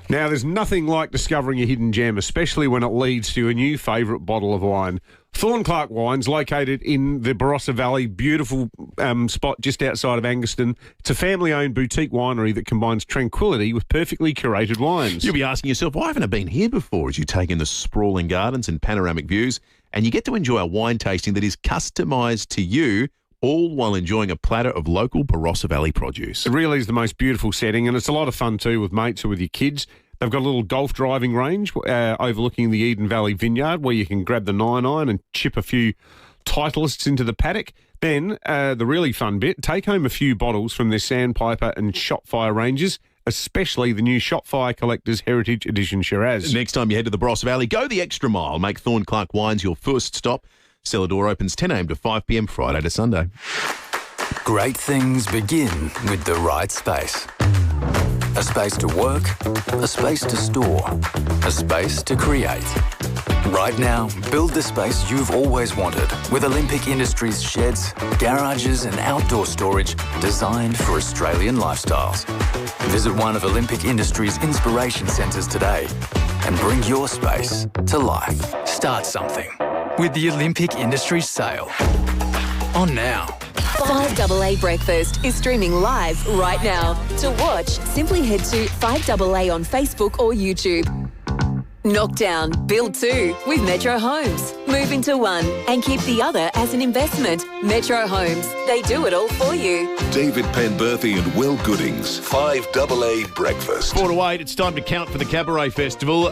Now, there's nothing like discovering a hidden gem, especially when it leads to a new favourite bottle of wine. Thornclark Wine's located in the Barossa Valley, beautiful spot just outside of Angaston. It's a family-owned boutique winery that combines tranquility with perfectly curated wines. You'll be asking yourself, why haven't I been here before? As you take in the sprawling gardens and panoramic views, and you get to enjoy a wine tasting that is customised to you, all while enjoying a platter of local Barossa Valley produce. It really is the most beautiful setting, and it's a lot of fun too with mates or with your kids. They've got a little golf driving range overlooking the Eden Valley Vineyard where you can grab the 9-iron and chip a few Titleists into the paddock. Then, the really fun bit, take home a few bottles from their Sandpiper and Shotfire ranges, especially the new Shotfire Collector's Heritage Edition Shiraz. Next time you head to the Barossa Valley, go the extra mile. Make Thornclark Wines your first stop. Cellar door opens 10 a.m. to 5 p.m. Friday to Sunday. Great things begin with the right space. A space to work, a space to store, a space to create. Right now, build the space you've always wanted with Olympic Industries sheds, garages and outdoor storage designed for Australian lifestyles. Visit one of Olympic Industries' inspiration centres today and bring your space to life. Start something with the Olympic Industries sale. On now. 5AA Breakfast is streaming live right now. To watch, simply head to 5AA on Facebook or YouTube. Knockdown, build two with Metro Homes. Move into one and keep the other as an investment. Metro Homes, they do it all for you. David Penberthy and Will Goodings, 5AA Breakfast. 4 to 8, it's time to count for the Cabaret Festival.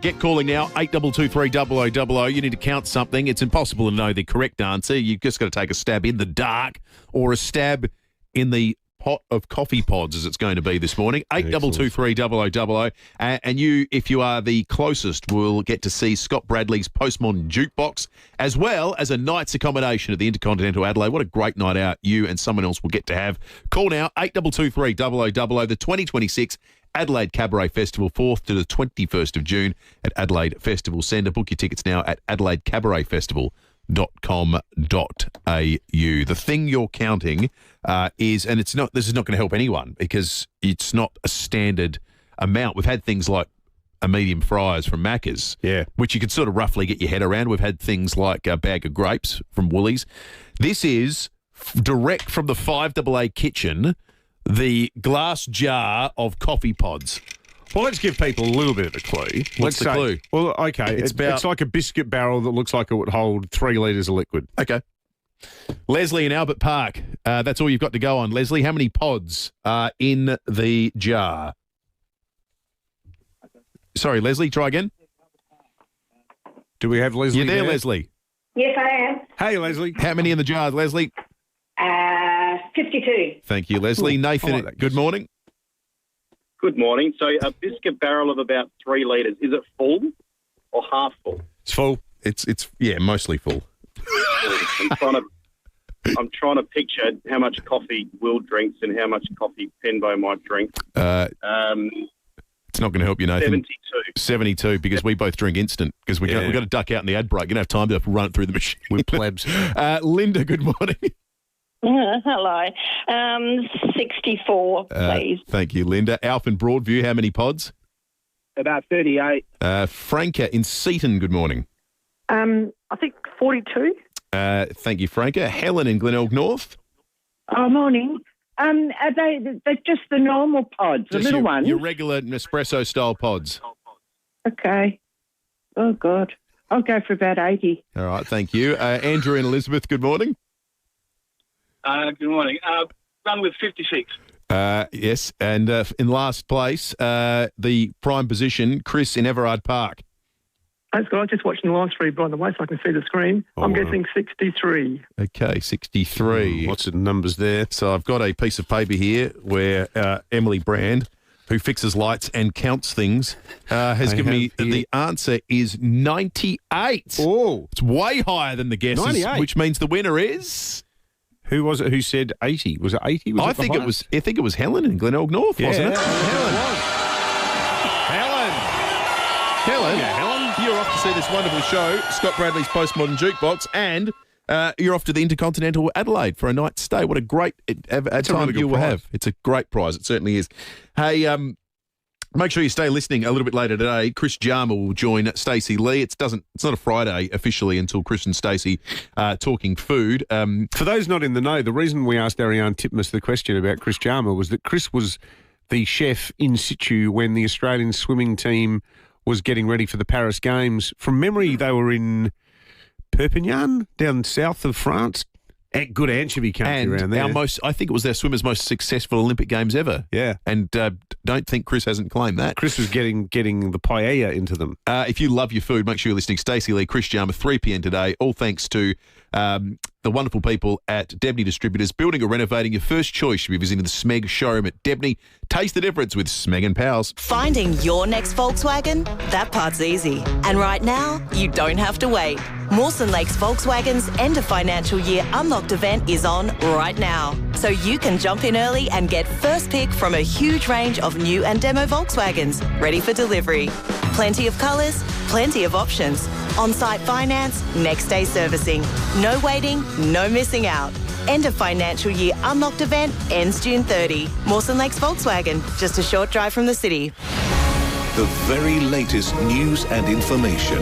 Get calling now, 8223 0000. You need to count something. It's impossible to know the correct answer. You've just got to take a stab in the dark or a stab in the pot of coffee pods, as it's going to be this morning. 8223 and you, if you are the closest, will get to see Scott Bradley's Postmodern Jukebox, as well as a night's accommodation at the Intercontinental Adelaide. What a great night out you and someone else will get to have. Call now, 8223 the 2026 Adelaide Cabaret Festival, 4th to the 21st of June at Adelaide Festival Centre. Book your tickets now at adelaidecabaretfestival.com.au. The thing you're counting is, and this is not going to help anyone because it's not a standard amount. We've had things like a medium fries from Macca's, which you could sort of roughly get your head around. We've had things like a bag of grapes from Woolies. This is direct from the 5AA kitchen, the glass jar of coffee pods. Well, let's give people a little bit of a clue. What's the clue? Well, okay, it's like a biscuit barrel that looks like it would hold 3 litres of liquid. Okay. Leslie in Albert Park. That's all you've got to go on. Leslie, how many pods are in the jar? Sorry, Leslie, try again. Do we have Leslie You're there, Leslie? Yes, I am. Hey, Leslie. How many in the jar, Leslie? 52. Thank you, Leslie. Nathan, good morning. Good morning. So a biscuit barrel of about 3 litres, is it full or half full? It's full. It's mostly full. I'm trying to picture how much coffee Will drinks and how much coffee Penbo might drink. It's not going to help you, Nathan. 72, because we both drink instant, because we've got to duck out in the ad break. You don't have time to run it through the machine. We're plebs. Linda, good morning. Hello. 64, please. Thank you, Linda. Alf in Broadview, how many pods? About 38. Franca in Seaton, good morning. I think 42. Thank you, Franca. Helen in Glenelg North. Oh, morning. Are they're just the normal pods, the little ones? Your regular Nespresso-style pods. Okay. Oh, God. I'll go for about 80. All right, thank you. Andrew and Elizabeth, good morning. Good morning. Run with 56. Yes, and in last place, the prime position, Chris in Everard Park. That's good. I'm just watching the live stream, by the way, so I can see the screen. I'm guessing 63. Okay, 63. Lots of numbers there. So I've got a piece of paper here where Emily Brand, who fixes lights and counts things, has given me the answer is 98. Oh. It's way higher than the guesses, 98. which means the winner is... Who was it who said 80? Was it 80? I think it was Helen in Glenelg North, wasn't it? Helen. Yeah, Helen, you're off to see this wonderful show, Scott Bradley's Postmodern Jukebox, and you're off to the Intercontinental Adelaide for a night's stay. What a great time you will have. It's a great prize. It certainly is. Hey, make sure you stay listening a little bit later today. Chris Jarmer will join Stacey Lee. It's not a Friday officially until Chris and Stacey talking food. For those not in the know, the reason we asked Ariane Titmus the question about Chris Jarmer was that Chris was the chef in situ when the Australian swimming team was getting ready for the Paris Games. From memory, they were in Perpignan, down south of France. Good anchovy country around there. I think it was their swimmers' most successful Olympic Games ever. Yeah. And don't think Chris hasn't claimed that. Chris was getting the paella into them. If you love your food, make sure you're listening. Stacey Lee, Chris Jarmer, 3 p.m. today. All thanks to the wonderful people at Debney Distributors. Building or renovating, your first choice should be visiting the Smeg showroom at Debney. Taste the difference with Smeg and Powers. Finding your next Volkswagen? That part's easy. And right now, you don't have to wait. Mawson Lakes Volkswagen's end of financial year unlocked event is on right now. So you can jump in early and get first pick from a huge range of new and demo Volkswagens ready for delivery. Plenty of colours, plenty of options. On-site finance, next day servicing. No waiting, no missing out. End of financial year unlocked event ends June 30. Mawson Lakes Volkswagen, just a short drive from the city. The very latest news and information.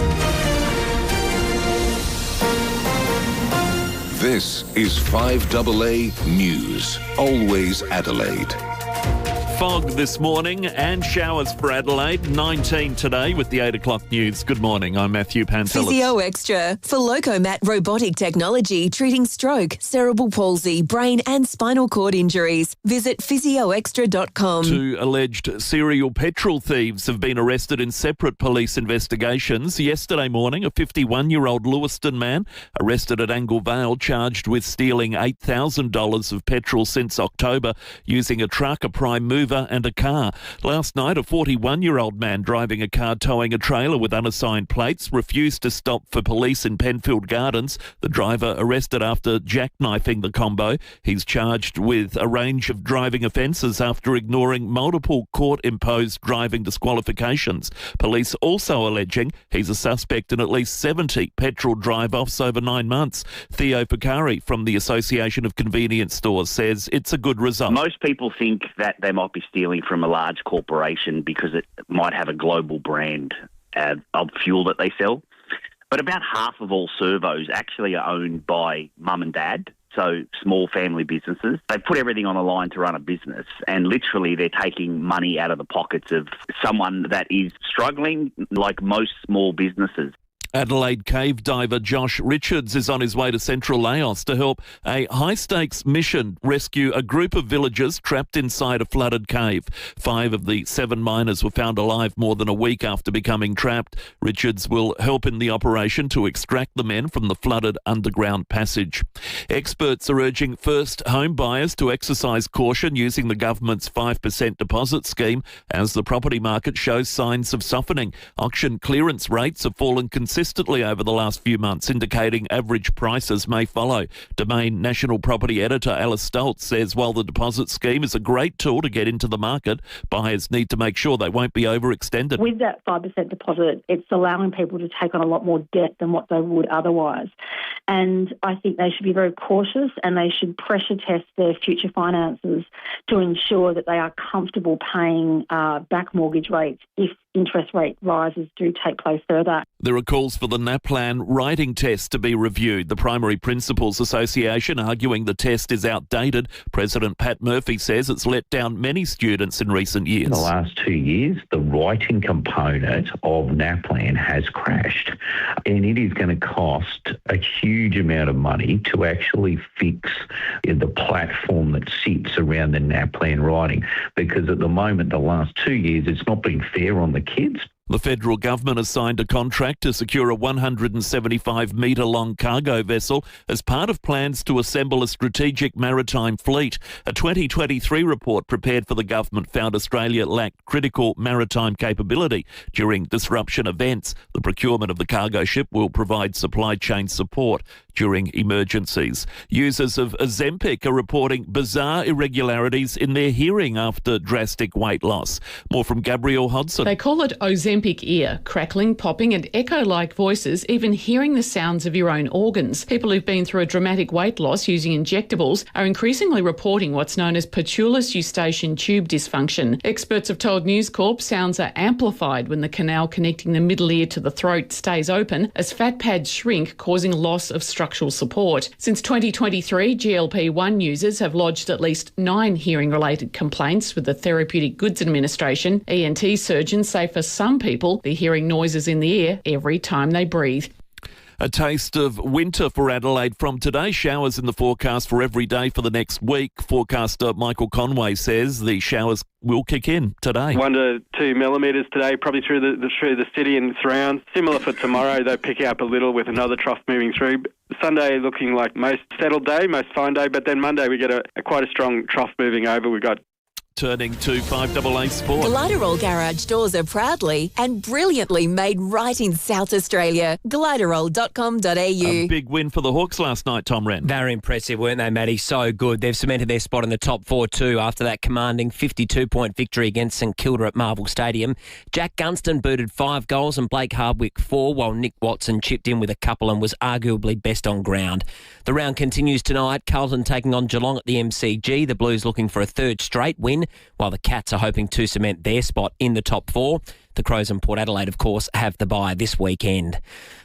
This is 5AA News, always Adelaide. Fog this morning and showers for Adelaide. 19 today with the 8 o'clock news. Good morning. I'm Matthew Pantelis. Physio Extra for Locomat robotic technology treating stroke, cerebral palsy, brain and spinal cord injuries. Visit physioextra.com. 2 alleged serial petrol thieves have been arrested in separate police investigations. Yesterday morning, a 51-year-old Lewiston man arrested at Angle Vale charged with stealing $8,000 of petrol since October using a truck, a prime mover and a car. Last night, a 41-year-old man driving a car towing a trailer with unassigned plates refused to stop for police in Penfield Gardens. The driver arrested after jackknifing the combo. He's charged with a range of driving offences after ignoring multiple court-imposed driving disqualifications. Police also alleging he's a suspect in at least 70 petrol drive-offs over 9 months. Theo Picari from the Association of Convenience Stores says it's a good result. Most people think that they might be stealing from a large corporation because it might have a global brand of fuel that they sell. But about half of all servos actually are owned by mum and dad, so small family businesses. They put everything on the line to run a business, and literally they're taking money out of the pockets of someone that is struggling, like most small businesses. Adelaide cave diver Josh Richards is on his way to central Laos to help a high-stakes mission rescue a group of villagers trapped inside a flooded cave. 5 of the 7 miners were found alive more than a week after becoming trapped. Richards will help in the operation to extract the men from the flooded underground passage. Experts are urging first home buyers to exercise caution using the government's 5% deposit scheme as the property market shows signs of softening. Auction clearance rates have fallen consistently over the last few months, indicating average prices may follow. Domain National Property Editor Alice Stoltz says while the deposit scheme is a great tool to get into the market, buyers need to make sure they won't be overextended. With that 5% deposit, it's allowing people to take on a lot more debt than what they would otherwise. And I think they should be very cautious and they should pressure test their future finances to ensure that they are comfortable paying back mortgage rates if interest rate rises do take place further. There are calls for the NAPLAN writing test to be reviewed. The Primary Principals Association arguing the test is outdated. President Pat Murphy says it's let down many students in recent years. In the last 2 years, the writing component of NAPLAN has crashed, and it is going to cost a huge amount of money to actually fix the platform that sits around the NAPLAN writing, because at the moment, the last 2 years, it's not been fair on the kids. The federal government has signed a contract to secure a 175-metre-long cargo vessel as part of plans to assemble a strategic maritime fleet. A 2023 report prepared for the government found Australia lacked critical maritime capability during disruption events. The procurement of the cargo ship will provide supply chain support during emergencies. Users of Ozempic are reporting bizarre irregularities in their hearing after drastic weight loss. More from Gabrielle Hodson. They call it Ozempic ear, crackling, popping and echo-like voices, even hearing the sounds of your own organs. People who've been through a dramatic weight loss using injectables are increasingly reporting what's known as patulous eustachian tube dysfunction. Experts have told News Corp sounds are amplified when the canal connecting the middle ear to the throat stays open as fat pads shrink, causing loss of structural support. Since 2023, GLP-1 users have lodged at least 9 hearing-related complaints with the Therapeutic Goods Administration. ENT surgeons say for some people, they're hearing noises in the ear every time they breathe. A taste of winter for Adelaide from today. Showers in the forecast for every day for the next week. Forecaster Michael Conway says the showers will kick in today. 1 to 2 millimetres today, probably through the city and surrounds. Similar for tomorrow, they pick up a little with another trough moving through. Sunday looking like most settled day, most fine day, but then Monday we get quite a strong trough moving over. We've got turning to 5AA Sport. Gliderol Garage doors are proudly and brilliantly made right in South Australia. Gliderol.com.au. A big win for the Hawks last night, Tom Wren. Very impressive, weren't they, Matty? So good. They've cemented their spot in the top 4 too after that commanding 52-point victory against St Kilda at Marvel Stadium. Jack Gunston booted 5 goals and Blake Hardwick 4, while Nick Watson chipped in with a couple and was arguably best on ground. The round continues tonight. Carlton taking on Geelong at the MCG. The Blues looking for a 3rd straight win, while the Cats are hoping to cement their spot in the top 4. The Crows and Port Adelaide, of course, have the bye this weekend.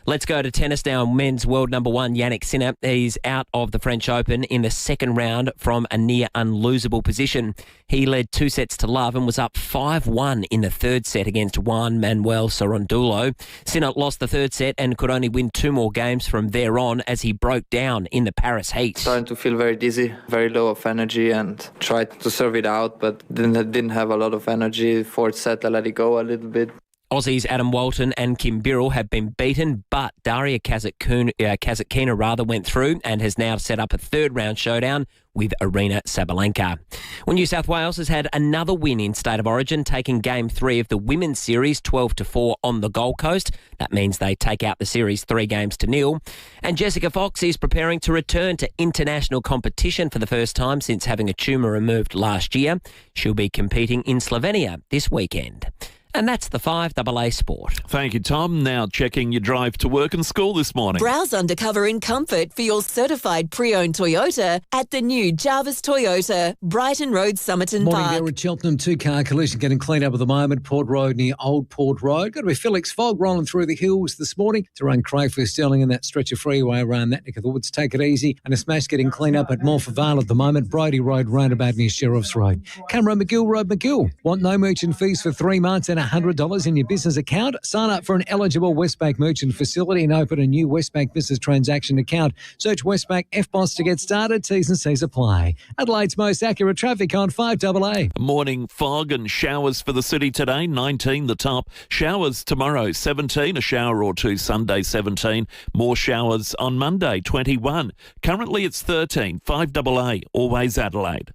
Let's go to tennis now. Men's world number one, Yannick Sinner. He's out of the French Open in the second round from a near unlosable position. He led 2 sets to love and was up 5-1 in the third set against Juan Manuel Cerundolo. Sinner lost the third set and could only win 2 more games from there on as he broke down in the Paris heat. Starting to feel very dizzy, very low of energy, and tried to serve it out, but didn't have a lot of energy. Fourth set, I let it go a little bit. Aussies Adam Walton and Kim Birrell have been beaten, but Daria Kasatkina went through and has now set up a third-round showdown with Arina Sabalenka. Well, New South Wales has had another win in State of Origin, taking Game 3 of the Women's Series 12-4 on the Gold Coast. That means they take out the series 3-0. And Jessica Fox is preparing to return to international competition for the first time since having a tumour removed last year. She'll be competing in Slovenia this weekend. And that's the 5AA Sport. Thank you, Tom. Now checking your drive to work and school this morning. Browse undercover in comfort for your certified pre-owned Toyota at the new Jarvis Toyota, Brighton Road, Somerton Morning Park. there at Cheltenham. 2-car collision getting cleaned up at the moment. Port Road near Old Port Road. Got to be Felix Fog rolling through the hills this morning to run Crayford Sterling in that stretch of freeway around that neck of the woods. Take it easy. And a smash getting cleaned up at Morpeth Vale at the moment. Brodie Road roundabout near Sheriff's Road. Camera McGill Road, McGill. Want no merchant fees for 3 months and $100 in your business account? Sign up for an eligible Westpac merchant facility and open a new Westpac business transaction account. Search Westpac FBOS to get started. T's and C's apply. Adelaide's most accurate traffic on 5AA. Morning fog and showers for the city today, 19 the top. Showers tomorrow, 17, a shower or 2 Sunday, 17. More showers on Monday, 21. Currently it's 13, 5AA, always Adelaide.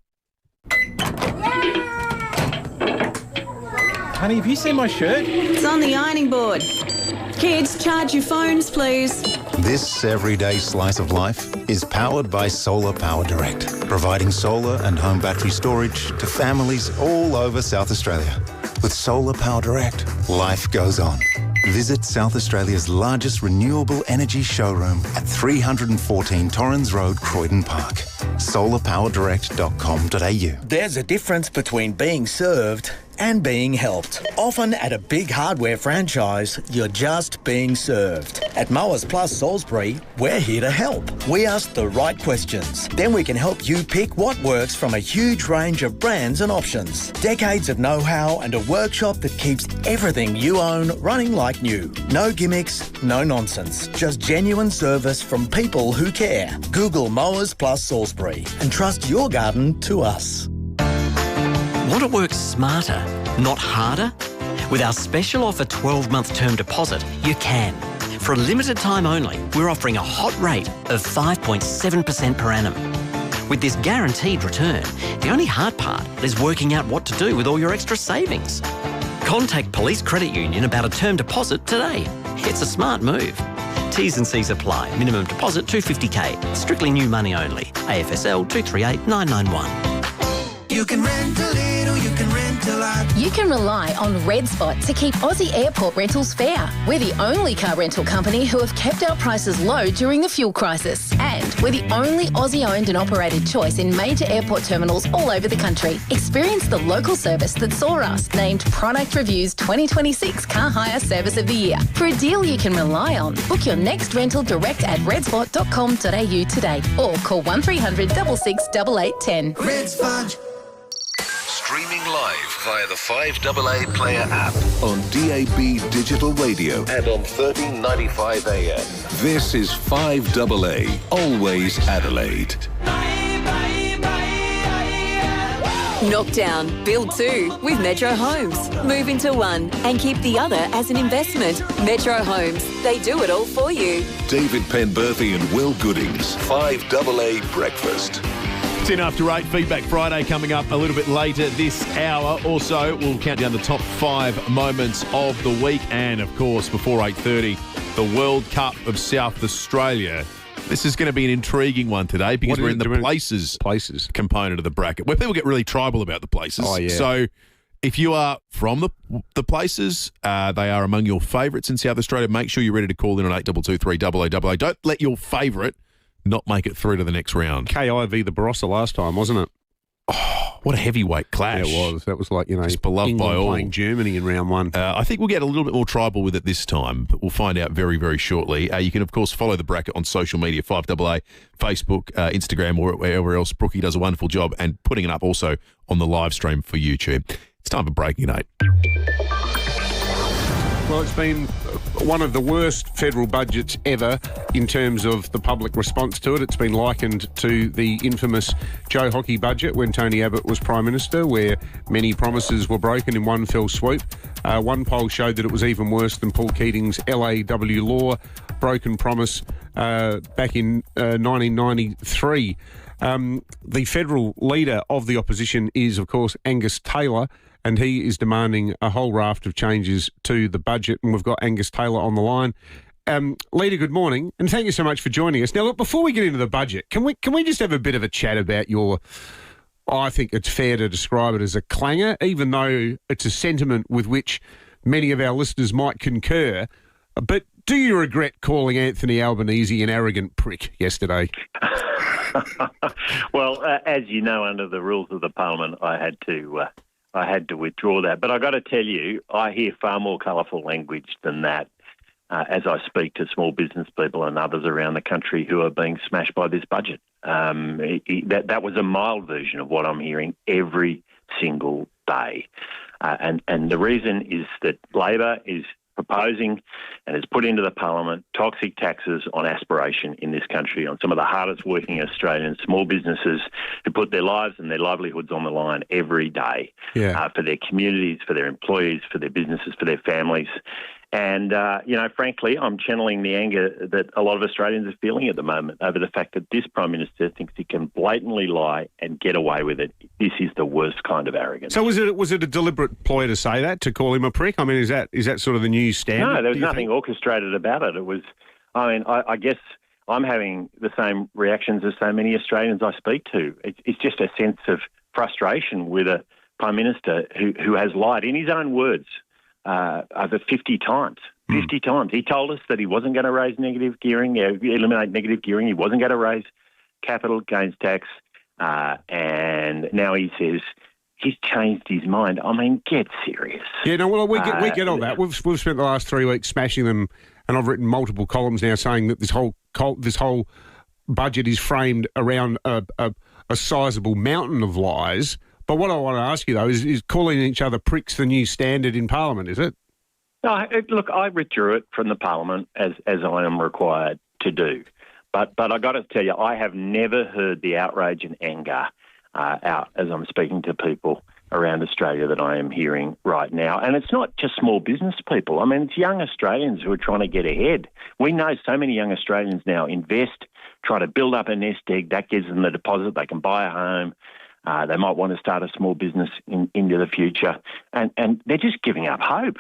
Honey, have you seen my shirt? It's on the ironing board. Kids, charge your phones, please. This everyday slice of life is powered by Solar Power Direct, providing solar and home battery storage to families all over South Australia. With Solar Power Direct, life goes on. Visit South Australia's largest renewable energy showroom at 314 Torrens Road, Croydon Park. solarpowerdirect.com.au. There's a difference between being served and being helped. Often at a big hardware franchise, you're just being served. At Mowers Plus Salisbury, we're here to help. We ask the right questions. Then we can help you pick what works from a huge range of brands and options. Decades of know-how and a workshop that keeps everything you own running like new. No gimmicks, no nonsense. Just genuine service from people who care. Google Mowers Plus Salisbury and trust your garden to us. Want to work smarter, not harder? With our special offer 12-month term deposit, you can. For a limited time only, we're offering a hot rate of 5.7% per annum. With this guaranteed return, the only hard part is working out what to do with all your extra savings. Contact Police Credit Union about a term deposit today. It's a smart move. T's and C's apply. Minimum deposit $250K. Strictly new money only. AFSL 238991. You can rent a little, you can rent a lot. You can rely on Red Spot to keep Aussie airport rentals fair. We're the only car rental company who have kept our prices low during the fuel crisis. And we're the only Aussie-owned and operated choice in major airport terminals all over the country. Experience the local service that saw us named Product Review's 2026 Car Hire Service of the Year. For a deal you can rely on, book your next rental direct at redspot.com.au today or call 1300 66 8810. Red Spot. Streaming live via the 5AA Player app on DAB Digital Radio and on 1395 AM. This is 5AA, always Adelaide. Knockdown, build 2 with Metro Homes. Move into one and keep the other as an investment. Metro Homes, they do it all for you. David Penberthy and Will Goodings, 5AA Breakfast. 10 after 8, Feedback Friday coming up a little bit later this hour. Also, we'll count down the top 5 moments of the week. And, of course, before 8:30, the World Cup of South Australia. This is going to be an intriguing one today because we're in the places component of the bracket where people get really tribal about the places. Oh, yeah. So if you are from the places, they are among your favourites in South Australia, make sure you're ready to call in on 8223 Don't let your favourite not make it through to the next round. KI v the Barossa last time, wasn't it? Oh, What a heavyweight clash. Yeah, it was. That was like, just beloved England by all. playing Germany in round one. I think we'll get a little bit more tribal with it this time, but we'll find out very, very shortly. You can, of course, follow the bracket on social media, 5AA, Facebook, Instagram, or wherever else. Brookie does a wonderful job and putting it up also on the live stream for YouTube. It's time for Breaking 8. Well, it's been one of the worst federal budgets ever in terms of the public response to it. It's been likened to the infamous Joe Hockey budget when Tony Abbott was Prime Minister, where many promises were broken in one fell swoop. One poll showed that it was even worse than Paul Keating's LAW Law broken promise back in 1993. The federal leader of the opposition is, of course, Angus Taylor, and he is demanding a whole raft of changes to the budget. And we've got Angus Taylor on the line. Leader, good morning, and thank you so much for joining us. Now, look, before we get into the budget, can we just have a bit of a chat about your, I think it's fair to describe it as a clanger, even though it's a sentiment with which many of our listeners might concur. But do you regret calling Anthony Albanese an arrogant prick yesterday? Well, as you know, under the rules of the Parliament, I had to withdraw that. But I got to tell you, I hear far more colourful language than that as I speak to small business people and others around the country who are being smashed by this budget. That was a mild version of what I'm hearing every single day. And the reason is that Labor is proposing and has put into the Parliament toxic taxes on aspiration in this country, on some of the hardest working Australians, small businesses who put their lives and their livelihoods on the line every day for their communities, for their employees, for their businesses, for their families. And, frankly, I'm channeling the anger that a lot of Australians are feeling at the moment over the fact that this Prime Minister thinks he can blatantly lie and get away with it. This is the worst kind of arrarrogance. So was it a deliberate ploy to say that, to call him a prick? I mean, is that sort of the new standard? No, there was nothing orchestrated about it. It was, I guess I'm having the same reactions as so many Australians I speak to. It's just a sense of frustration with a Prime Minister who has lied in his own words over 50 times. 50 times. He told us that he wasn't going to raise negative gearing, eliminate negative gearing. He wasn't going to raise capital gains tax. And now he says he's changed his mind. I mean, get serious. Yeah, no, well, we get all that. We've spent the last 3 weeks smashing them, and I've written multiple columns now saying that this whole budget is framed around a sizable mountain of lies. But what I want to ask you, though, is calling each other pricks the new standard in Parliament, is it? No, look, I withdrew it from the Parliament as I am required to do. But I got to tell you, I have never heard the outrage and anger out as I'm speaking to people around Australia that I am hearing right now. And it's not just small business people. I mean, it's young Australians who are trying to get ahead. We know so many young Australians now invest, try to build up a nest egg. That gives them the deposit. They can buy a home. They might want to start a small business into the future. And they're just giving up hope.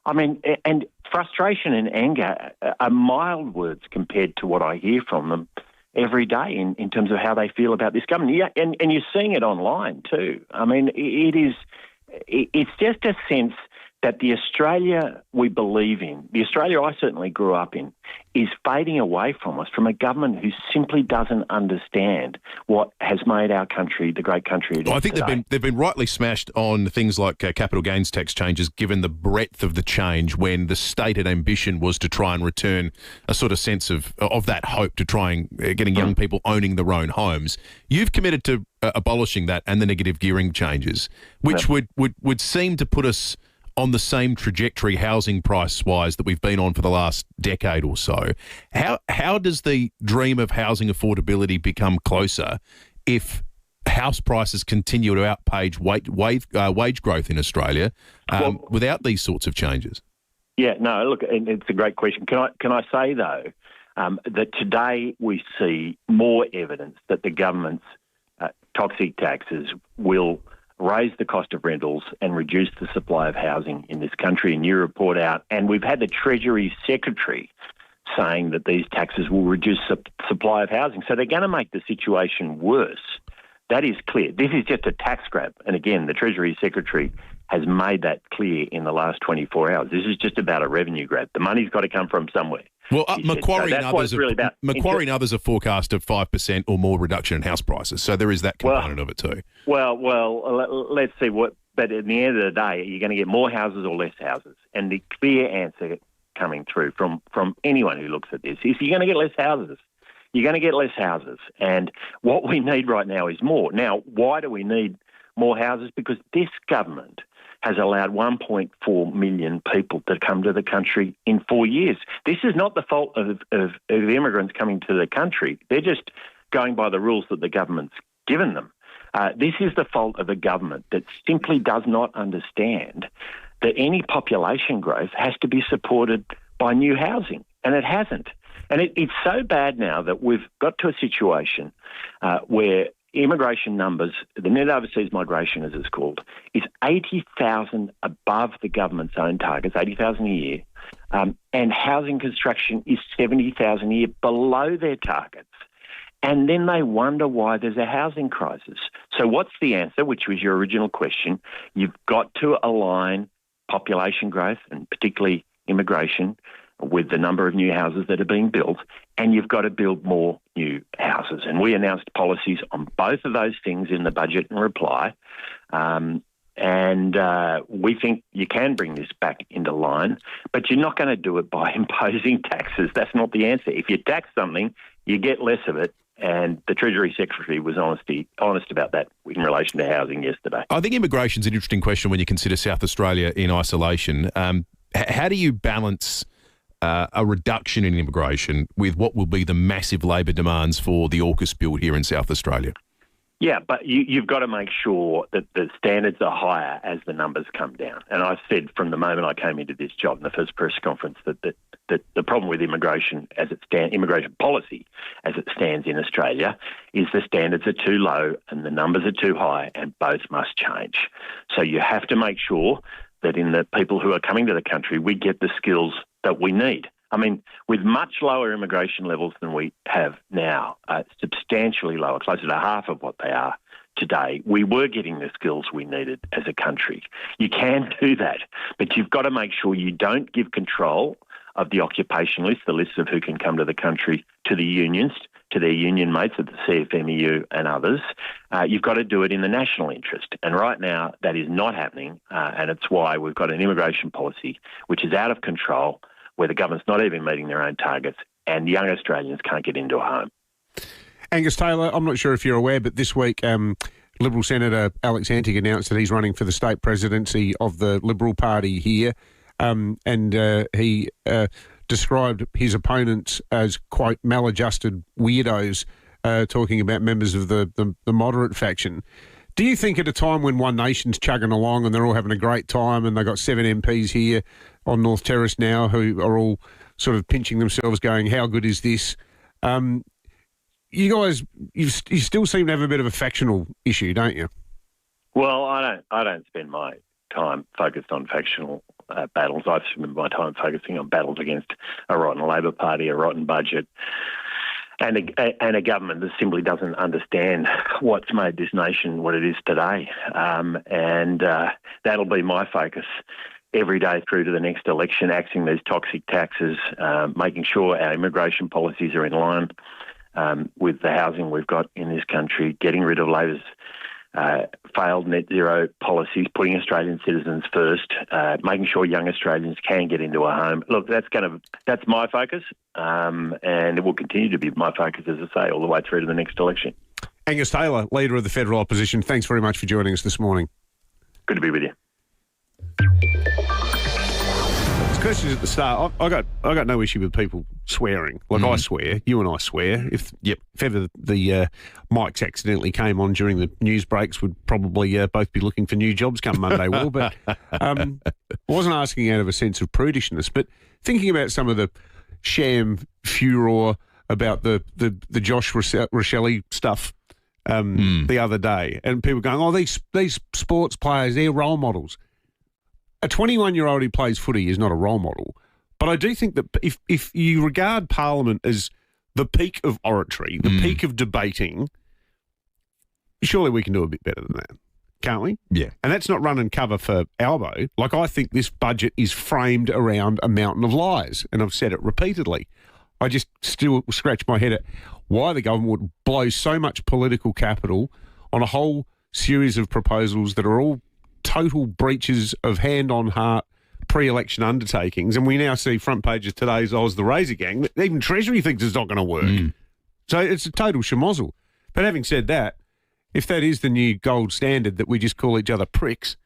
I mean, and frustration and anger are mild words compared to what I hear from them every day in terms of how they feel about this government. Yeah, and you're seeing it online too. I mean, it's just a sense that the Australia we believe in, the Australia I certainly grew up in, is fading away from us, from a government who simply doesn't understand what has made our country the great country it is. I think today. they've been rightly smashed on things like capital gains tax changes, given the breadth of the change, when the stated ambition was to try and return a sort of sense of that hope to try and getting young people owning their own homes. You've committed to abolishing that and the negative gearing changes, which would seem to put us on the same trajectory housing price-wise that we've been on for the last decade or so. How does the dream of housing affordability become closer if house prices continue to outpace wage growth in Australia without these sorts of changes? Yeah, no, look, it's a great question. Can I say, though, that today we see more evidence that the government's toxic taxes will raise the cost of rentals and reduce the supply of housing in this country. And you report out, and we've had the Treasury Secretary saying that these taxes will reduce supply of housing. So they're going to make the situation worse. That is clear. This is just a tax grab. And again, the Treasury Secretary has made that clear in the last 24 hours. This is just about a revenue grab. The money's got to come from somewhere. Well, She said, Macquarie, so and that's what others it's really about. Macquarie and others are forecast of 5% or more reduction in house prices. So there is that component of it too. Well, let's see what. But at the end of the day, are you going to get more houses or less houses? And the clear answer coming through from anyone who looks at this is you're going to get less houses. You're going to get less houses. And what we need right now is more. Now, why do we need more houses? Because this government has allowed 1.4 million people to come to the country in 4 years. This is not the fault of immigrants coming to the country. They're just going by the rules that the government's given them. This is the fault of a government that simply does not understand that any population growth has to be supported by new housing, and it hasn't. And it's so bad now that we've got to a situation where immigration numbers, the net overseas migration as it's called, is 80,000 above the government's own targets, 80,000 a year, and housing construction is 70,000 a year below their targets. And then they wonder why there's a housing crisis. So what's the answer, which was your original question? You've got to align population growth, and particularly immigration, with the number of new houses that are being built, and you've got to build more new houses. And we announced policies on both of those things in the budget and reply. And we think you can bring this back into line, but you're not going to do it by imposing taxes. That's not the answer. If you tax something, you get less of it. And the Treasury Secretary was honest about that in relation to housing yesterday. I think immigration's an interesting question when you consider South Australia in isolation. How do you balance a reduction in immigration with what will be the massive labour demands for the AUKUS build here in South Australia? Yeah, but you've got to make sure that the standards are higher as the numbers come down. And I said from the moment I came into this job in the first press conference that the problem with immigration immigration policy as it stands in Australia is the standards are too low and the numbers are too high, and both must change. So you have to make sure that in the people who are coming to the country, we get the skills that we need. I mean, with much lower immigration levels than we have now, substantially lower, closer to half of what they are today, we were getting the skills we needed as a country. You can do that, but you've got to make sure you don't give control of the occupation list, the list of who can come to the country, to the unions, to their union mates at the CFMEU and others. You've got to do it in the national interest. And right now, that is not happening, and it's why we've got an immigration policy which is out of control, where the government's not even meeting their own targets, and young Australians can't get into a home. Angus Taylor, I'm not sure if you're aware, but this week Liberal Senator Alex Antic announced that he's running for the state presidency of the Liberal Party here, and he described his opponents as, quote, maladjusted weirdos, talking about members of the moderate faction. Do you think at a time when One Nation's chugging along and they're all having a great time and they've got 7 MPs here on North Terrace now who are all sort of pinching themselves going, how good is this? You guys, you still seem to have a bit of a factional issue, don't you? Well, I don't spend my time focused on factional battles. I spend my time focusing on battles against a rotten Labor Party, a rotten budget, and a government that simply doesn't understand what's made this nation what it is today. And that'll be my focus every day through to the next election, axing these toxic taxes, making sure our immigration policies are in line with the housing we've got in this country, getting rid of Labor's failed net zero policies, putting Australian citizens first, making sure young Australians can get into a home. Look, that's my focus, and it will continue to be my focus, as I say, all the way through to the next election. Angus Taylor, Leader of the Federal Opposition, thanks very much for joining us this morning. Good to be with you. Questions at the start. I got no issue with people swearing. Like I swear, you and I swear. If ever the mics accidentally came on during the news breaks, we'd probably both be looking for new jobs come Monday. But I wasn't asking out of a sense of prudishness, but thinking about some of the sham furor about the Josh Rochelle stuff the other day, and people going, "Oh, these sports players, they're role models." A 21-year-old who plays footy is not a role model. But I do think that if you regard Parliament as the peak of oratory, the peak of debating, surely we can do a bit better than that, can't we? Yeah. And that's not run and cover for Albo. Like, I think this budget is framed around a mountain of lies, and I've said it repeatedly. I just still scratch my head at why the government would blow so much political capital on a whole series of proposals that are all total breaches of hand-on-heart pre-election undertakings. And we now see front page of today's Oz the Razor Gang. Even Treasury thinks it's not going to work. So it's a total schmozzle. But having said that, if that is the new gold standard that we just call each other pricks,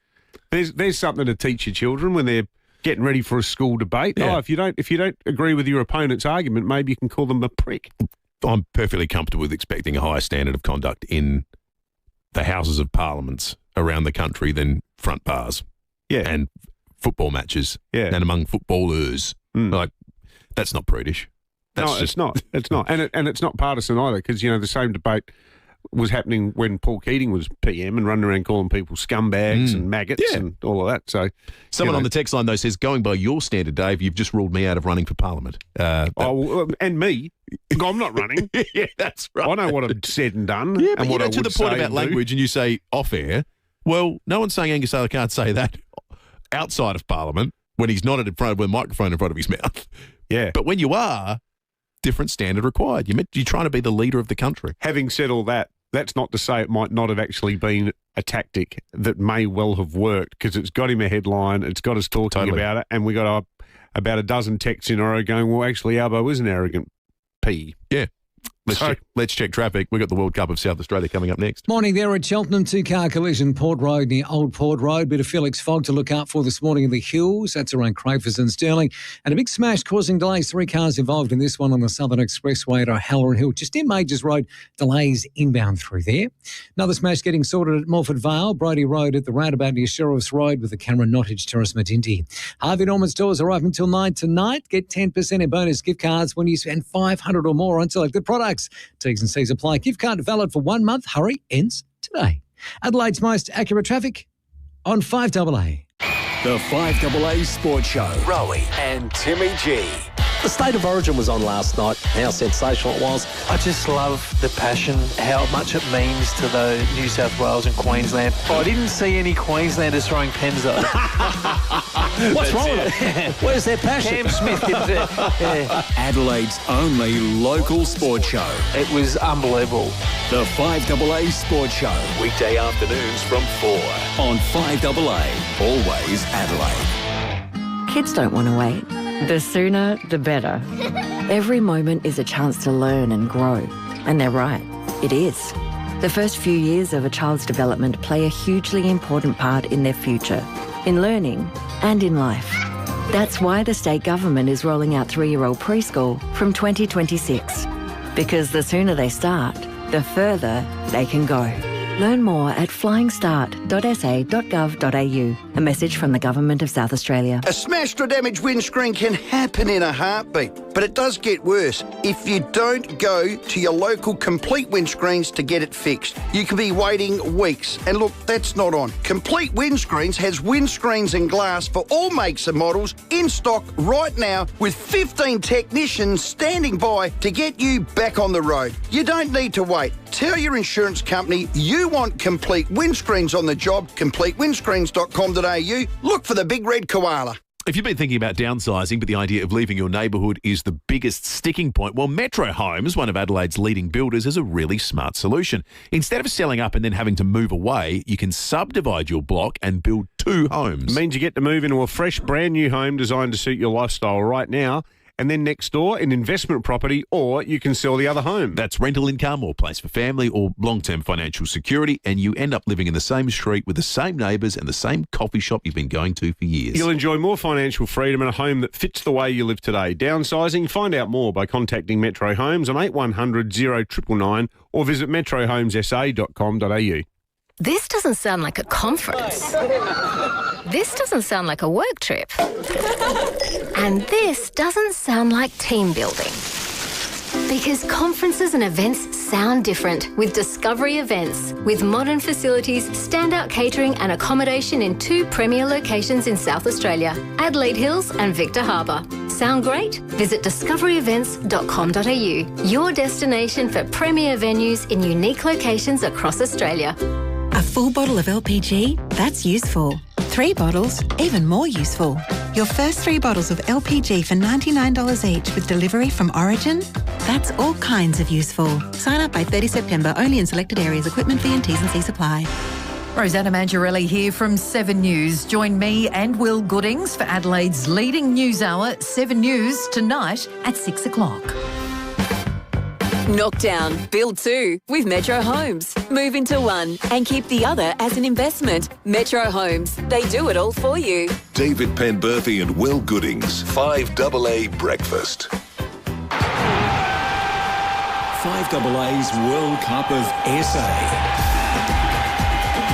there's something to teach your children when they're getting ready for a school debate. Yeah. Oh, if you don't agree with your opponent's argument, maybe you can call them a prick. I'm perfectly comfortable with expecting a higher standard of conduct in the Houses of Parliaments around the country than front bars. Yeah. And football matches. Yeah. And among footballers. Like, that's not prudish. It's not. It's not. And it's not partisan either, because, the same debate was happening when Paul Keating was PM and running around calling people scumbags and maggots and all of that. So someone on the text line, though, says, going by your standard, Dave, you've just ruled me out of running for Parliament. And me. I'm not running. Yeah, that's right. I know what I've said and done. Yeah, but and what I to would the point say about and language, and you say off air, well, no one's saying Angus Taylor can't say that outside of Parliament when he's not in front of a microphone in front of his mouth. Yeah. But when you are, different standard required. You're trying to be the leader of the country. Having said all that, that's not to say it might not have actually been a tactic that may well have worked, because it's got him a headline, it's got us talking about it, and we got about a dozen texts in a row going, well, actually, Arbo is an arrogant P. Yeah. Let's check traffic. We've got the World Cup of South Australia coming up next. Morning there at Cheltenham, two-car collision, Port Road near Old Port Road. Bit of Felix fog to look out for this morning in the hills. That's around Crafers and Stirling. And a big smash causing delays. 3 cars involved in this one on the Southern Expressway at O'Halloran Hill. Just near Majors Road, delays inbound through there. Another smash getting sorted at Milford Vale, Brodie Road at the roundabout near Sheriff's Road with the Cameron Nottage Terrace Matinti. Harvey Norman stores are open until 9 tonight. Get 10% in bonus gift cards when you spend $500 or more on selected products. T's and C's apply. Gift card valid for 1 month. Hurry, ends today. Adelaide's most accurate traffic on 5AA. The 5AA Sports Show. Rowie and Timmy G. The State of Origin was on last night. How sensational it was. I just love the passion, how much it means to the New South Wales and Queensland. I didn't see any Queenslanders throwing pens though. What's wrong with it? Where's their passion? Cam Smith didn't. Adelaide only local sports show. It was unbelievable. The 5AA Sports Show. Weekday afternoons from 4 on 5AA. Always Adelaide. Kids don't want to wait. The sooner, the better. Every moment is a chance to learn and grow. And they're right. It is. The first few years of a child's development play a hugely important part in their future, in learning and in life. That's why the state government is rolling out 3-year-old preschool from 2026. Because the sooner they start, the further they can go. Learn more at flyingstart.sa.gov.au. A message from the Government of South Australia. A smashed or damaged windscreen can happen in a heartbeat, but it does get worse if you don't go to your local Complete Windscreens to get it fixed. You could be waiting weeks. And look, that's not on. Complete Windscreens has windscreens and glass for all makes and models in stock right now, with 15 technicians standing by to get you back on the road. You don't need to wait. Tell your insurance company you want Complete Windscreens on the job. CompleteWindscreens.com.au. Look for the big red koala. If you've been thinking about downsizing, but the idea of leaving your neighbourhood is the biggest sticking point, well, Metro Homes, one of Adelaide's leading builders, is a really smart solution. Instead of selling up and then having to move away, you can subdivide your block and build 2 homes. It means you get to move into a fresh, brand new home designed to suit your lifestyle right now. And then next door, an investment property, or you can sell the other home. That's rental income or place for family or long-term financial security, and you end up living in the same street with the same neighbours and the same coffee shop you've been going to for years. You'll enjoy more financial freedom in a home that fits the way you live today. Downsizing? Find out more by contacting Metro Homes on 8100 0999 or visit metrohomessa.com.au. This doesn't sound like a conference. This doesn't sound like a work trip. And this doesn't sound like team building. Because conferences and events sound different with Discovery Events. With modern facilities, standout catering and accommodation in 2 premier locations in South Australia, Adelaide Hills and Victor Harbour. Sound great? Visit discoveryevents.com.au. Your destination for premier venues in unique locations across Australia. A full bottle of LPG? That's useful. 3 bottles? Even more useful. Your first 3 bottles of LPG for $99 each with delivery from Origin? That's all kinds of useful. Sign up by 30 September, only in selected areas. Equipment fee and T's and C's apply. Rosanna Mangiarelli here from 7 News. Join me and Will Goodings for Adelaide's leading news hour, 7 News, tonight at 6 o'clock. Knockdown, build 2 with Metro Homes. Move into one and keep the other as an investment. Metro Homes, they do it all for you. David Penberthy and Will Goodings, 5AA Breakfast. 5AA's World Cup of SA.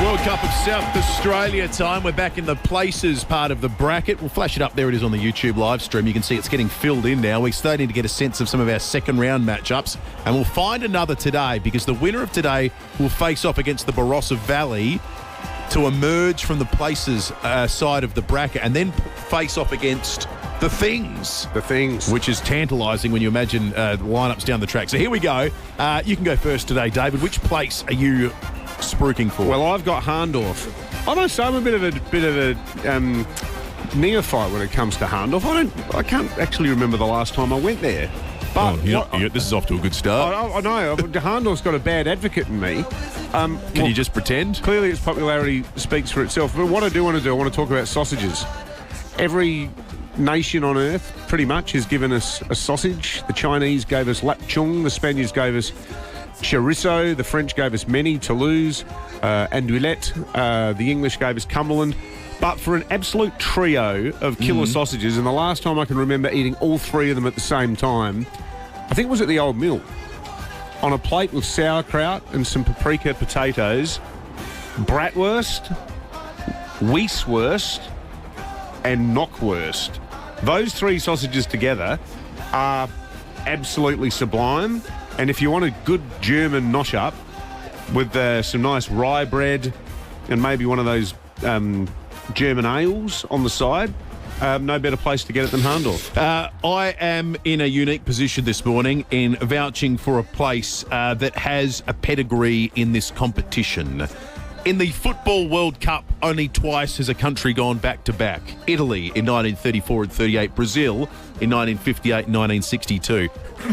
World Cup of South Australia time. We're back in the places part of the bracket. We'll flash it up. There it is on the YouTube live stream. You can see it's getting filled in now. We're starting to get a sense of some of our second round matchups. And we'll find another today because the winner of today will face off against the Barossa Valley to emerge from the places side of the bracket and then face off against the Things. The Things. Which is tantalising when you imagine lineups down the track. So here we go. You can go first today, David. Which place are you spruiking for? Well, I've got Hahndorf. I must say I'm a bit of a neophyte when it comes to Hahndorf. I can't actually remember the last time I went there. But this is off to a good start. I know. Hahndorf's got a bad advocate in me. Can you just pretend? Clearly its popularity speaks for itself. But what I want to talk about sausages. Every nation on earth pretty much has given us a sausage. The Chinese gave us lap chung. The Spaniards gave us chorizo, the French gave us many, Toulouse, andouillette, the English gave us Cumberland. But for an absolute trio of killer sausages, and the last time I can remember eating all 3 of them at the same time, I think it was at the Old Mill, on a plate with sauerkraut and some paprika potatoes, bratwurst, Weisswurst, and Knockwurst. Those 3 sausages together are absolutely sublime. And if you want a good German nosh-up with some nice rye bread and maybe one of those German ales on the side, no better place to get it than Hahndorf. I am in a unique position this morning in vouching for a place that has a pedigree in this competition. In the Football World Cup, only twice has a country gone back-to-back. Italy in 1934 and 38, Brazil in 1958 and 1962.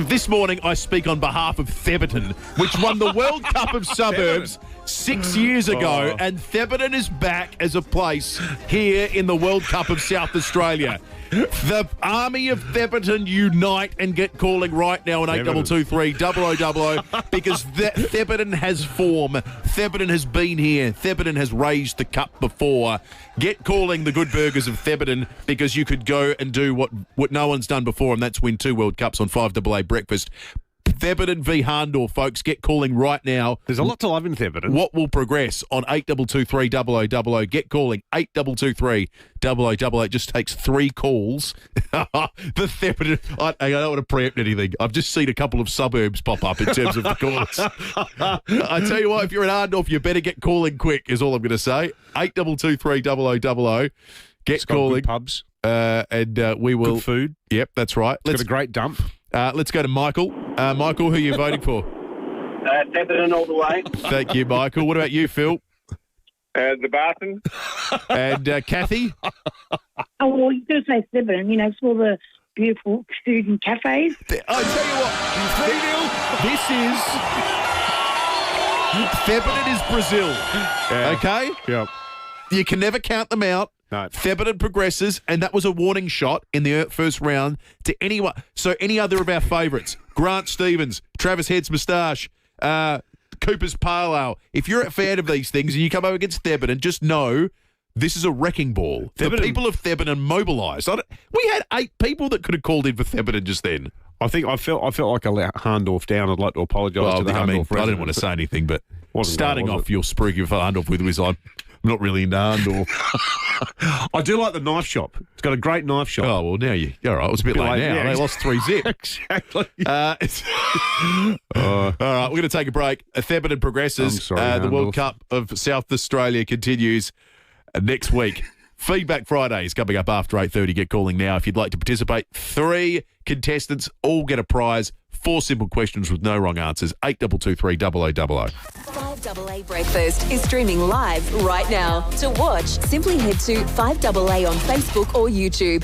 This morning, I speak on behalf of Theberton, which won the World Cup of Suburbs 6 years ago, and Theberton is back as a place here in the World Cup of South Australia. The army of Theberton unite and get calling right now on 8223 0000 because Theberton has form. Theberton has been here. Theberton has raised the cup before. Get calling the good burgers of Theberton because you could go and do what no one's done before, and that's win 2 World Cups on 5AA Breakfast. Theberton v Hahndorf, folks. Get calling right now. There's a lot to love in Theberton. What will progress on 8223 0000? Get calling 8223 0000. It just takes 3 calls. The Theberton. I don't want to preempt anything. I've just seen a couple of suburbs pop up in terms of the calls. I tell you what, if you're in Hahndorf, you better get calling quick, is all I'm going to say. 8223 0000. Get calling. Good pubs. And we will. Good food. Yep, that's right. It's got a great dump. Let's go to Michael. Michael, who are you voting for? Theberton all the way. Thank you, Michael. What about you, Phil? The Barton. And Kathy? Oh, well, you got to say Theberton, it's all the beautiful food and cafes. I tell you what, this is... Theberton is Brazil, okay? Yep. You can never count them out. No. Theberton progresses, and that was a warning shot in the first round to anyone. So any other of our favourites, Grant Stevens, Travis Head's Moustache, Cooper's Pale Ale. If you're a fan of these things and you come over against Theberton, just know this is a wrecking ball. The people of Theberton mobilised. We had 8 people that could have called in for Theberton just then. I felt like I let Hahndorf down. I'd like to apologise to the Hahndorf residents. I didn't want to say anything, but starting off your spruiking for Hahndorf with was I'm not really into Hahndorf. I do like the knife shop. It's got a great knife shop. Oh, well, now all right. It was a bit late now. They lost 3-0. Exactly. All right, we're going to take a break. Theberton progresses. The World Cup of South Australia continues next week. Feedback Friday is coming up after 8:30. Get calling now if you'd like to participate. 3 contestants all get a prize. 4 simple questions with no wrong answers. 8223 0000. 5AA Breakfast is streaming live right now. To watch, simply head to 5AA on Facebook or YouTube.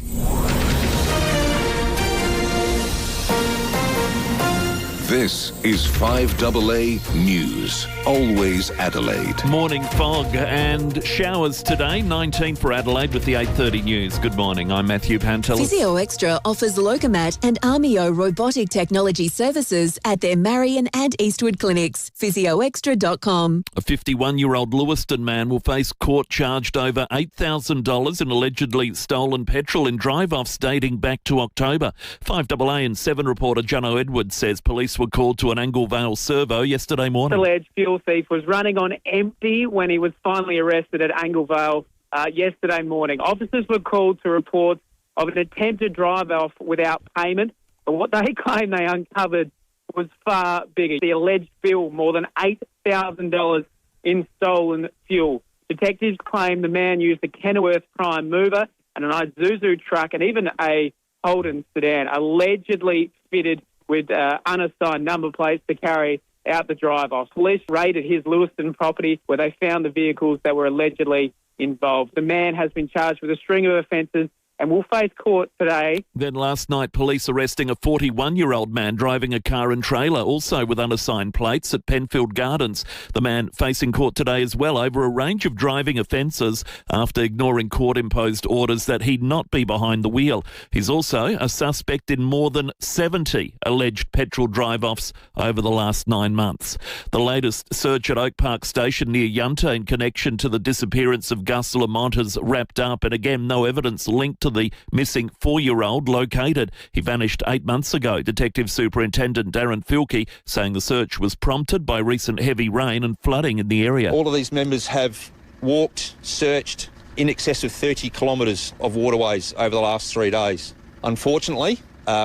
This is 5AA News. Always Adelaide. Morning fog and showers today. 19 for Adelaide with the 8:30 news. Good morning. I'm Matthew Pantelis. Physio Extra offers Locomat and Armio robotic technology services at their Marion and Eastwood clinics. PhysioExtra.com. A 51-year-old Lewiston man will face court charged over $8,000 in allegedly stolen petrol in drive-offs dating back to October. 5AA and 7 reporter Jono Edwards says police were called to an Anglevale servo yesterday morning. The alleged fuel thief was running on empty when he was finally arrested at Anglevale yesterday morning. Officers were called to reports of an attempted drive-off without payment, but what they claim they uncovered was far bigger. The alleged bill, more than $8,000 in stolen fuel. Detectives claim the man used a Kenilworth Prime mover and an Isuzu truck and even a Holden sedan, allegedly fitted with unassigned number plates to carry out the drive-off. Police raided his Lewiston property where they found the vehicles that were allegedly involved. The man has been charged with a string of offences and will face court today. Then last night, police arresting a 41-year-old man driving a car and trailer, also with unassigned plates, at Penfield Gardens. The man facing court today as well over a range of driving offences after ignoring court-imposed orders that he not be behind the wheel. He's also a suspect in more than 70 alleged petrol drive-offs over the last 9 months. The latest search at Oak Park Station near Yunta in connection to the disappearance of Gus Lamont has wrapped up, and again, no evidence linked to the missing 4-year-old located. He vanished 8 months ago. Detective Superintendent Darren Filkey saying the search was prompted by recent heavy rain and flooding in the area. All of these members have walked, searched in excess of 30 kilometres of waterways over the last 3 days. Unfortunately,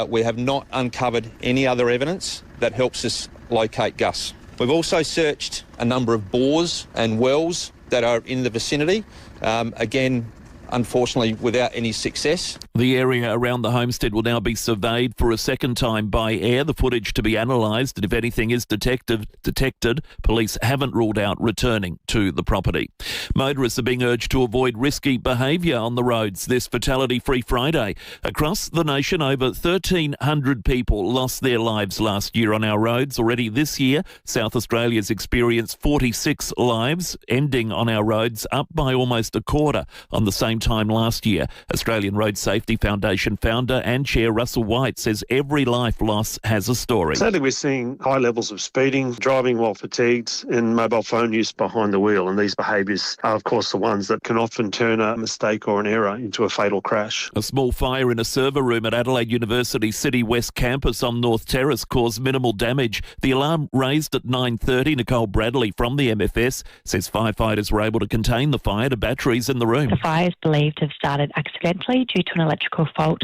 we have not uncovered any other evidence that helps us locate Gus. We've also searched a number of bores and wells that are in the vicinity. Again, unfortunately, without any success. The area around the homestead will now be surveyed for a second time by air, the footage to be analysed, and if anything is detected, police haven't ruled out returning to the property. Motorists are being urged to avoid risky behaviour on the roads this Fatality-Free Friday. Across the nation, over 1,300 people lost their lives last year on our roads. Already this year, South Australia's experienced 46 lives ending on our roads, up by almost a quarter on the same time last year. Australian Road Safety Foundation founder and chair Russell White says every life loss has a story. Sadly, we're seeing high levels of speeding, driving while fatigued, and mobile phone use behind the wheel. And these behaviours are, of course, the ones that can often turn a mistake or an error into a fatal crash. A small fire in a server room at Adelaide University City West campus on North Terrace caused minimal damage. The alarm raised at 9:30. Nicole Bradley from the MFS says firefighters were able to contain the fire to batteries in the room. The fire is believed to have started accidentally due to an electrical fault.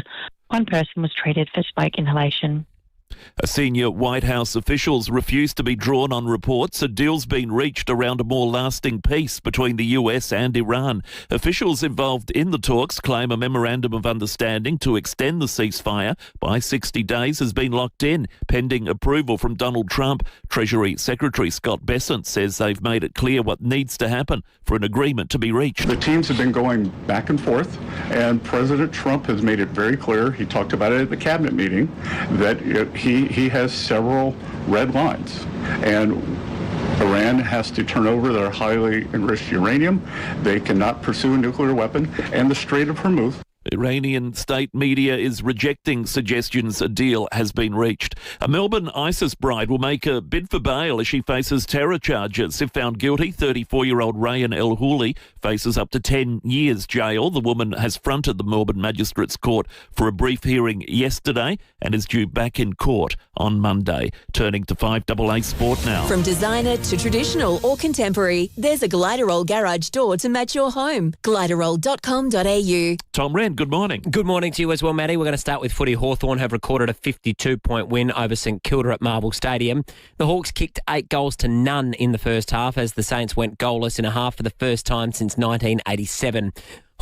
One person was treated for smoke inhalation. A senior White House officials refused to be drawn on reports a deal's been reached around a more lasting peace between the US and Iran. Officials involved in the talks claim a memorandum of understanding to extend the ceasefire by 60 days has been locked in, pending approval from Donald Trump. Treasury Secretary Scott Bessent says they've made it clear what needs to happen for an agreement to be reached. The teams have been going back and forth, and President Trump has made it very clear, he talked about it at the cabinet meeting, that he has several red lines, and Iran has to turn over their highly enriched uranium. They cannot pursue a nuclear weapon, and the Strait of Hormuz. Iranian state media is rejecting suggestions a deal has been reached. A Melbourne ISIS bride will make a bid for bail as she faces terror charges. If found guilty, 34-year-old Rayan El Houli faces up to 10 years jail. The woman has fronted the Melbourne Magistrates Court for a brief hearing yesterday and is due back in court on Monday. Turning to 5AA Sport now. From designer to traditional or contemporary, there's a Gliderol garage door to match your home. Gliderol.com.au. Tom Wren, good morning. Good morning to you as well, Matty. We're going to start with footy. Hawthorn have recorded a 52-point win over St Kilda at Marble Stadium. The Hawks kicked 8 goals to none in the first half as the Saints went goalless in a half for the first time since 1987.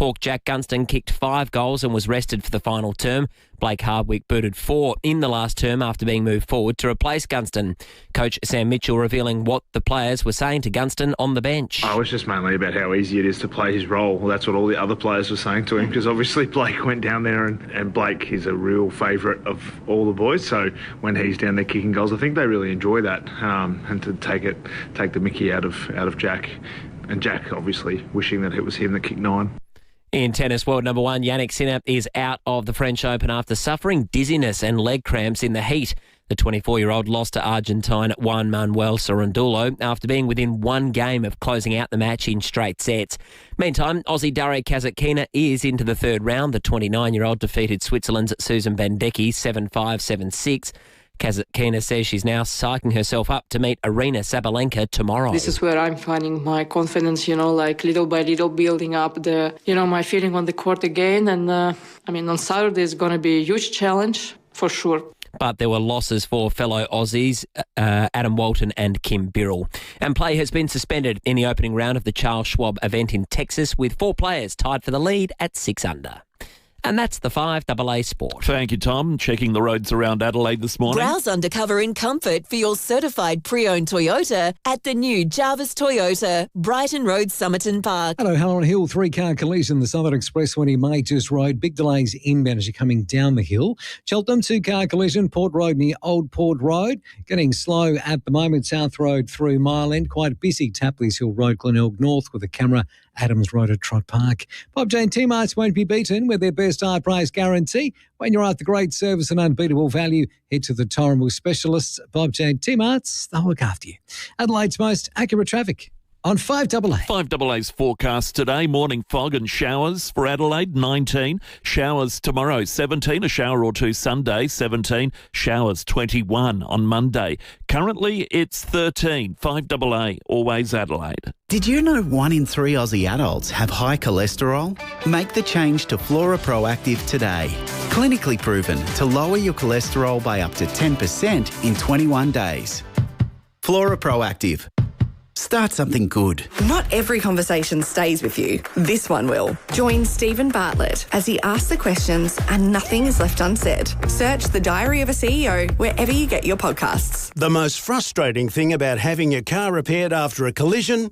Hawk Jack Gunston kicked 5 goals and was rested for the final term. Blake Hardwick booted 4 in the last term after being moved forward to replace Gunston. Coach Sam Mitchell revealing what the players were saying to Gunston on the bench. It was just mainly about how easy it is to play his role. Well, that's what all the other players were saying to him, because obviously Blake went down there and Blake is a real favourite of all the boys. So when he's down there kicking goals, I think they really enjoy that, and to take the mickey out of Jack. And Jack obviously wishing that it was him that kicked 9. In tennis, world number 1, Yannick Sinner is out of the French Open after suffering dizziness and leg cramps in the heat. The 24-year-old lost to Argentine Juan Manuel Cerundolo after being within 1 game of closing out the match in straight sets. Meantime, Aussie Dare Kasatkina is into the 3rd round. The 29-year-old defeated Switzerland's Susan Bandecki 7-5, 7-6. Kasatkina says she's now psyching herself up to meet Arina Sabalenka tomorrow. This is where I'm finding my confidence, like little by little building up my feeling on the court again. And on Saturday is going to be a huge challenge for sure. But there were losses for fellow Aussies, Adam Walton and Kim Birrell. And play has been suspended in the opening round of the Charles Schwab event in Texas, with 4 players tied for the lead at 6 under. And that's the 5AA Sport. Thank you, Tom. Checking the roads around Adelaide this morning. Browse undercover in comfort for your certified pre-owned Toyota at the new Jarvis Toyota, Brighton Road, Somerton Park. Hello, Helen Hill. 3-car collision, the Southern Expressway Majors Road. Big delays inbound as you're coming down the hill. Cheltenham, 2-car collision, Port Road near Old Port Road. Getting slow at the moment, South Road through Mile End. Quite busy, Tapley's Hill Road, Glenelg North with a camera. Adams Road at Trott Park. Bob Jane T-Marts won't be beaten with their best high price guarantee. When you're after great service and unbeatable value, head to the Torrumble specialists. Bob Jane T-Marts, they'll look after you. Adelaide's most accurate traffic on 5AA. 5AA's forecast today, morning fog and showers for Adelaide, 19. Showers tomorrow, 17. A shower or 2 Sunday, 17. Showers, 21 on Monday. Currently, it's 13. 5AA, always Adelaide. Did you know 1 in 3 Aussie adults have high cholesterol? Make the change to Flora Proactive today. Clinically proven to lower your cholesterol by up to 10% in 21 days. Flora Proactive. Start something good. Not every conversation stays with you. This one will. Join Stephen Bartlett as he asks the questions and nothing is left unsaid. Search The Diary of a CEO wherever you get your podcasts. The most frustrating thing about having your car repaired after a collision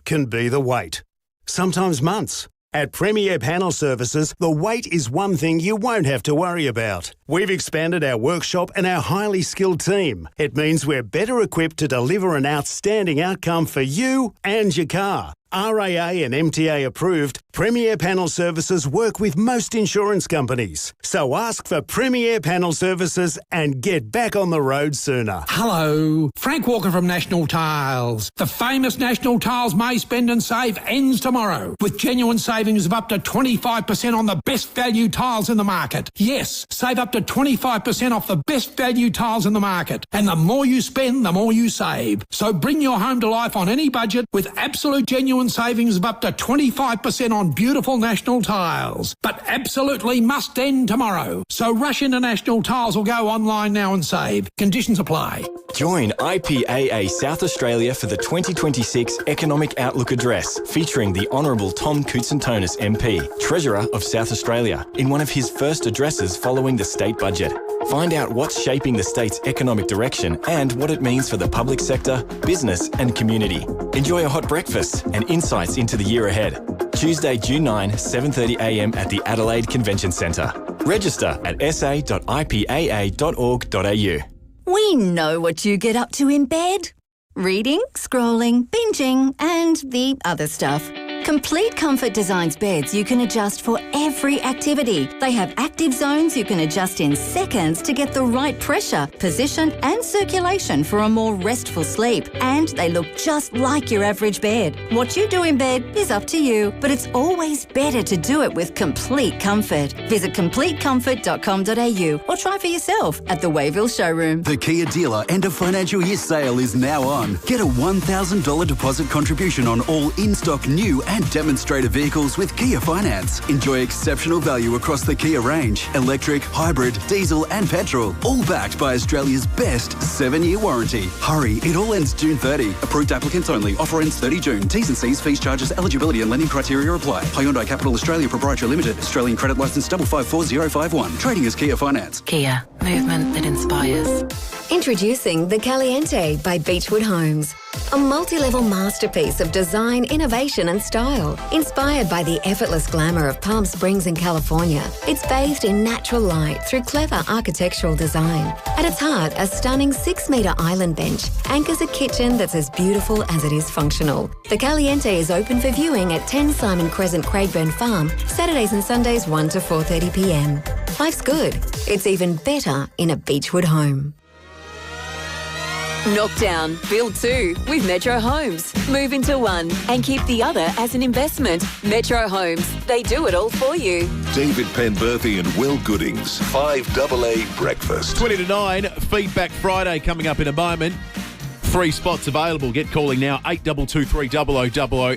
can be the wait. Sometimes months. At Premier Panel Services, the wait is one thing you won't have to worry about. We've expanded our workshop and our highly skilled team. It means we're better equipped to deliver an outstanding outcome for you and your car. RAA and MTA approved, Premier Panel Services work with most insurance companies. So ask for Premier Panel Services and get back on the road sooner. Hello, Frank Walker from National Tiles. The famous National Tiles May Spend and Save ends tomorrow with genuine savings of up to 25% on the best value tiles in the market. Yes, save up to 25% off the best value tiles in the market. And the more you spend, the more you save. So bring your home to life on any budget with absolute genuine savings of up to 25% on beautiful National Tiles. But absolutely must end tomorrow. So rush into National Tiles or go online now and save. Conditions apply. Join IPAA South Australia for the 2026 Economic Outlook Address, featuring the Honourable Tom Koutsantonis MP, Treasurer of South Australia, in one of his first addresses following the state budget. Find out what's shaping the state's economic direction and what it means for the public sector, business and community. Enjoy a hot breakfast and insights into the year ahead. Tuesday, June 9, 7:30am at the Adelaide Convention Centre. Register at sa.ipaa.org.au. We know what you get up to in bed. Reading, scrolling, binging, and the other stuff. Complete Comfort designs beds you can adjust for every activity. They have active zones you can adjust in seconds to get the right pressure, position and circulation for a more restful sleep. And they look just like your average bed. What you do in bed is up to you, but it's always better to do it with Complete Comfort. Visit CompleteComfort.com.au or try for yourself at the Wayville showroom. The Kia dealer end of financial year sale is now on. Get a $1,000 deposit contribution on all in-stock new and demonstrator vehicles with Kia Finance. Enjoy exceptional value across the Kia range. Electric, hybrid, diesel and petrol. All backed by Australia's best 7-year warranty. Hurry, it all ends June 30. Approved applicants only. Offer ends 30 June. T's and C's, fees, charges, eligibility and lending criteria apply. Hyundai Capital Australia Proprietary Limited. Australian credit licence 554051. Trading as Kia Finance. Kia, movement that inspires. Introducing the Caliente by Beechwood Homes. A multi-level masterpiece of design, innovation and style. Inspired by the effortless glamour of Palm Springs in California, it's bathed in natural light through clever architectural design. At its heart, a stunning 6-metre island bench anchors a kitchen that's as beautiful as it is functional. The Caliente is open for viewing at 10 Simon Crescent, Craigburn Farm, Saturdays and Sundays 1 to 4:30pm. Life's good. It's even better in a Beechwood home. Knockdown, build 2 with Metro Homes. Move into one and keep the other as an investment. Metro Homes, they do it all for you. David Penberthy and Will Goodings, 5AA Breakfast. 20 to 9, Feedback Friday coming up in a moment. 3 spots available. Get calling now. 8223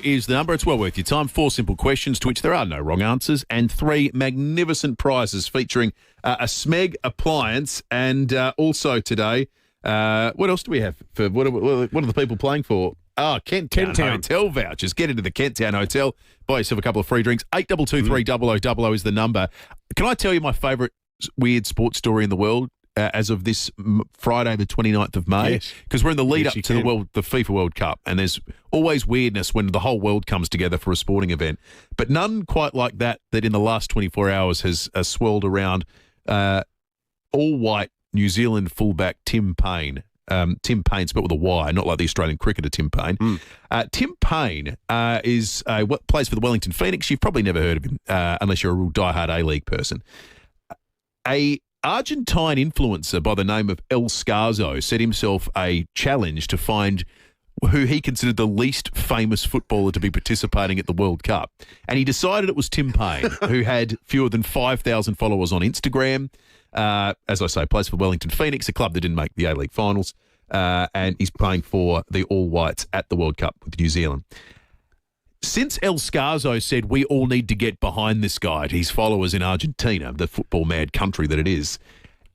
is the number. It's well worth your time. 4 simple questions to which there are no wrong answers, and 3 magnificent prizes featuring a Smeg appliance, and also today. What else do we have? For what are the people playing for? Kent Town Hotel vouchers. Get into the Kent Town Hotel. Buy yourself a couple of free drinks. 8223 is the number. Can I tell you my favourite weird sports story in the world as of this Friday, the 29th of May? Because we're in the lead up to the FIFA World Cup, and there's always weirdness when the whole world comes together for a sporting event. But none quite like that in the last 24 hours has swirled around all-white New Zealand fullback Tim Payne. Tim Payne spelled with a Y, not like the Australian cricketer Tim Payne. Tim Payne plays for the Wellington Phoenix. You've probably never heard of him unless you're a real diehard A-League person. A Argentine influencer by the name of El Scarzo set himself a challenge to find who he considered the least famous footballer to be participating at the World Cup. And he decided it was Tim Payne, who had fewer than 5,000 followers on Instagram. As I say, plays for Wellington Phoenix, a club that didn't make the A-League finals, and he's playing for the All Whites at the World Cup with New Zealand. Since El Scarzo said we all need to get behind this guy, his followers in Argentina, the football-mad country that it is,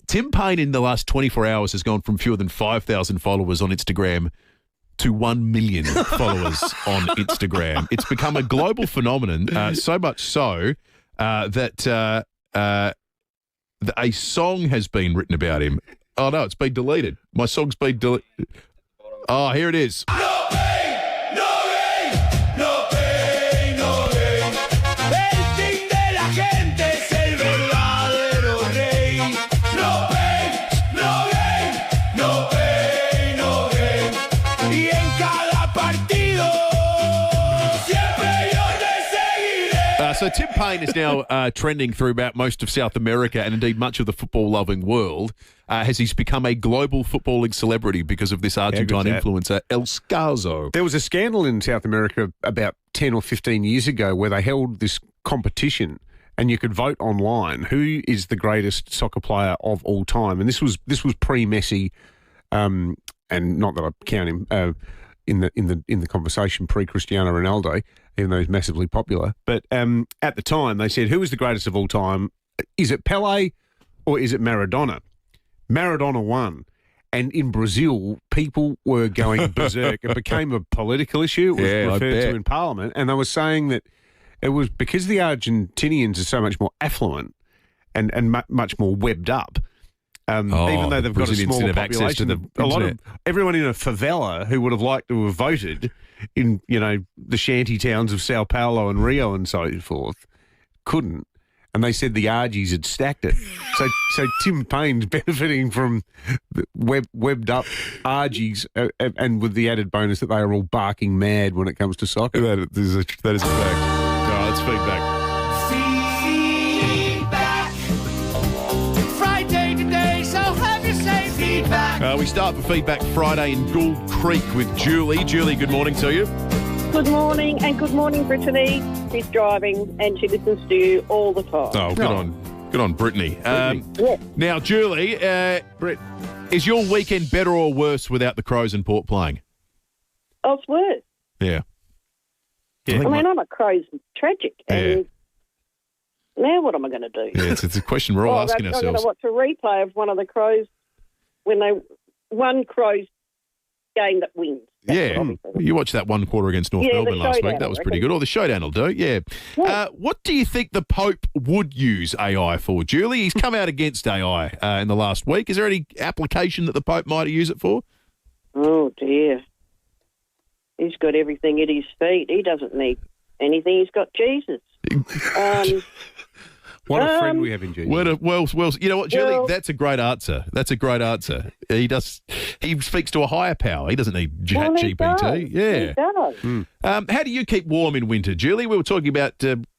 Tim Payne in the last 24 hours has gone from fewer than 5,000 followers on Instagram to 1 million followers on Instagram. It's become a global phenomenon, so much so that a song has been written about him. Oh, no, it's been deleted. My song's been deleted. Oh, here it is. No pain, no gain. No pain, no gain. El team de la gente es el verdadero rey. No pain, no gain. No pain, no gain. Y en cada partido siempre yo te seguiré. So Tim Payne is now trending through about most of South America and indeed much of the football-loving world as he's become a global footballing celebrity because of this Argentine influencer, El Scarzo. There was a scandal in South America about 10 or 15 years ago where they held this competition and you could vote online who is the greatest soccer player of all time. And this was pre-Messi, and not that I count him in the conversation pre-Cristiano Ronaldo, even though he's massively popular. But at the time, they said, who is the greatest of all time? Is it Pelé or is it Maradona? Maradona won. And in Brazil, people were going berserk. It became a political issue. It was referred to in Parliament. And they were saying that it was because the Argentinians are so much more affluent and much more webbed up. Even though they've got a smaller population, everyone in a favela who would have liked to have voted in, the shanty towns of Sao Paulo and Rio and so forth, couldn't. And they said the Argies had stacked it. So Tim Payne's benefiting from the webbed up Argies, and with the added bonus that they are all barking mad when it comes to soccer. That is a fact. No, it's feedback. We start for Feedback Friday in Gould Creek with Julie. Julie, good morning to you. Good morning, and good morning, Brittany. She's driving and she listens to you all the time. Oh, good on Brittany. Yes. Now, Julie, is your weekend better or worse without the Crows and Port playing? Oh, it's worse. Yeah. Yeah. I mean, I'm a Crows tragic. And now what am I going to do? Yeah, it's a question we're all asking I'm going ourselves. to watch a replay of one of the Crows when they won Crows game that wins. You watched that one quarter against North Melbourne last week. That was pretty good. Or the showdown will do, what do you think the Pope would use AI for, Julie? He's come out against AI in the last week. Is there any application that the Pope might use it for? Oh, dear. He's got everything at his feet. He doesn't need anything. He's got Jesus. What a friend we have in Jesus. Well, you know what, Julie? That's a great answer. He speaks to a higher power. He doesn't need ChatGPT. He does. How do you keep warm in winter, Julie? We were talking about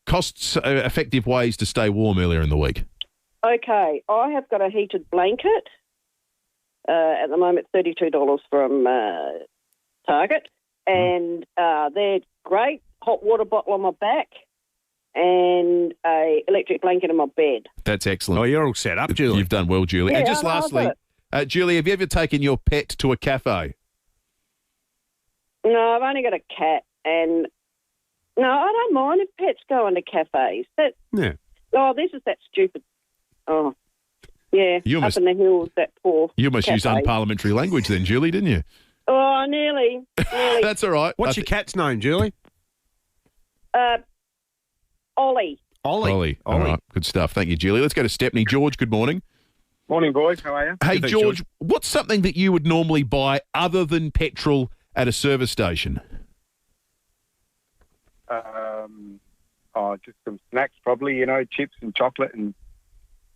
cost-effective ways to stay warm earlier in the week. Okay, I have got a heated blanket. At the moment, $32 from Target. And they're great. Hot water bottle on my back. And a electric blanket in my bed. That's excellent. Oh, you're all set up, Julie. You've done well, Julie. Yeah, and just lastly, Julie, have you ever taken your pet to a cafe? No, I've only got a cat. And, no, I don't mind if pets go into cafes. This is that stupid. Oh, yeah, up in the hills, that poor You almost used cafe. unparliamentary language then, Julie, didn't you? Oh, nearly. That's all right. What's your cat's name, Julie? Ollie. Ollie. All right, good stuff. Thank you, Julie. Let's go to Stepney. George, good morning. Morning, boys. How are you? Hey, George, what's something that you would normally buy other than petrol at a service station? Just some snacks, probably, chips and chocolate and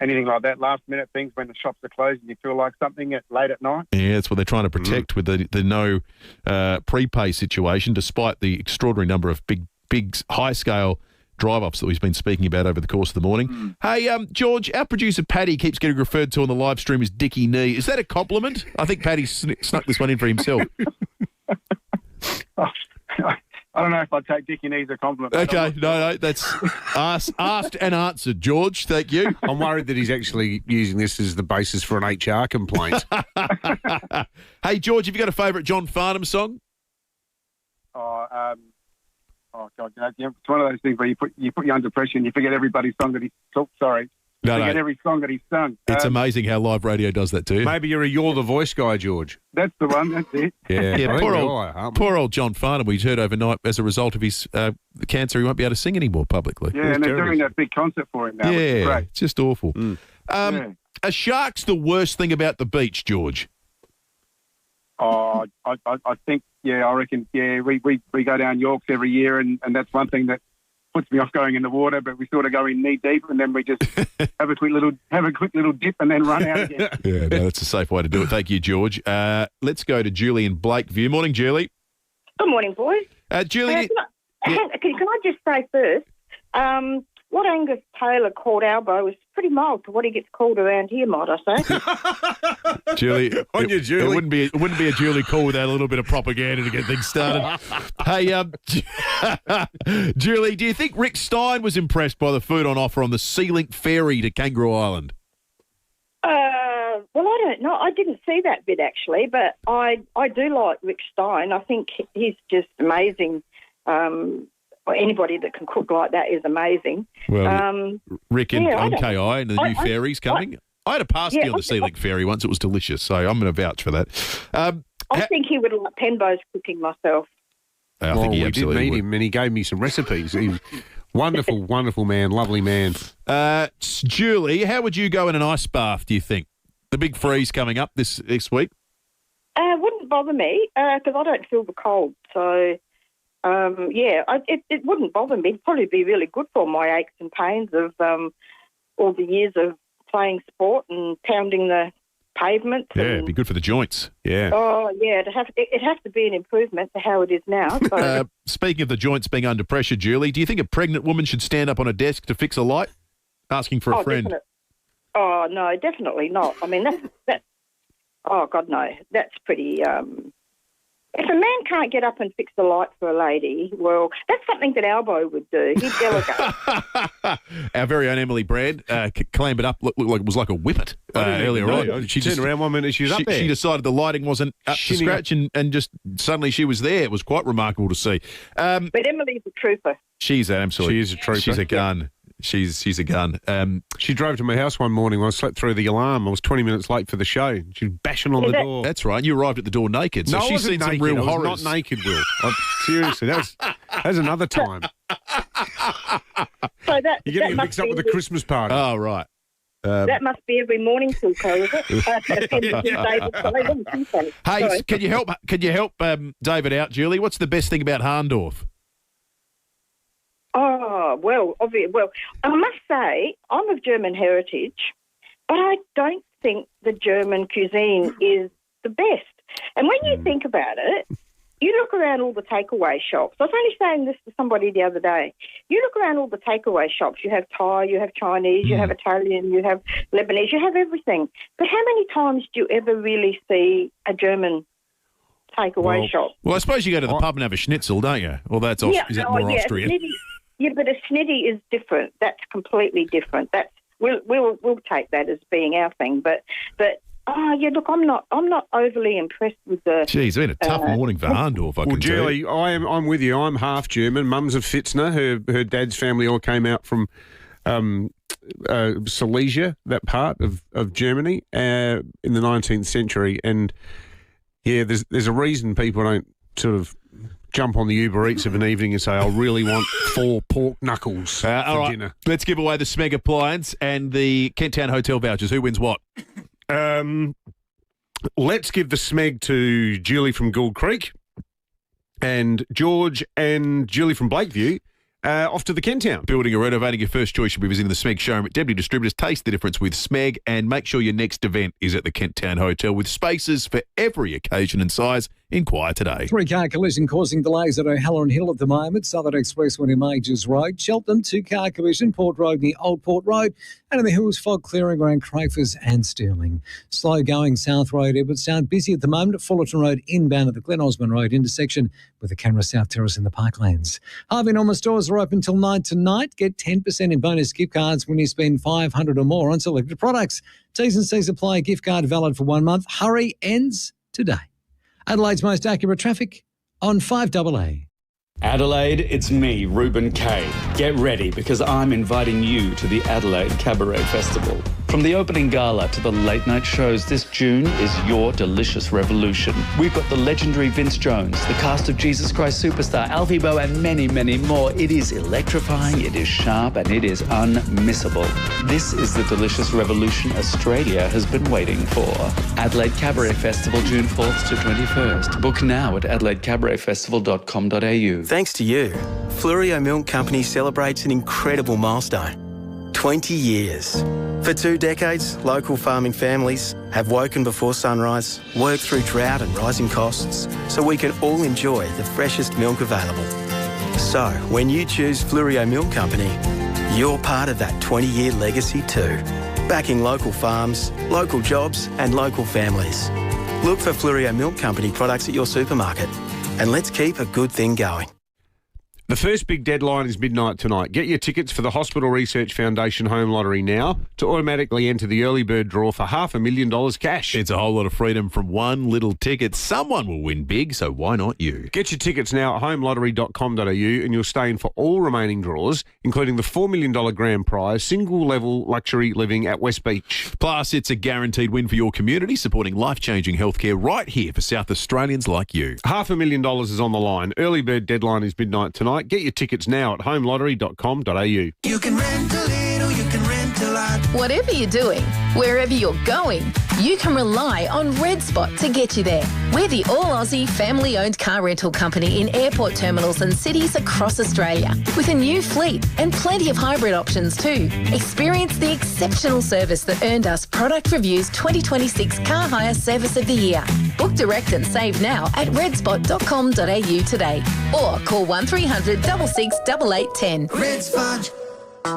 anything like that. Last-minute things when the shops are closed and you feel like something late at night. Yeah, that's what they're trying to protect with the no prepay situation, despite the extraordinary number of big high-scale drive-ups that we've been speaking about over the course of the morning. Hey, George, our producer Paddy keeps getting referred to on the live stream as Dickie Knee. Is that a compliment? I think Paddy snuck this one in for himself. I don't know if I'd take Dickie Knee as a compliment. Okay, no, that's asked and answered, George. Thank you. I'm worried that he's actually using this as the basis for an HR complaint. Hey, George, have you got a favourite John Farnham song? Oh God, it's one of those things where you put you under pressure and you forget everybody's song that he took. Sorry, forget every song that he's sung. It's amazing how live radio does that to you. Maybe you're the voice guy, George. That's the one. That's it. Yeah. Poor old John Farnham. We heard overnight as a result of his cancer, he won't be able to sing anymore publicly. Yeah, and they're doing that big concert for him now. Which is great. It's just awful. Are sharks the worst thing about the beach, George? I think, I reckon, we go down Yorks every year, and that's one thing that puts me off going in the water. But we sort of go in knee deep, and then we just have a quick little dip, and then run out again. Yeah, no, that's a safe way to do it. Thank you, George. Let's go to Julie in Blakeview. Morning, Julie. Good morning, boys. Julie, can I just say first, what Angus Taylor called Albo is pretty mild to what he gets called around here, might I say? Julie, Julie. It wouldn't be a Julie call without a little bit of propaganda to get things started. Hey, Julie, do you think Rick Stein was impressed by the food on offer on the Sea-Link ferry to Kangaroo Island? Well, I don't know. I didn't see that bit actually, but I do like Rick Stein. I think he's just amazing. Anybody that can cook like that is amazing. Well, Rick and KI and the new ferries coming. I had a pasty on the Sea-Link ferry once. It was delicious, so I'm going to vouch for that. I think he would like Penbo's cooking myself. I think he absolutely did meet would. him, and he gave me some recipes. He's wonderful, wonderful man, lovely man. Julie, how would you go in an ice bath, do you think? The big freeze coming up this week? Wouldn't bother me because I don't feel the cold, so... it wouldn't bother me. It'd probably be really good for my aches and pains of all the years of playing sport and pounding the pavements. Yeah, it'd be good for the joints. Yeah. Oh, yeah. It'd have to be an improvement to how it is now. So. Speaking of the joints being under pressure, Julie, do you think a pregnant woman should stand up on a desk to fix a light? Asking for a friend. Oh, no, definitely not. I mean, that's oh, God, no. That's pretty... If a man can't get up and fix the light for a lady, well, that's something that Albo would do. He'd delegate. Our very own Emily Brand clambered up, looked like it was like a whippet earlier on. She turned around 1 minute, she was up there. She decided the lighting wasn't up to scratch and just suddenly she was there. It was quite remarkable to see. But Emily's a trooper. She's absolutely. She is a trooper. She's a gun. She's a gun. She drove to my house one morning when I slept through the alarm. I was 20 minutes late for the show. She was bashing on the door. That's right. You arrived at the door naked. So no, she's seen naked. some real I was horrors. not naked, Will. Seriously, that was another time. So that, You're getting mixed up with the Christmas party. Oh, right. That must be every morning, Silco, is it? Hey, can you help David out, Julie? What's the best thing about Harndorf? Oh, well, obviously, I must say I'm of German heritage, but I don't think the German cuisine is the best. And when you think about it, you look around all the takeaway shops. I was only saying this to somebody the other day. You look around all the takeaway shops. You have Thai, you have Chinese, you have Italian, you have Lebanese, you have everything. But how many times do you ever really see a takeaway shop? Well, I suppose you go to the pub and have a schnitzel, don't you? Well, that's is that more Austrian? Yeah, but a snitty is different. That's completely different. That's we'll take that as being our thing. But look, I'm not overly impressed with the. Geez, it's been a tough morning for Harndorf. Well, Julie, I'm with you. I'm half German. Mum's of Fitzner. Her dad's family all came out from Silesia, that part of Germany, in the 19th century. And yeah, there's a reason people don't sort of jump on the Uber Eats of an evening and say, I really want 4 pork knuckles for dinner. Let's give away the Smeg appliance and the Kent Town Hotel vouchers. Who wins what? Let's give the Smeg to Julie from Gould Creek and George and Julie from Blakeview off to the Kent Town. Building or renovating, your first choice should be visiting the Smeg showroom at Deputy Distributors. Taste the difference with Smeg and make sure your next event is at the Kent Town Hotel with spaces for every occasion and size. Inquire today. 3-car collision causing delays at O'Halloran Hill at the moment. Southern Expressway near Majors Road. Cheltenham, 2-car collision. Port Road near Old Port Road. And in the hills, fog clearing around Crafers and Stirling. Slow going South Road, Edwardstown. Busy at the moment at Fullerton Road inbound at the Glen Osmond Road intersection with the Canberra South Terrace in the Parklands. Harvey Norman stores are open till 9 tonight. Get 10% in bonus gift cards when you spend $500 or more on selected products. T's and C's apply. Gift card valid for 1 month. Hurry ends today. Adelaide's most accurate traffic on 5AA. Adelaide, it's me, Ruben Kay. Get ready because I'm inviting you to the Adelaide Cabaret Festival. From the opening gala to the late night shows, this June is your delicious revolution. We've got the legendary Vince Jones, the cast of Jesus Christ Superstar, Alfie Boe, and many, many more. It is electrifying, it is sharp, and it is unmissable. This is the delicious revolution Australia has been waiting for. Adelaide Cabaret Festival, June 4th to 21st. Book now at adelaidecabaretfestival.com.au. Thanks to you, FIVEAA Milk Company celebrates an incredible milestone. 20 years. For 2 decades, local farming families have woken before sunrise, worked through drought and rising costs, so we can all enjoy the freshest milk available. So, when you choose FIVEAA Milk Company, you're part of that 20-year legacy too. Backing local farms, local jobs and local families. Look for FIVEAA Milk Company products at your supermarket. And let's keep a good thing going. The first big deadline is midnight tonight. Get your tickets for the Hospital Research Foundation Home Lottery now to automatically enter the early bird draw for $500,000 cash. It's a whole lot of freedom from one little ticket. Someone will win big, so why not you? Get your tickets now at homelottery.com.au and you'll stay in for all remaining draws, including the $4 million grand prize, single-level luxury living at West Beach. Plus, it's a guaranteed win for your community, supporting life-changing healthcare right here for South Australians like you. $500,000 is on the line. Early bird deadline is midnight tonight. Get your tickets now at homelottery.com.au. You can rent a little, you can rent a lot. Whatever you're doing, wherever you're going, you can rely on Red Spot to get you there. We're the all-Aussie family-owned car rental company in airport terminals and cities across Australia, with a new fleet and plenty of hybrid options too. Experience the exceptional service that earned us Product Review's 2026 Car Hire Service of the Year. Book direct and save now at redspot.com.au today, or call 1300 66 8810. Red Spot.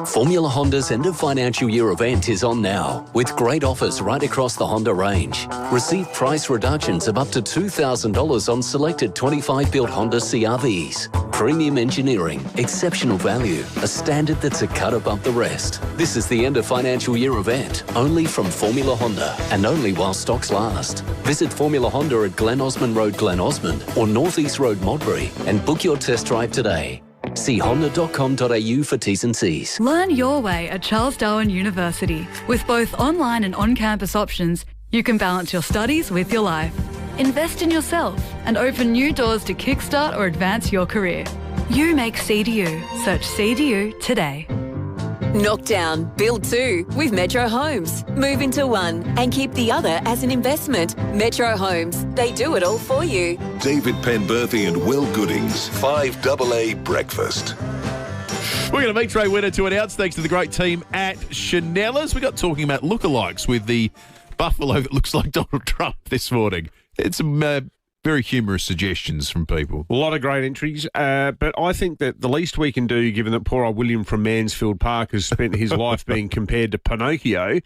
Formula Honda's end of financial year event is on now, with great offers right across the Honda range. Receive price reductions of up to $2,000 on selected 25-built Honda CR-Vs. Premium engineering, exceptional value, a standard that's a cut above the rest. This is the end of financial year event, only from Formula Honda, and only while stocks last. Visit Formula Honda at Glen Osmond Road, Glen Osmond, or North East Road, Modbury, and book your test drive today. See honda.com.au for T's and C's. Learn your way at Charles Darwin University. With both online and on-campus options, you can balance your studies with your life. Invest in yourself and open new doors to kickstart or advance your career. You make CDU. Search CDU today. Knock down, build two with Metro Homes. Move into one and keep the other as an investment. Metro Homes, they do it all for you. David Penberthy and Will Goodings, 5AA Breakfast. We're going to meet Trey winner to announce thanks to the great team at Chanella's. We got talking about lookalikes with the buffalo that looks like Donald Trump this morning. It's some very humorous suggestions from people. A lot of great entries, but I think that the least we can do, given that poor old William from Mansfield Park has spent his life being compared to Pinocchio,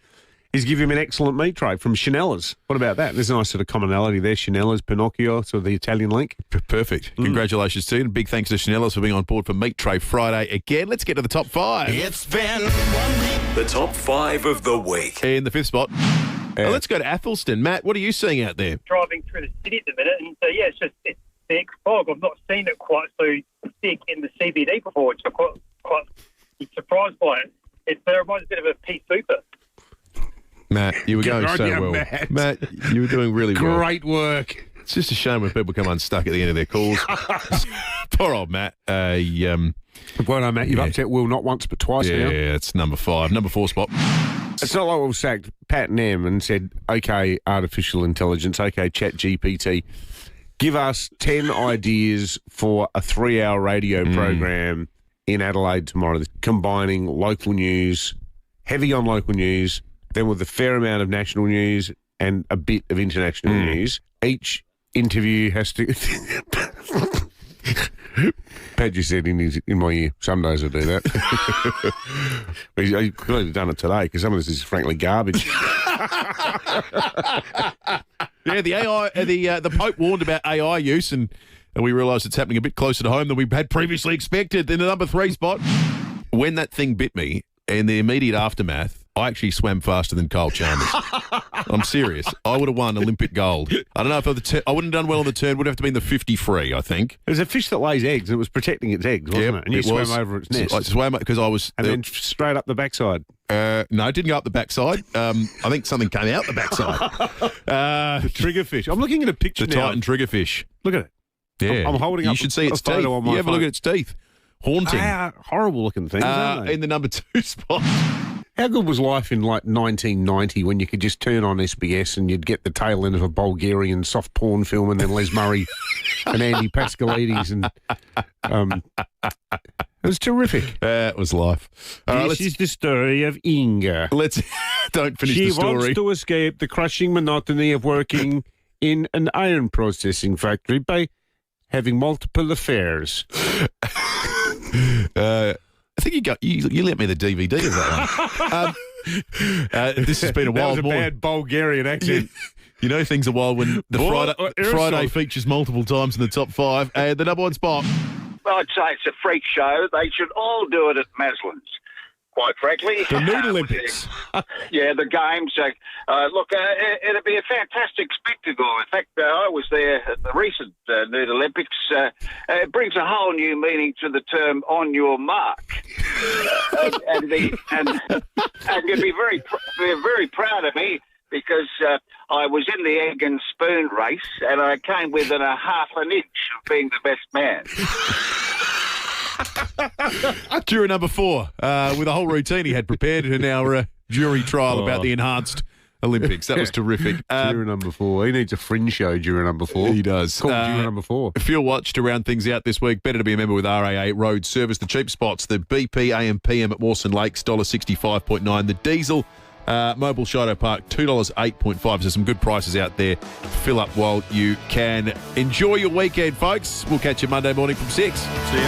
is give him an excellent meat tray from Chanella's. What about that? There's a nice sort of commonality there. Chanella's, Pinocchio, sort of the Italian link. Perfect. Congratulations to you, and big thanks to Chanella's for being on board for Meat Tray Friday again. Let's get to the top five. It's been the top five of the week. In the fifth spot, let's go to Athelston. Matt, what are you seeing out there? Driving through the city at the minute, and it's thick fog. I've not seen it quite so thick in the CBD before, which I'm quite surprised by it. It reminds me a bit of a pea super. Matt, you were going so well. Matt, you were doing really well. Great work. It's just a shame when people come unstuck at the end of their calls. Poor old Matt. Well done, Matt. You've upset Will not once but twice now. Yeah, it's number five. Number four spot. It's not like we sacked Pat Nem and said, OK, artificial intelligence, OK, chat GPT, give us 10 ideas for a 3-hour radio program in Adelaide tomorrow, combining local news, heavy on local news, then with a fair amount of national news and a bit of international news. Each interview has to... Pat just said in my ear, some days I do that. He could have done it today because some of this is frankly garbage. Yeah, the AI, the Pope warned about AI use, and we realised it's happening a bit closer to home than we had previously expected. In the number three spot, when that thing bit me, in the immediate aftermath, I actually swam faster than Kyle Chalmers. I'm serious. I would have won Olympic gold. I don't know if I wouldn't have done well on the turn. Would have to be in the 50-free, I think. It was a fish that lays eggs. And it was protecting its eggs, wasn't it? And you swam over its nest. I swam because I was... And then straight up the backside. No, it didn't go up the backside. I think something came out the backside. The triggerfish. I'm looking at a picture now. The Titan triggerfish. Look at it. Yeah. I'm holding up You should see its teeth. photo on my You have a look at its teeth. Haunting. They are horrible looking things, aren't they? In the number two spot. How good was life in like 1990 when you could just turn on SBS and you'd get the tail end of a Bulgarian soft porn film and then Les Murray and Andy Pascalides and it was terrific. It was life. This is the story of Inga. Let's don't finish the story. She wants to escape the crushing monotony of working in an iron processing factory by having multiple affairs. I think you lent me the DVD of that one. This has been a wild morning. That was a bad Bulgarian accent. You know things are wild when the Friday features multiple times in the top five. The number one spot. Well, I'd say it's a freak show. They should all do it at Maslin's, quite frankly. The Nude Olympics. Yeah, the games. Look, it'd be a fantastic spectacle. In fact, I was there at the recent Nude Olympics. It brings a whole new meaning to the term "on your mark," and you'd be very proud of me because I was in the egg and spoon race, and I came within a half an inch of being the best man. Juror number four, with a whole routine he had prepared in our jury trial about the enhanced Olympics. That was terrific. Juror number four. He needs a fringe show, juror number four. He does. Called juror number four. If you're watched to round things out this week, better to be a member with RAA Road Service. The cheap spots, the BP AM/PM at Mawson Lakes, $1.65.9. The diesel, Mobile Shido Park, $2.08.5. There's some good prices out there. Fill up while you can. Enjoy your weekend, folks. We'll catch you Monday morning from 6. See you.